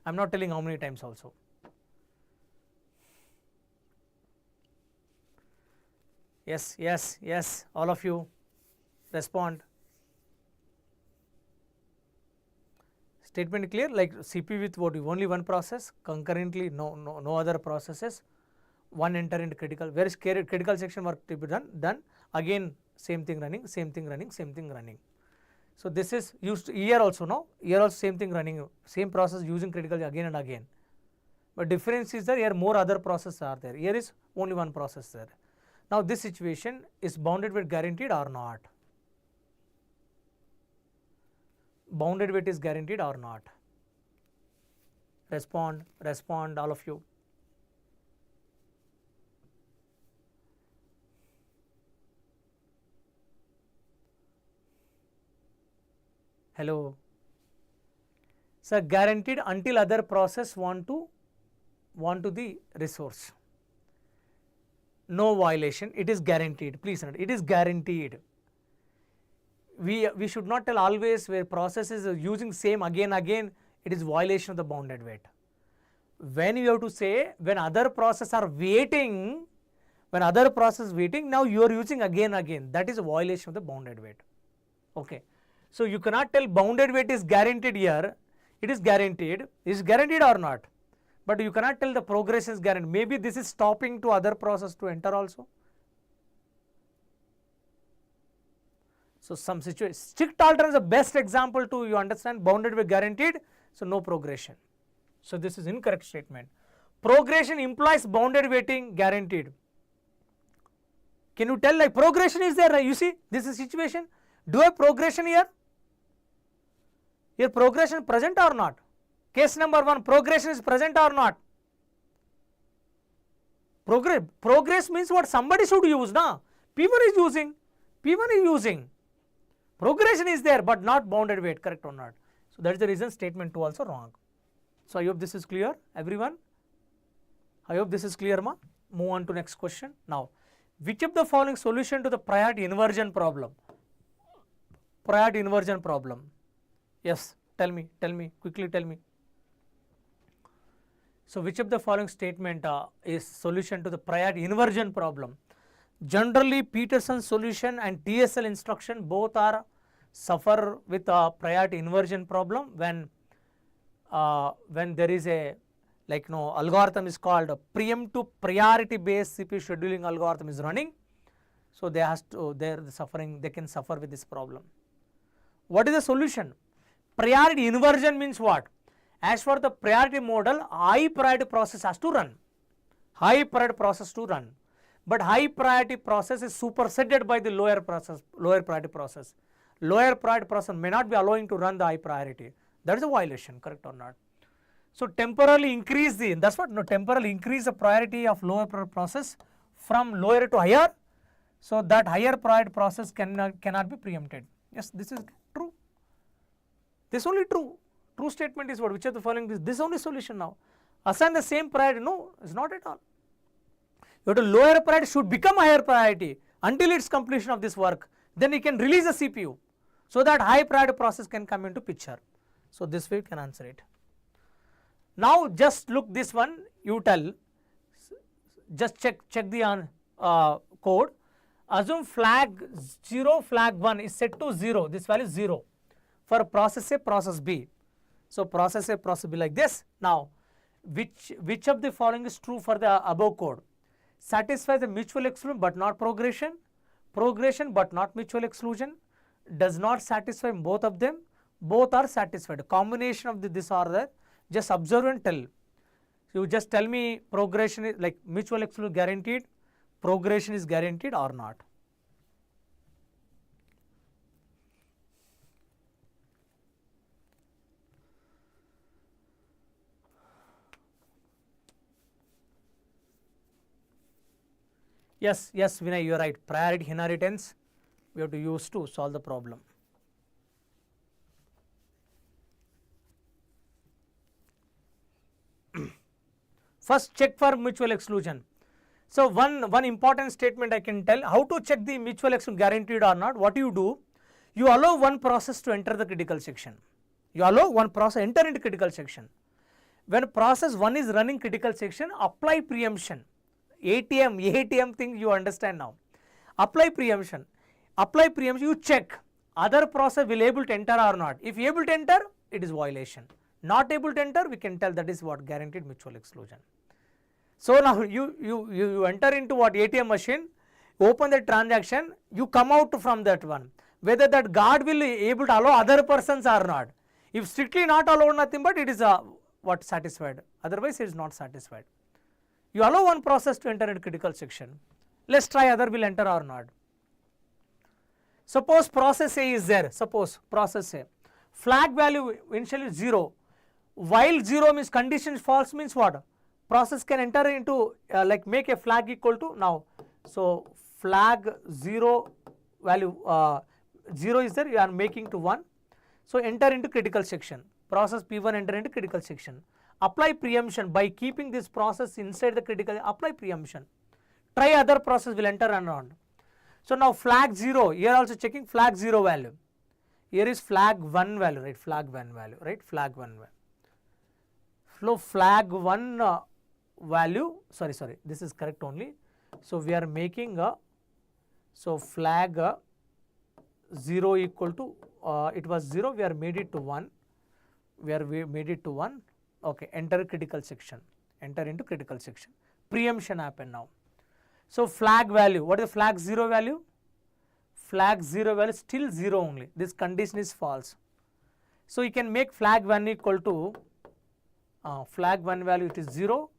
I am not telling how many times also. Yes, all of you respond. Statement clear, like CP with what? Only one process, concurrently no other processes, one enter into critical. Where is critical section work to be done? Again same thing running. So this is used here also, no? Here also same thing running, same process using critical again and again. But difference is that here more other processes are there. Here is only one process there. Now this situation is bounded weight guaranteed or not? Bounded weight is guaranteed or not? Respond all of you. Hello. Sir, guaranteed until other process want to the resource. No violation, it is guaranteed. Please note, it is guaranteed. We should not tell always where process is using same again, it is violation of the bounded weight. When you have to say, when other process are waiting, now you are using again, that is a violation of the bounded weight. Okay. So you cannot tell bounded weight is guaranteed here, it is guaranteed or not? But you cannot tell the progress is guaranteed. Maybe this is stopping to other process to enter also. So some situation, strict tolerance is the best example to you understand bounded weight guaranteed, so no progression. So this is incorrect statement. Progression implies bounded weighting guaranteed. Can you tell like progression is there? You see this is situation. Do I have progression here? Here progression present or not? Case number 1, progression is present or not? Progress means what? Somebody should use, na? P1 is using. Progression is there but not bounded weight, correct or not? So that is the reason statement 2 also wrong. So I hope this is clear, everyone. I hope this is clear, ma. Move on to next question. Now, which of the following solution to the priority inversion problem? Yes, tell me, quickly tell me. So which of the following statement is solution to the priority inversion problem? Generally Peterson's solution and TSL instruction both are suffer with a priority inversion problem when there is a algorithm is called a preemptive priority based CPU scheduling algorithm is running. So they can suffer with this problem. What is the solution? Priority inversion means what? As for the priority model, high priority process has to run. But high priority process is superseded by the lower priority process. Lower priority process may not be allowing to run the high priority. That is a violation, correct or not? So temporarily increase the priority of lower priority process from lower to higher, so that higher priority process cannot be preempted. Yes, this is true. This is only true. True statement is what? Which of the following is this only solution now? Assign the same priority? No, it's not at all. You have to lower priority should become higher priority until its completion of this work. Then you can release the CPU so that high priority process can come into picture. So this way you can answer it. Now just look this one, you tell, just check the code. Assume flag 0, flag 1 is set to 0, this value is 0 for process A, process B. So process A, process B like this. Now which of the following is true for the above code? Satisfies the mutual exclusion but not progression, progression but not mutual exclusion, does not satisfy both of them, both are satisfied. Combination of this or that, just observe and tell. You just tell me progression is like mutual exclusion guaranteed, progression is guaranteed or not. Yes, Vinay, you are right. Priority inheritance we have to use to solve the problem. First check for mutual exclusion. So one important statement I can tell, how to check the mutual exclusion guaranteed or not. What you do, you allow one process to enter the critical section. You allow one process enter into critical section. When process 1 is running critical section, apply preemption. ATM thing you understand now. Apply preemption. Apply preemption, you check other process will able to enter or not. If able to enter, it is violation. Not able to enter, we can tell that is what guaranteed mutual exclusion. So now you enter into what ATM machine, open the transaction, you come out from that one. Whether that guard will able to allow other persons or not. If strictly not allowed, nothing but it is what satisfied. Otherwise, it is not satisfied. You allow one process to enter into critical section. Let's try other will enter or not. Suppose process A is there. Suppose process A. Flag value initially 0. While 0 means condition false means what? Process can enter into like make a flag equal to now. So flag 0 value 0 is there, you are making to 1. So enter into critical section. Process P1 enter into critical section. Apply preemption by keeping this process inside the critical, apply preemption. Try other process will enter and on. So now flag 0, here also checking flag 0 value. Here is flag 1 value, right? Flag 1 value, right? Flag 1 value. So flag 1 value, sorry, this is correct only. So we are making a, so flag 0 equal to, it was 0, we are made it to 1. We made it to 1. Okay, enter critical section. Enter into critical section. Preemption happen now. So flag value, what is the flag 0 value? Flag 0 value still 0 only. This condition is false. So you can make flag 1 equal to flag 1 value, it is 0.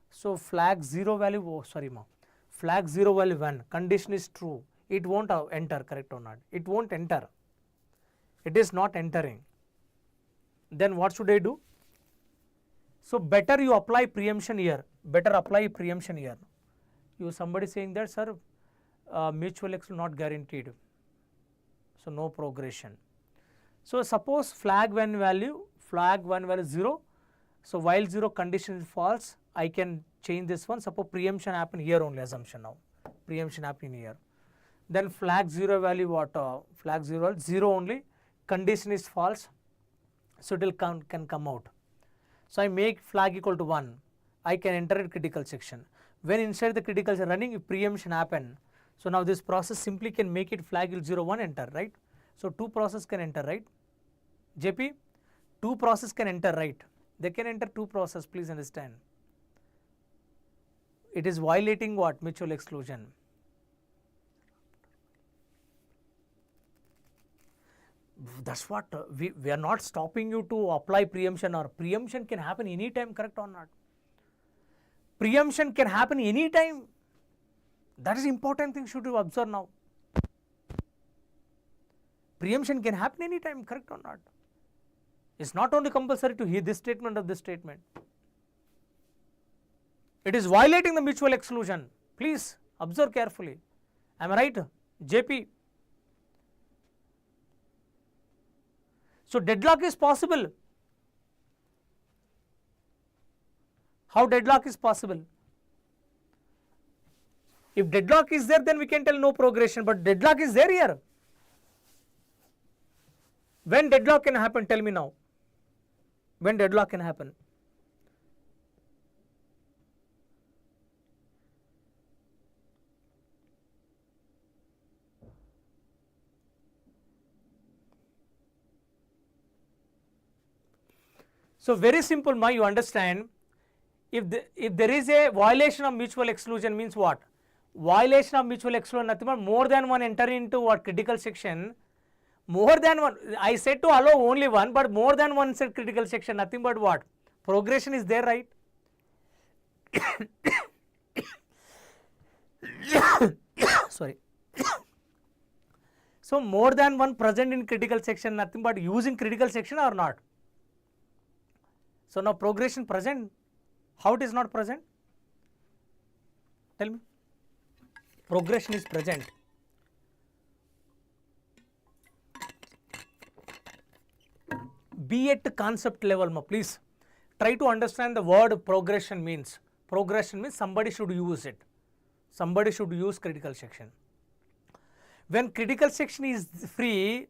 So flag 0 value, oh sorry ma, flag 0 value 1, condition is true. It won't enter, correct or not? It won't enter. It is not entering. Then what should I do? So better you apply preemption here. Better apply preemption here. You somebody saying that, sir, mutual exclusion not guaranteed. So no progression. So suppose flag 1 value 0. So while 0 condition is false, I can change this one. Suppose preemption happen here only, assumption now. Preemption happen here. Then flag 0 value what? Flag 0 only. Condition is false. So it will can come out. So I make flag equal to 1. I can enter it critical section. When inside the critical section running, if preemption happen, so now this process simply can make it flag 0 1 enter, right? So two process can enter, right? JP, two process can enter, right? They can enter two process, please understand. It is violating what? Mutual exclusion. That's what we are not stopping you to apply preemption, or preemption can happen anytime, correct or not? Preemption can happen anytime. That is important thing should you observe now. Preemption can happen anytime, correct or not? It's not only compulsory to hear this statement or this statement. It is violating the mutual exclusion. Please observe carefully. Am I right? JP. So deadlock is possible. How deadlock is possible? If deadlock is there, then we can tell no progression, but deadlock is there here. When deadlock can happen, tell me now. When deadlock can happen? So very simple, ma, you understand. If there is a violation of mutual exclusion means what? Violation of mutual exclusion, nothing but more than one enter into what? Critical section. More than one, I said to allow only one, but more than one said critical section, nothing but what? Progression is there, right? Sorry. So more than one present in critical section, nothing but using critical section or not? So now progression present. How it is not present? Tell me. Progression is present. Be at concept level, ma, please. try to understand the word progression means. Progression means somebody should use it. Somebody should use critical section. When critical section is free,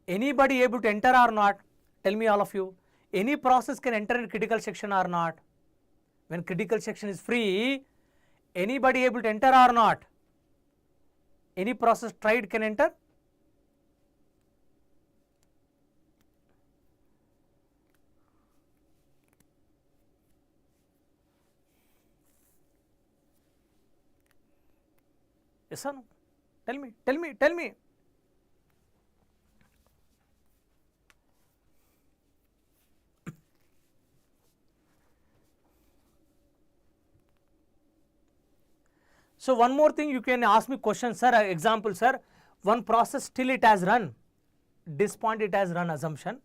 anybody able to enter or not? Tell me all of you. Any process can enter in critical section or not? When critical section is free, anybody able to enter or not? Any process tried can enter? Yes or no? Tell me, tell me, tell me. So one more thing, you can ask me question, sir, example, sir, one process still it has run, this point it has run assumption.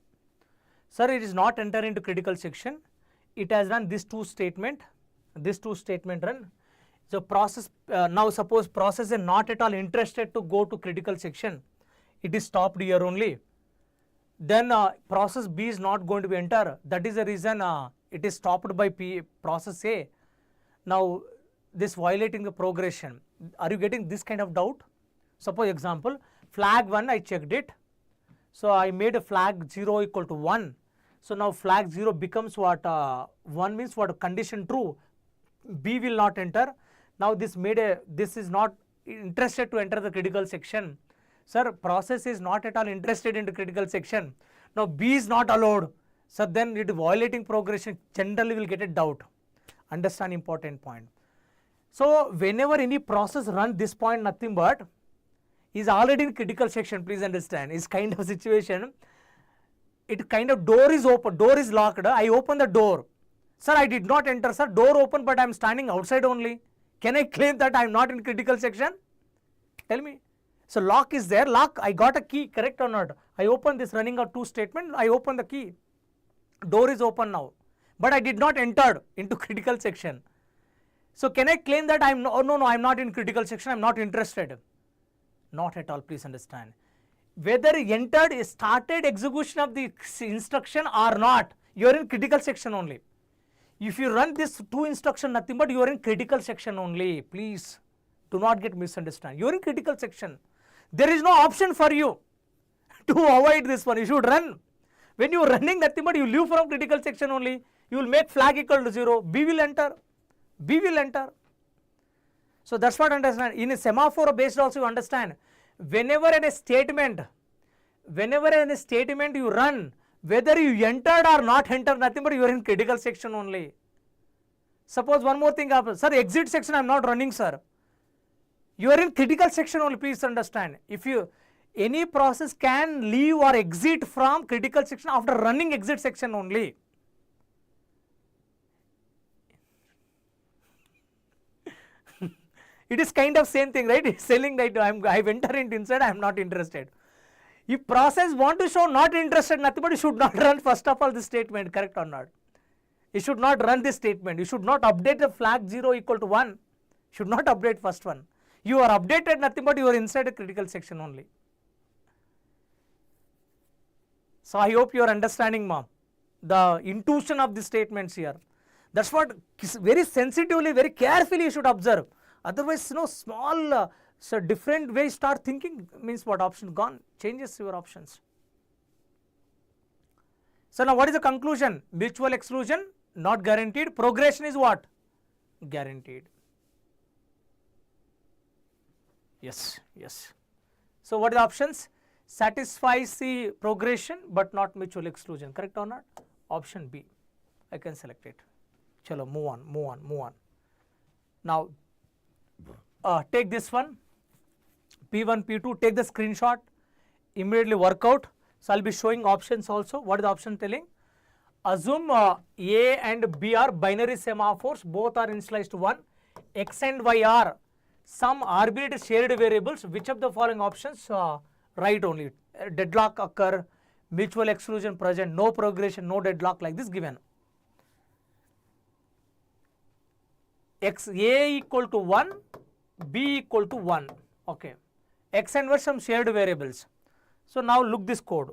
Sir, it is not enter into critical section, it has run this two statement run. So process, now suppose process is not at all interested to go to critical section, it is stopped here only. Then process B is not going to be enter, that is the reason it is stopped by process A. Now this violating the progression. Are you getting this kind of doubt? Suppose example, flag 1 I checked it. So I made a flag 0 equal to 1. So now flag 0 becomes what? 1 means what? Condition true. B will not enter. Now this is not interested to enter the critical section. Sir, process is not at all interested into critical section. Now B is not allowed. So then it violating progression, generally will get a doubt. Understand important point. So whenever any process run this point, nothing but is already in critical section, please understand, is kind of situation. It kind of door is open, door is locked, I open the door. Sir, I did not enter, sir, door open but I am standing outside only. Can I claim that I am not in critical section? Tell me. So lock is there, lock, I got a key, correct or not? I open this running out two statement, I open the key. Door is open now, but I did not enter into critical section. So can I claim that I am no, I am not in critical section, I am not interested? Not at all, please understand. Whether entered, started execution of the instruction or not, you are in critical section only. If you run this two instruction, nothing but you are in critical section only. Please do not get misunderstood. You are in critical section. There is no option for you to avoid this one. You should run. When you are running, nothing but you leave from critical section only. You will make flag equal to 0. B will enter. B will enter. So that's what understand. In a semaphore based also you understand. Whenever in a statement you run, whether you entered or not entered, nothing but you are in critical section only. Suppose one more thing happens, sir, exit section I am not running, sir. You are in critical section only, please understand. If you, any process can leave or exit from critical section after running exit section only. It is kind of same thing, right? It's selling that I've entered inside, I am not interested. If process want to show not interested, nothing but you should not run first of all this statement, correct or not? You should not run this statement. You should not update the flag 0 equal to 1. Should not update first one. You are updated, nothing but you are inside a critical section only. So I hope you are understanding, ma'am, the intuition of the statements here. That's what very sensitively, very carefully you should observe. Otherwise, small, so different way start thinking means what option gone, changes your options. So now what is the conclusion? Mutual exclusion not guaranteed, progression is what? Guaranteed. Yes, yes. So what are the options? Satisfies the progression but not mutual exclusion, correct or not? Option B, I can select it. Chalo, move on. Now take this one, P1, P2, take the screenshot, immediately work out. So I will be showing options also. What is the option telling? Assume A and B are binary semaphores, both are initialized to 1. X and Y are some arbitrary shared variables. Which of the following options? Right only. Deadlock occur, mutual exclusion present, no progression, no deadlock, like this given. X A equal to 1, B equal to 1. Okay. X and Y some shared variables. So now look this code.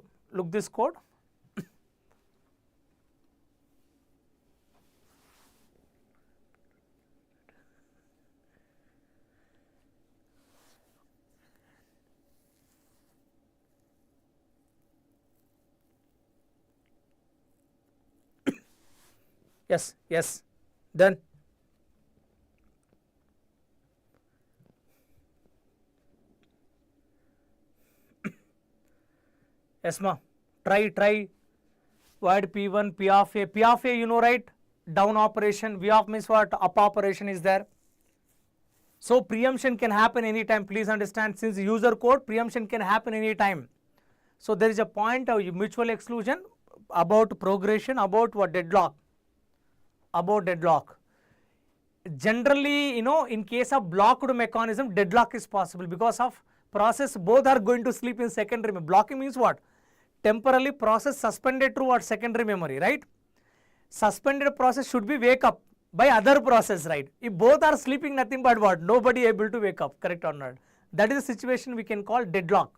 Yes, yes. Done. Yes, ma. Try. Void P1, P of A. P of A, you know, right? Down operation. V of means what? Up operation is there. So preemption can happen anytime. Please understand, since user code, preemption can happen anytime. So there is a point of mutual exclusion about progression, about what? Deadlock. About deadlock. Generally, you know, in case of blocked mechanism, deadlock is possible because of process both are going to sleep in secondary memory. Blocking means what? Temporarily process suspended to what? Secondary memory, right? Suspended process should be wake up by other process, right? If both are sleeping, nothing but what? Nobody able to wake up, correct or not? That is the situation we can call deadlock.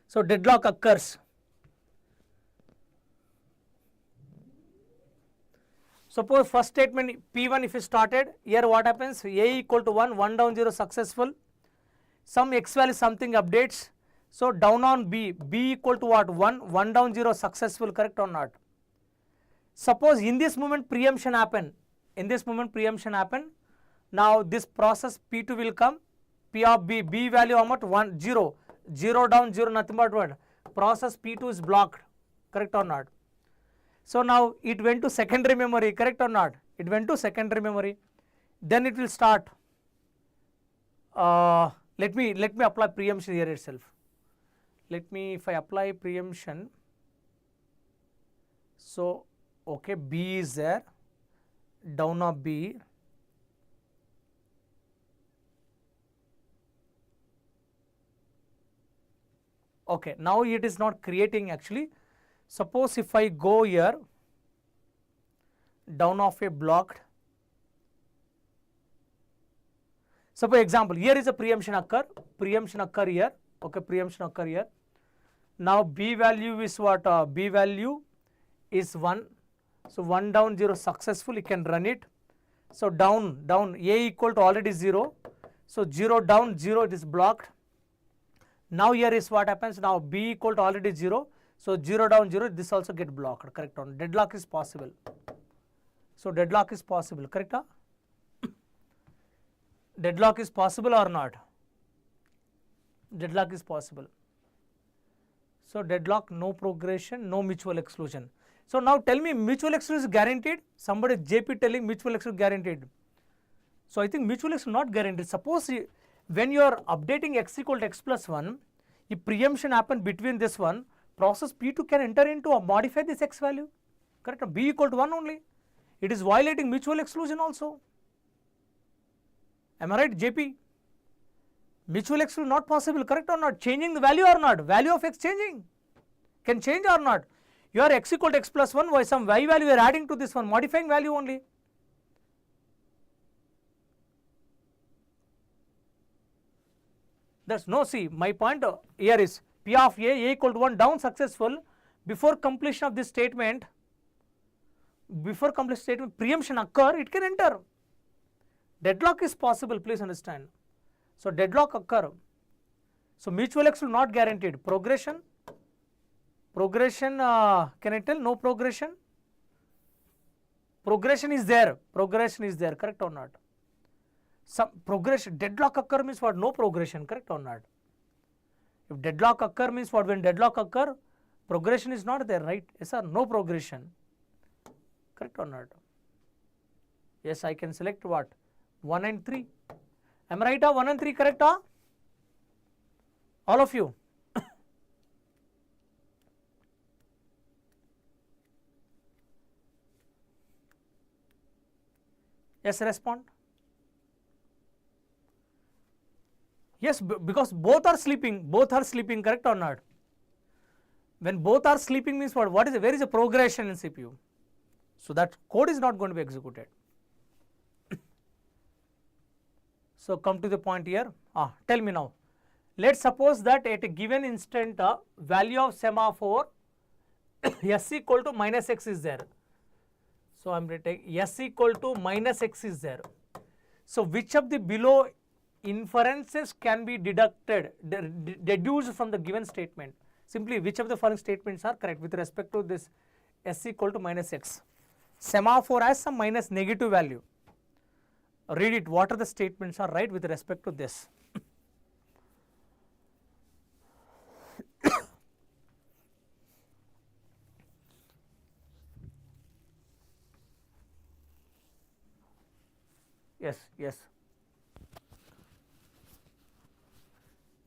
So deadlock occurs. Suppose first statement P1 if you started, here what happens? A equal to 1, 1 down 0 successful. Some x value something updates. So down on B, B equal to what? 1, 1 down 0 successful, correct or not? Suppose in this moment preemption happen. In this moment preemption happen. Now this process P2 will come. P of B, B value how much? 1, 0. 0 down 0, nothing but what? Process P2 is blocked, correct or not? So now it went to secondary memory, correct or not? It went to secondary memory. Then it will start. Let me apply preemption here itself. If I apply preemption, so okay, B is there, down of B. Okay, now it is not creating actually. Suppose if I go here, down of A blocked. Suppose example, here is a preemption occur here, okay, preemption occur here. Now B value is what? B value is 1. So 1 down 0 successful, you can run it. So down, A equal to already 0. So 0 down 0, it is blocked. Now here is what happens, now B equal to already 0. So 0 down 0, this also get blocked, correct on. Deadlock is possible. So deadlock is possible, correct? Deadlock is possible or not? Deadlock is possible. So deadlock, no progression, no mutual exclusion. So now tell me, mutual exclusion is guaranteed? Somebody JP telling mutual exclusion guaranteed. So I think mutual exclusion not guaranteed. Suppose when you are updating x equal to x plus 1, if preemption happen between this one, process P2 can enter into or modify this x value, correct? B equal to 1 only. It is violating mutual exclusion also. Am I right, JP? Mutual exclusion not possible, correct or not? Changing the value or not? Value of x changing. Can change or not? You are x equal to x plus 1, why some y value you are adding to this one, modifying value only. That's no, see, my point here is P of A equal to 1 down successful. Before completion of this statement, preemption occur, it can enter. Deadlock is possible, please understand. So deadlock occur. So mutual exclusion not guaranteed. Progression, can I tell? No progression. Progression is there, correct or not? Some progression, deadlock occur means what? No progression, correct or not? If deadlock occur means what? When deadlock occur, progression is not there, right? Yes or no progression, correct or not? Yes, I can select what? 1 and 3. Am I right? 1 and 3 correct? All of you. Yes, respond. Yes, because both are sleeping, correct or not? When both are sleeping means what? Where is the progression in CPU? So that code is not going to be executed. So come to the point here. Tell me now. Let's suppose that at a given instant value of semaphore s equal to minus x is there. So I am writing s equal to minus x is there. So which of the below inferences can be deduced from the given statement? Simply which of the following statements are correct with respect to this s equal to minus x? Semaphore has some minus negative value. Read it, what are the statements are right with respect to this? Yes.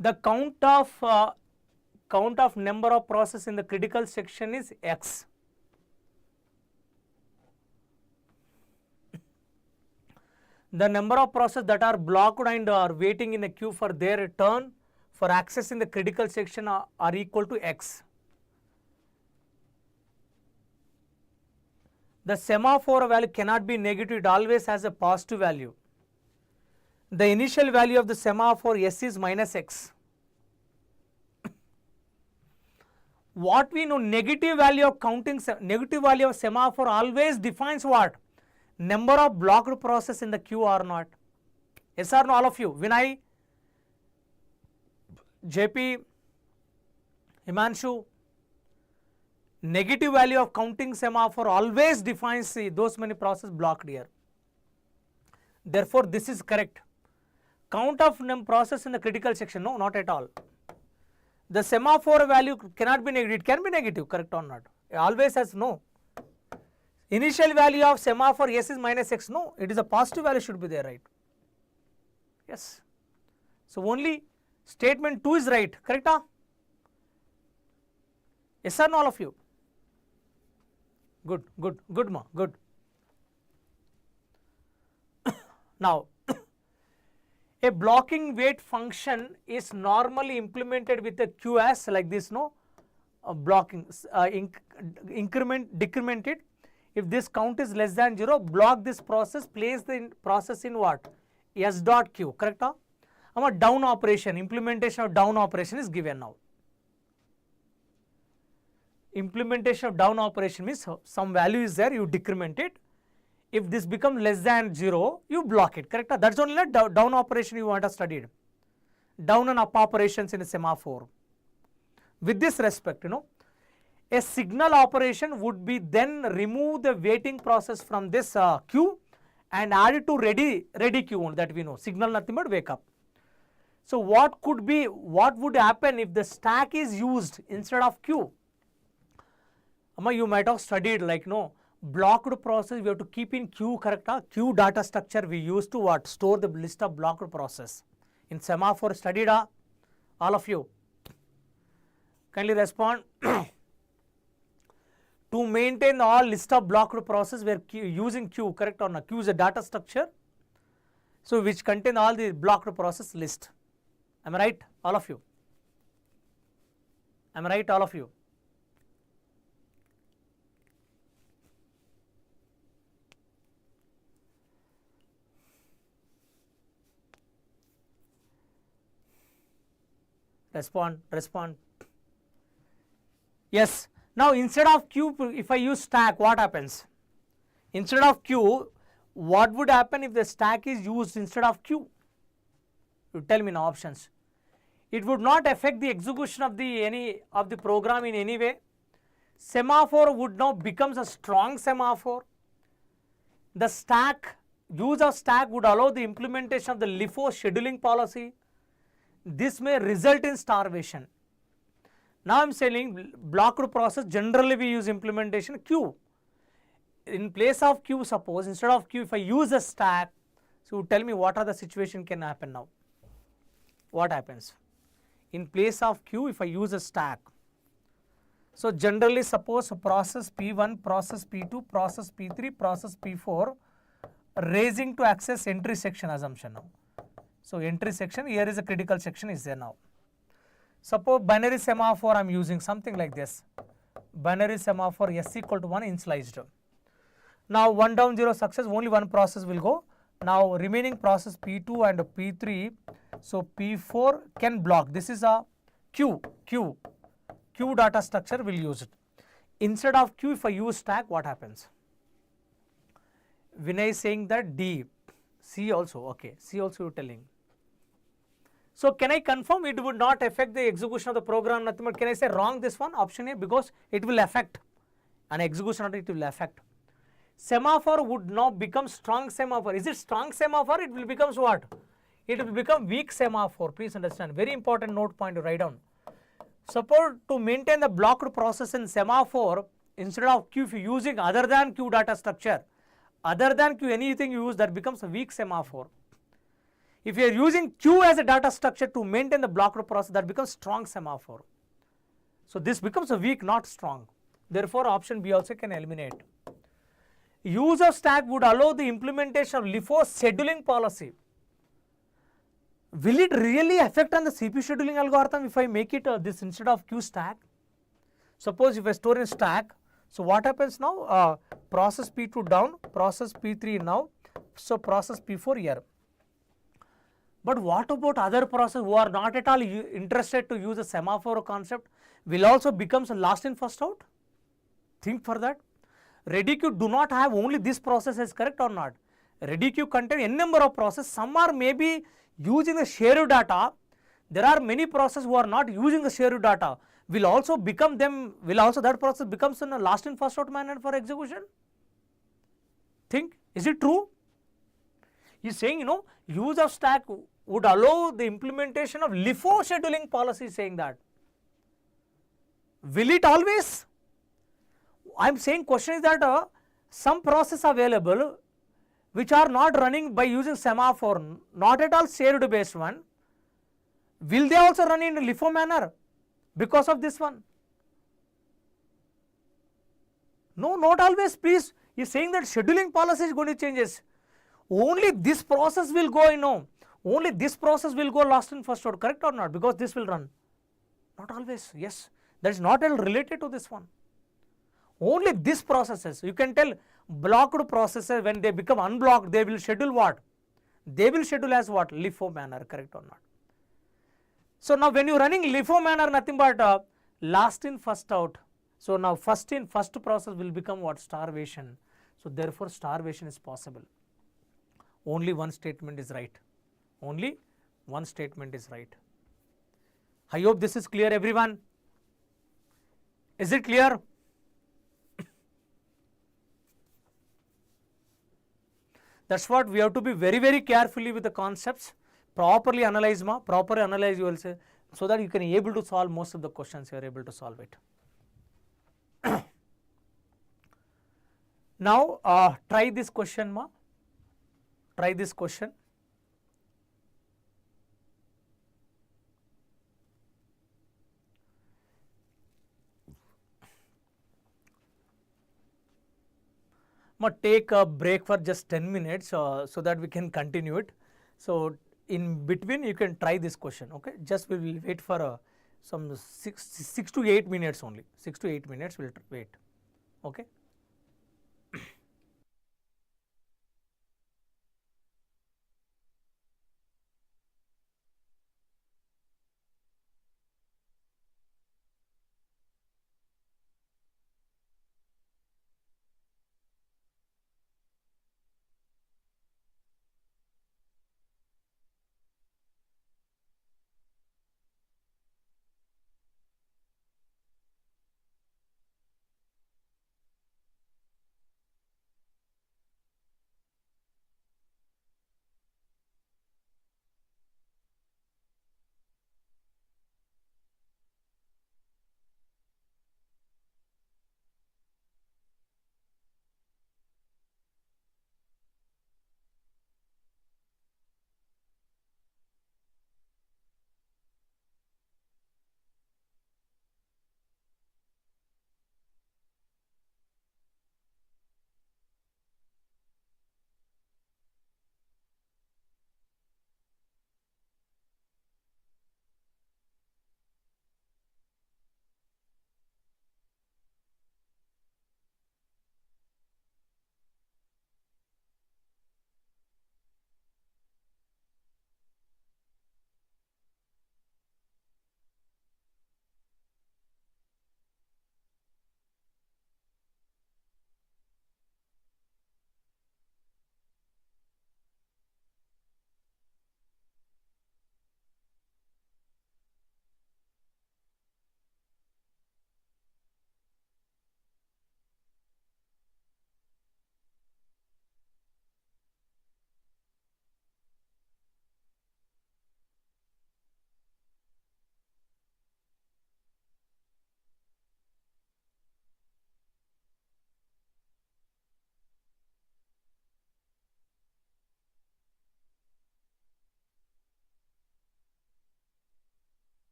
The count of number of process in the critical section is x. The number of process that are blocked and are waiting in a queue for their turn for accessing the critical section are equal to x. The semaphore value cannot be negative, it always has a positive value. The initial value of the semaphore s is minus x. What we know, negative value of semaphore always defines what? Number of blocked process in the queue or not. Yes or no, all of you? Vinay, JP, Himanshu, negative value of counting semaphore always defines those many process blocked here. Therefore, this is correct. Count of process in the critical section, no, not at all. The semaphore value cannot be negative, it can be negative, correct or not? It always has no. Initial value of semaphore s is minus x, no, it is a positive value should be there, right? Yes. So only statement 2 is right, correct? Yes or no, all of you? Good ma, good. Now, a blocking wait function is normally implemented with a QS like this, no? Blocking, decrement it. If this count is less than 0, block this process, place the process in what? S dot Q, correct? Down operation, implementation of down operation is given now. Implementation of down operation means some value is there, you decrement it. If this becomes less than 0, you block it, correct? That's only the down operation you want to study. Down and up operations in a semaphore. With this respect, a signal operation would be then remove the waiting process from this queue and add it to ready queue that we know. Signal nothing but wake up. So what would happen if the stack is used instead of queue? You might have studied like blocked process we have to keep in queue, correct? Queue data structure we use to what? Store the list of blocked process. In semaphore studied, all of you? Kindly respond. To maintain all list of blocked process we are using queue, correct or not? Queue is a data structure, so which contain all the blocked process list. Am I right, all of you? Am I right, all of you? Respond. Yes. Now instead of queue, if I use stack, what happens? Instead of queue, what would happen if the stack is used instead of queue? You tell me now options. It would not affect the execution of the program in any way. Semaphore would now becomes a strong semaphore. The use of stack would allow the implementation of the LIFO scheduling policy. This may result in starvation. Now I am saying blocked process, generally we use implementation queue. In place of queue, suppose instead of queue if I use a stack, so tell me what are the situation can happen now. What happens? In place of queue if I use a stack. So generally suppose process P1, process P2, process P3, process P4 raising to access entry section assumption now. So entry section, here is a critical section is there now. Suppose binary semaphore I am using something like this. Binary semaphore s equal to 1 initialized. Now 1 down 0 success, only one process will go. Now remaining process P2 and P3, so P4 can block. This is a Q data structure, will use it. Instead of Q, if I use stack, what happens? Vinay is saying that D, C also, okay, C also you telling. So can I confirm it would not affect the execution of the program, nothing but can I say wrong this one, option A, because it will affect an execution of it will affect. Semaphore would now become strong semaphore. Is it strong semaphore? It will become what? It will become weak semaphore. Please understand. Very important note point to write down. Suppose to maintain the blocked process in semaphore, instead of Q, if you using other than Q data structure, other than Q anything you use, that becomes a weak semaphore. If you are using Q as a data structure to maintain the blocked process, that becomes strong semaphore. So this becomes a weak, not strong. Therefore option B also can eliminate. Use of stack would allow the implementation of LIFO scheduling policy. Will it really affect on the CPU scheduling algorithm if I make it this instead of Q stack? Suppose if I store in stack, so what happens now? Process P2 down, process P3 now, so process P4 here. But what about other process who are not at all interested to use the semaphore concept? Will also becomes a last in first out? Think for that. Ready queue do not have only this process as correct or not? Ready queue contain n number of processes. Some are maybe using the shared data. There are many processes who are not using the shared data. Will also become them. Will also that process becomes in a last in first out manner for execution? Think, is it true? He is saying, use of stack would allow the implementation of LIFO scheduling policy, saying that. Will it always? I am saying question is that some process available which are not running by using semaphore, not at all shared based one, will they also run in LIFO manner because of this one? No, not always, please. He is saying that scheduling policy is going to changes. Only this process will go, only this process will go last in first out, correct or not? Because this will run. Not always, yes. That is not at all related to this one. Only this processes, you can tell blocked processes when they become unblocked, they will schedule what? They will schedule as what? LIFO manner, correct or not? So now when you are running LIFO manner, nothing but last in first out. So now first in first process will become what? Starvation. So therefore starvation is possible. Only one statement is right. Only one statement is right. I hope this is clear, everyone. Is it clear? That's what we have to be very, very carefully with the concepts. Properly analyze, properly analyze, you will say, so that you can be able to solve most of the questions, you are able to solve it. Now try this question, try this question. Take a break for just 10 minutes so that we can continue it. So in between you can try this question, okay? Just we will wait for some 6 to 8 minutes only. 6 to 8 minutes we will wait, okay?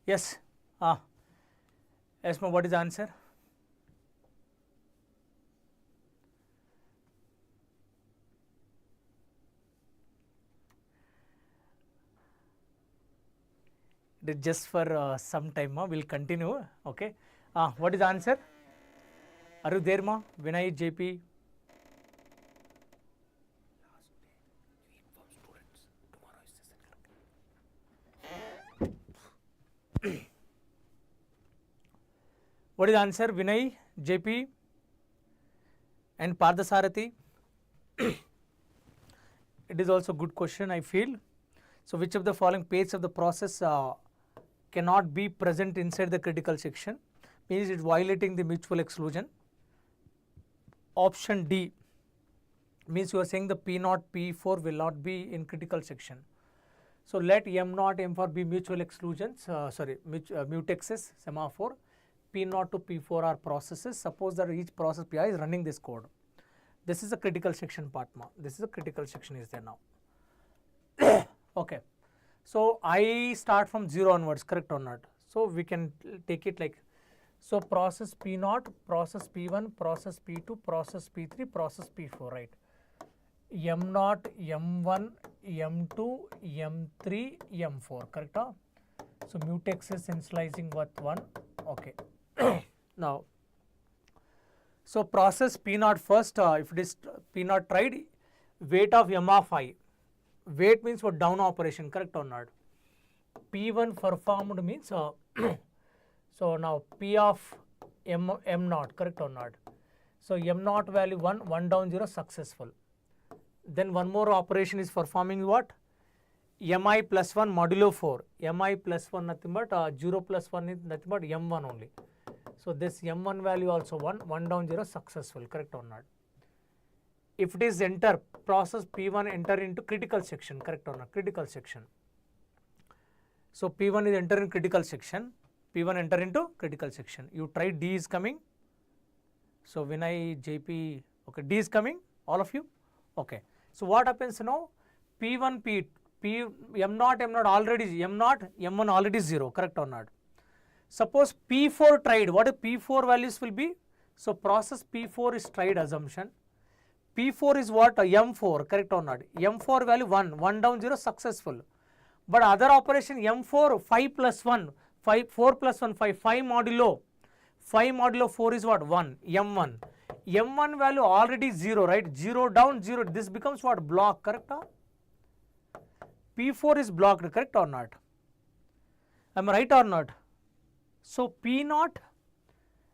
Yes. Yes, ma'am. What is the answer? It is just for some time, ma. We'll continue. Okay. What is the answer? Are you there, ma? Vinay, JP? What is the answer? Vinay, JP, and Pardasarathi? It is also a good question, I feel. So, which of the following paths of the process cannot be present inside the critical section? Means it is violating the mutual exclusion. Option D means you are saying the P0, P4 will not be in critical section. So, let M0, M4 be mutual exclusions, mutexes, semaphore. P0 to P4 are processes. Suppose that each process PI is running this code. This is a critical section part, ma. This is a critical section is there now. Okay. So, I start from 0 onwards, correct or not? So, we can take it like, so process P0, process P1, process P2, process P3, process P4, right? M0, M1, M2, M3, M4, correct? So, mutex is initializing with 1, okay. Now, so process P0 first, if it is P0 tried, weight of M of I, weight means for down operation, correct or not? P1 performed means, so now P of M0, correct or not? So M0 value 1, 1 down 0 successful. Then one more operation is performing what? Mi plus 1 modulo 4, Mi plus 1 nothing but 0 plus 1 is nothing but M1 only. So this M1 value also 1, 1 down 0 successful, correct or not? If it is enter, process P1 enter into critical section, correct or not? Critical section. So P1 is enter in critical section, P1 enter into critical section. You try D is coming. So Vinay, JP, okay, D is coming, all of you? Okay. So what happens now? P1, M0 already, M0, M1 already 0, correct or not? Suppose P4 tried, what P4 values will be? So process P4 is tried assumption. P4 is what? M4, correct or not? M4 value 1, 1 down 0 successful. But other operation M4, 5 plus 1, 4 plus 1, 5 modulo. 5 modulo 4 is what? 1, M1. M1 value already 0, right? 0 down 0, this becomes what? Block, correct? P4 is blocked, correct or not? Am I right or not? So P0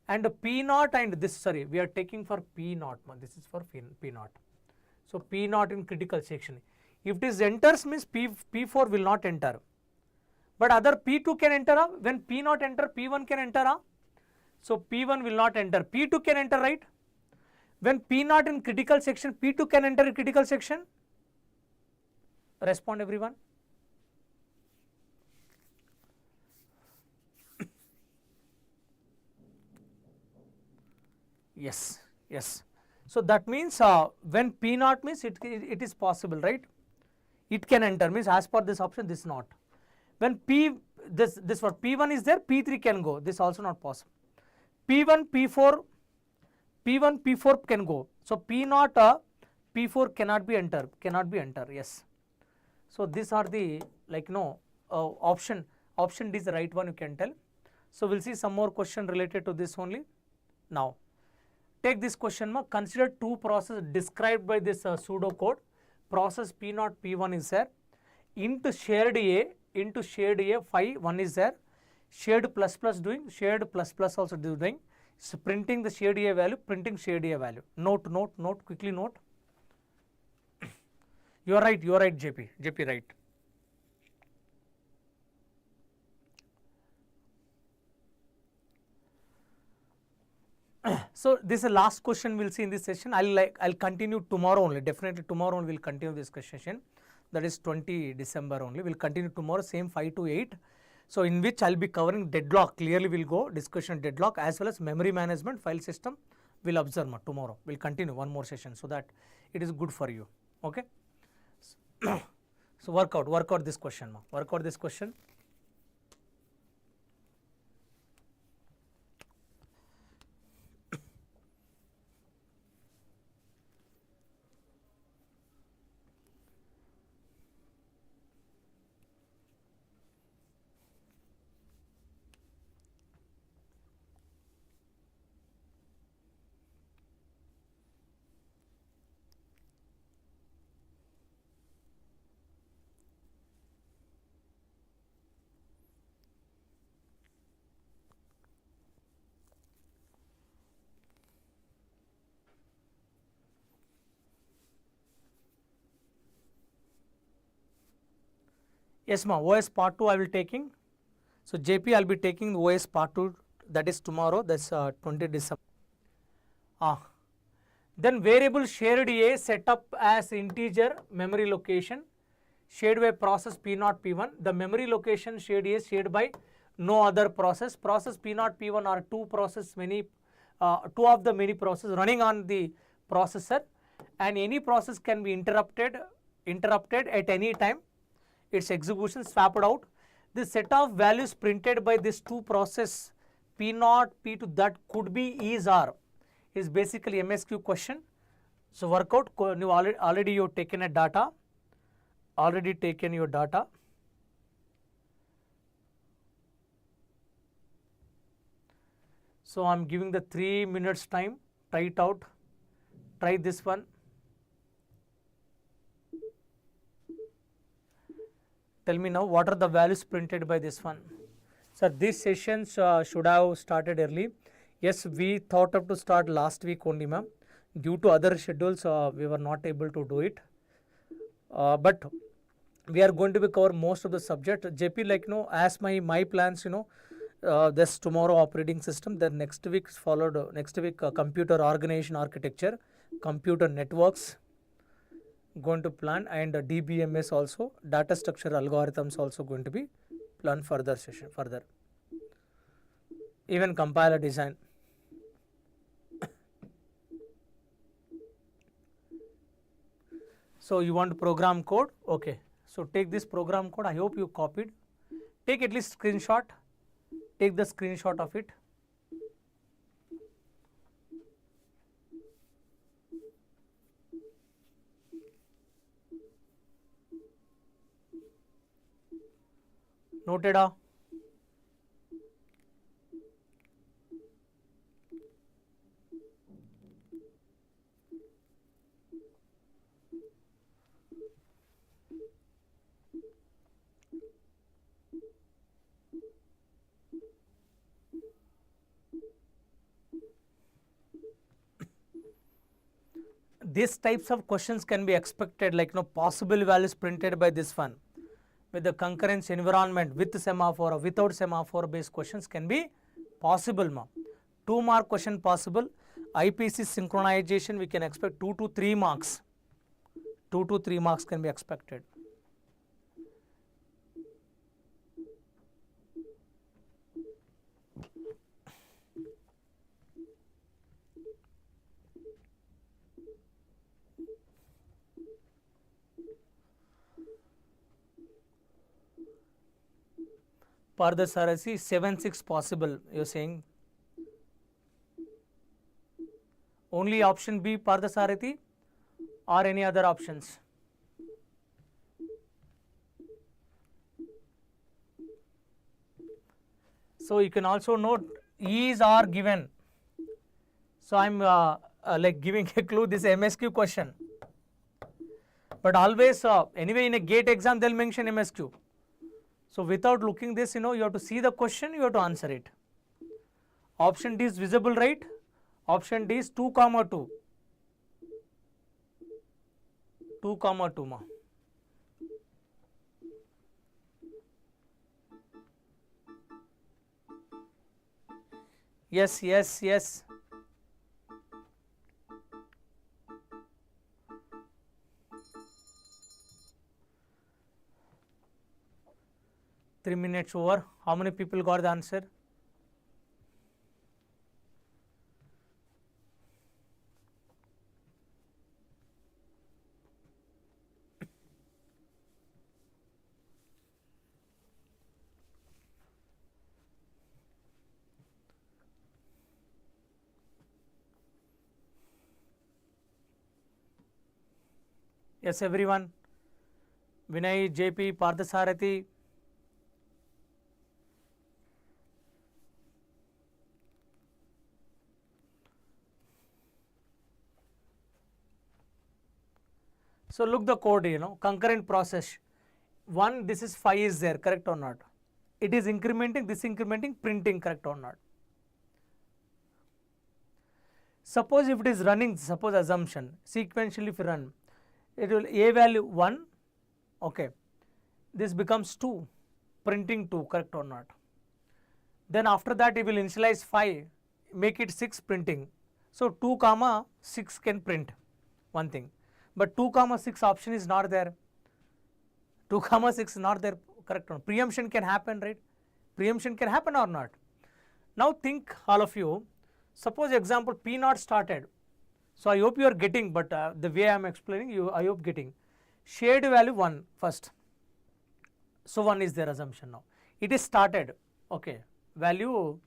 and P0 and this, sorry, we are taking for P0, this is for P0. So P0 in critical section. If this enters means P4 will not enter. But other P2 can enter, when P0 enter, P1 can enter. So P1 will not enter, P2 can enter, right? When P0 in critical section, P2 can enter in critical section. Respond everyone. Yes, yes. So that means when P0 means it is possible, right? It can enter means as per this option, this not. When this what P1 is there, P3 can go. This also not possible. P1, P4 can go. So P0, P4 cannot be enter. Yes. So these are the option. Option D is the right one, you can tell. So we'll see some more question related to this only. Now, take this question. Consider two processes described by this pseudo code. Process P0, P1 is there. Into shared A, phi 1 is there. Shared plus plus doing, shared plus plus also doing. So printing the shared A value, printing shared A value. Note, quickly note. You are right, JP right. So this is the last question we'll see in this session. I'll continue tomorrow only. Definitely tomorrow only we'll continue this session. That is 20 December only. We'll continue tomorrow, same 5 to 8. So in which I'll be covering deadlock. Clearly we'll go discussion deadlock as well as memory management, file system. We'll observe tomorrow. We'll continue one more session so that it is good for you. Okay. So work out this question. Work out this question. Yes ma, OS part 2 I will taking. So JP I will be taking OS part 2, that is tomorrow, that's 20 December. Then variable shared A set up as integer memory location shared by process P0 P1. The memory location shared A is shared by no other process. Process P0 P1 are two of the many processes running on the processor, and any process can be interrupted at any time. Its execution swapped out. The set of values printed by these two process P0 P2 that could be is or is basically MSQ question. So work out, you already you have taken a data, already taken your data. So I am giving the 3 minutes time, try it out, try this one. Tell me now what are the values printed by this one. Sir, these sessions should have started early. Yes, we thought of to start last week only ma'am. Due to other schedules we were not able to do it. But we are going to be cover most of the subject. JP, like as my plans, this tomorrow operating system, then next week followed computer organization architecture, computer networks going to plan, and DBMS also, data structure algorithms also going to be planned further session further. Even compiler design. So you want program code? Okay. So take this program code. I hope you copied. Take at least screenshot. Take the screenshot of it. Noted? These types of questions can be expected, like possible values printed by this one with the concurrence environment with semaphore or without semaphore based questions can be possible ma. 2 mark question possible. IPC synchronization we can expect 2 to 3 marks. 2 to 3 marks can be expected. Parthasarathi 7-6 possible, you are saying. Only option B Parthasarathi or any other options? So you can also note is or given. So I am like giving a clue, this MSQ question. But always anyway in a GATE exam they will mention MSQ. So without looking this, you have to see the question, you have to answer it. Option D is visible, right? Option D is 2, 2. 2, 2 ma. Yes, yes, yes. Three minutes over. How many people got the answer? Yes, everyone. Vinay, JP, Parthasarathi. So look the code, concurrent process. 1, this is 5 is there, correct or not? It is incrementing, this incrementing, printing, correct or not? Suppose if it is running, suppose assumption, sequentially if you run, it will A value 1, okay. this becomes 2, printing 2, correct or not? Then after that it will initialize 5, make it 6, printing. So 2 comma 6 can print, one thing, but 2 comma 6 option is not there. 2 comma 6 is not there, correct or not? Preemption can happen, right? Preemption can happen or not? Now think, all of you, suppose example P0 started. So I hope you are getting, but the way I am explaining you, I hope getting. Shared value 1 first. So 1 is their assumption now. It is started, okay. Value,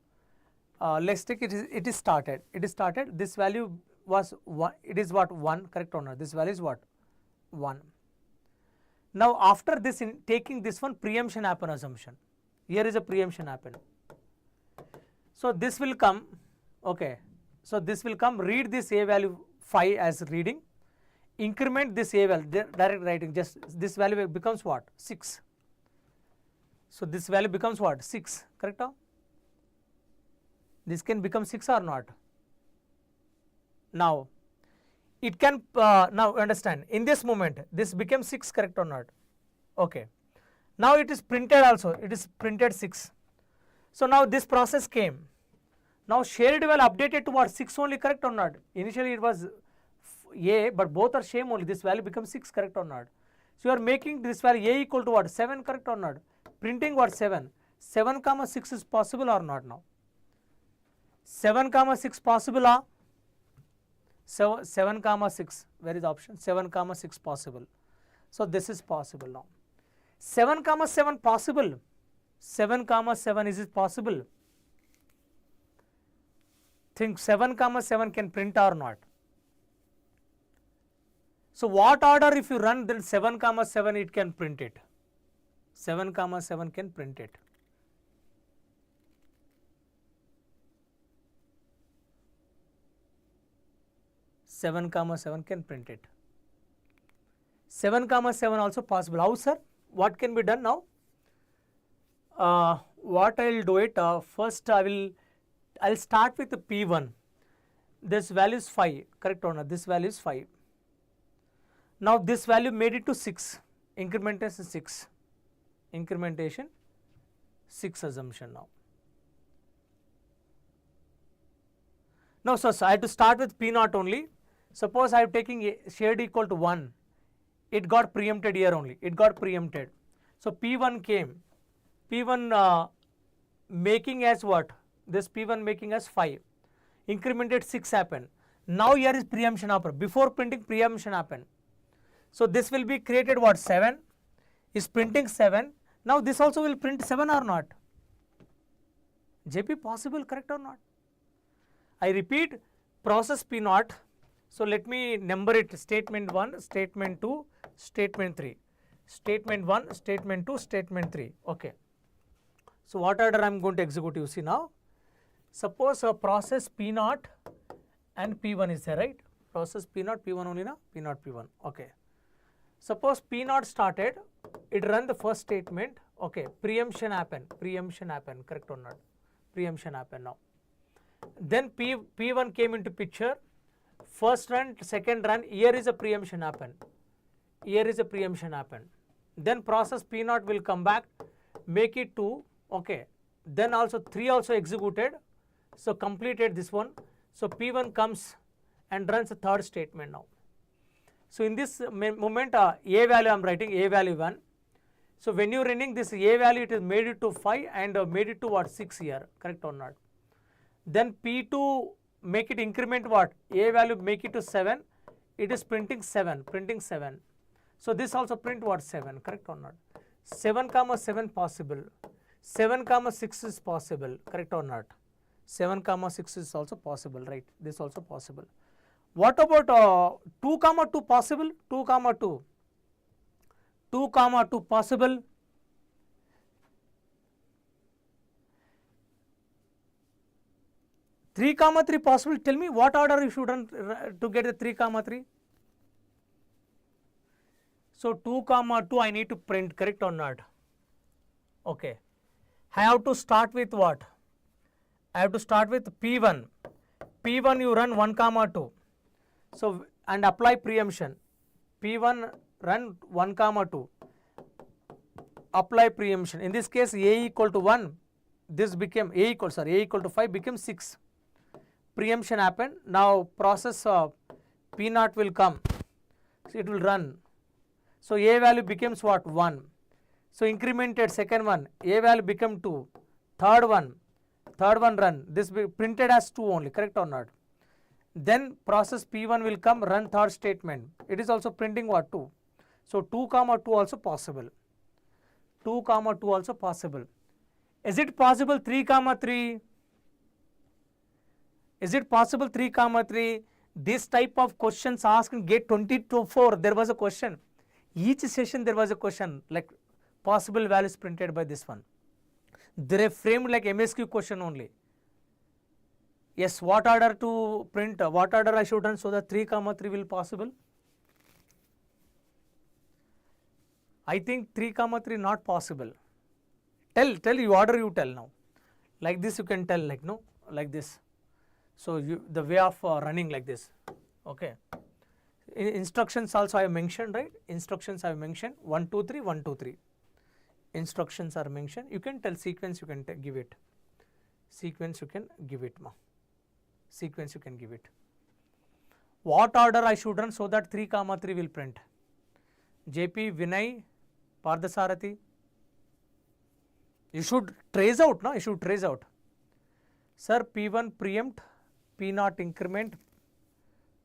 let's take it is started. It is started. This value was 1. It is what, 1, correct or not? This value is what, 1. Now after this, in taking this one, preemption happen assumption. Here is a preemption happen. So this will come, okay. So this will come, read this a value 5 as reading, increment this a value, direct writing, just this value becomes what, 6. So this value becomes what, 6, correct? This can become 6 or not? Now it can, now understand, in this moment this became 6, correct or not? Okay. Now it is printed also, it is printed 6. So now this process came. Now shared value updated to what, 6 only, correct or not? Initially it was a, but both are same only, this value becomes 6, correct or not? So you are making this value a equal to what, 7, correct or not? Printing what, 7. 7 comma 6 is possible or not now? 7 comma 6 possible or? So 7 comma 6, where is the option? 7 comma 6 possible. So this is possible now. 7 comma 7 possible. 7 comma 7, is it possible? Think 7 comma 7 can print or not? So what order if you run, then 7 comma 7 it can print it. 7 comma 7 can print it. Seven comma 7 can print it. 7 comma 7 also possible. How, sir? What can be done now? What I will do it, first I'll start with the P1. This value is 5, correct or not? This value is 5. Now this value made it to 6. Incrementation 6. Incrementation 6 assumption now. Now so I have to start with P0 only. Suppose I am taking a shared equal to 1. It got preempted here only. It got preempted. So P1 came. P1 making as what? This P1 making as 5. Incremented 6 happened. Now here is preemption happened. Before printing, preemption happened. So this will be created what, 7 is printing 7. Now this also will print 7 or not? JP possible, correct or not? I repeat, process P0. So let me number it: statement 1, statement 2, statement 3. Statement 1, statement 2, statement 3. Okay. So what order I am going to execute, you see now? Suppose a process P0 and P1 is there, right? Process P0, P1 only na? P0, P1. Okay. Suppose P0 started, it run the first statement. Okay. Preemption happen, correct or not? Preemption happen now. Then P1 came into picture. First run, second run, here is a preemption happen. Here is a preemption happen. Then process P0 will come back, make it 2. Okay. Then also 3 also executed. So completed this one. So P1 comes and runs the third statement now. So in this moment, a value I am writing, a value 1. So when you are running this a value, it is made it to 5 and made it to what, 6 here, correct or not? Then P2 make it increment what, a value make it to 7, it is printing 7, So this also print what, 7, correct or not? 7 comma 7 possible, 7 comma 6 is possible, correct or not? 7 comma 6 is also possible, right? This also possible. What about 2 comma 2 possible? 2 comma 2. 2 comma 2 possible. Three comma 3 possible. Tell me what order you should run to get the 3 comma 3. So 2 comma 2 I need to print, correct or not? Okay. I have to start with what? I have to start with P1. P1 you run 1 comma 2. So and apply preemption. P1 run 1 comma 2. apply preemption. In this case A equal to 1, this became A equal to 5 became 6. Preemption happened. Now process P naught will come, so it will run. So A value becomes what? 1. So incremented second one, A value become 2. Third one run. This be printed as 2 only, correct or not? Then process P1 will come, run third statement. It is also printing what? 2. So 2 comma 2 also possible. 2 comma 2 also possible. Is it possible 3 comma 3? Is it possible 3 comma 3? This type of questions asked in GATE 24, there was a question. Each session there was a question like possible values printed by this one. They are framed like MSQ question only. Yes, what order to print, what order I should run so that 3 comma 3 will possible? I think 3 comma 3 not possible. Tell you order, you tell now. Like this you can tell, like no, like this. So the way of running like this, okay. Instructions also I have mentioned, right? Instructions I have mentioned 1 2 3 1 2 3. Instructions are mentioned. You can tell sequence, you can give it. Sequence you can give it, ma. Sequence you can give it. What order I should run so that 3 comma 3 will print? JP, Vinay, Pardasarathi. You should trace out, no? You should trace out. Sir, P1 preempt, P0 increment,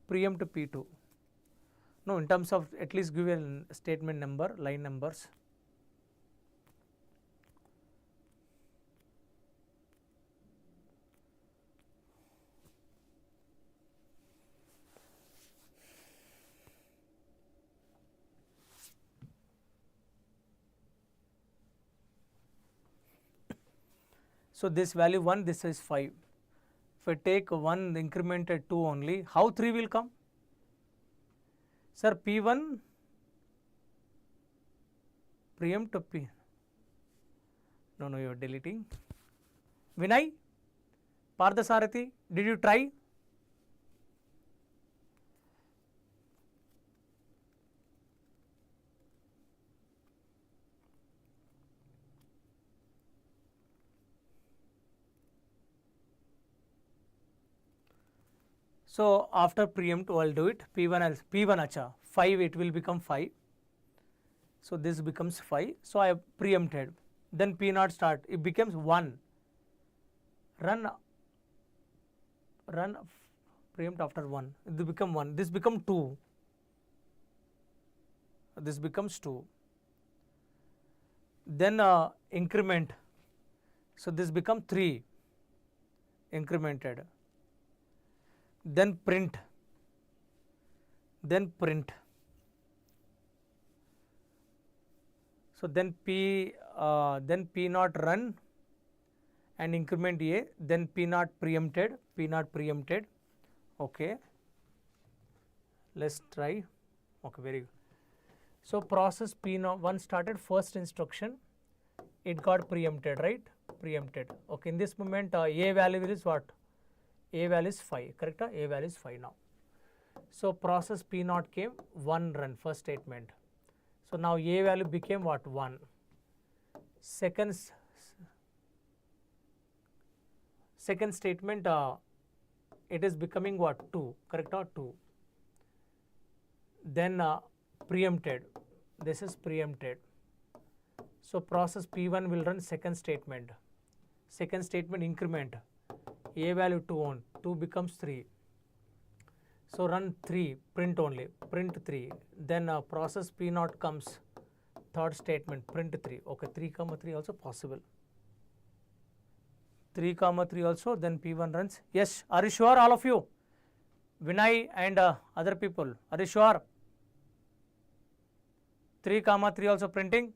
preempt P2. No, in terms of at least give a statement number, line numbers. So this value 1, this is 5. If I take 1 incremented 2 only, how 3 will come? Sir, P1 preempt P. No, you are deleting. Vinay, Pardasarathi, did you try? So after preempt I will do it. P1 acha 5, it will become 5. So this becomes 5. So I have preempted. Then P0 start, it becomes 1. Run preempt after 1. This become 1. This become 2. This becomes 2. Then increment. So this become 3 incremented. Then print. So then P0 run and increment A, then P0 preempted. Okay, let's try. Okay, very good. So process P1 started, first instruction, it got preempted, right? Preempted. Okay, in this moment A value is what? A value is 5, correct? A value is 5 now. So process P0 came, 1 run, first statement. So now A value became what? 1. Second statement, it is becoming what? 2, correct? 2. Then preempted. This is preempted. So process P1 will run second statement. Second statement increment. A value 2 on, 2 becomes 3. So run 3, print only, print 3. Then process P0 comes, third statement, print 3. Okay, 3 comma 3 also possible. 3 comma 3 also, then P1 runs. Yes, are you sure all of you? Vinay and other people, are you sure? 3 comma 3 also printing?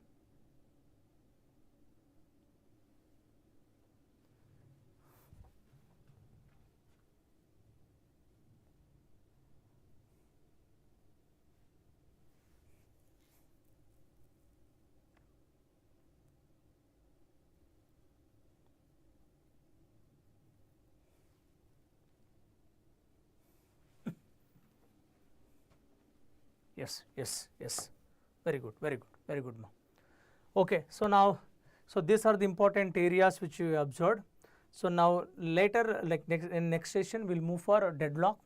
Yes. Very good, ma. Okay, so now, so these are the important areas which you observed. So now later, like in next session, we'll move for deadlock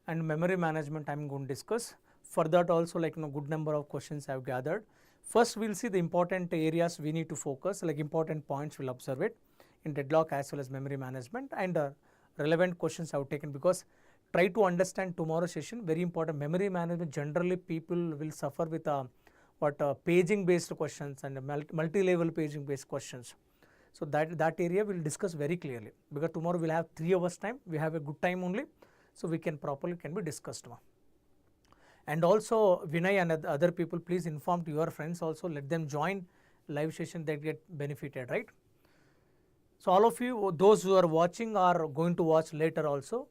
and memory management. I'm going to discuss. For that also, like good number of questions I've gathered. First, we'll see the important areas we need to focus, like important points we'll observe it in deadlock as well as memory management, and relevant questions I've taken, because try to understand tomorrow's session. Very important. Memory management, generally people will suffer with paging based questions and multi-level paging based questions. So that area we'll discuss very clearly, because tomorrow we'll have 3 hours time. We have a good time only, so we can properly can be discussed. And also Vinay and other people, please inform to your friends also, let them join live session, they get benefited, right? So all of you, those who are watching or going to watch later also,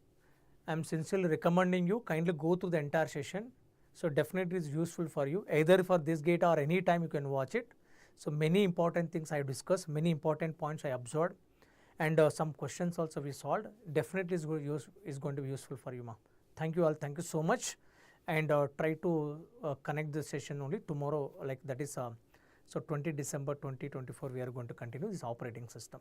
I am sincerely recommending you kindly go through the entire session. So definitely it's useful for you, either for this GATE or any time you can watch it. So many important things I discussed, many important points I observed, and some questions also we solved. Definitely is going to be useful for you, ma. Thank you all. Thank you so much. And try to connect the session only tomorrow, like that is so 20 December 2024 we are going to continue this operating system.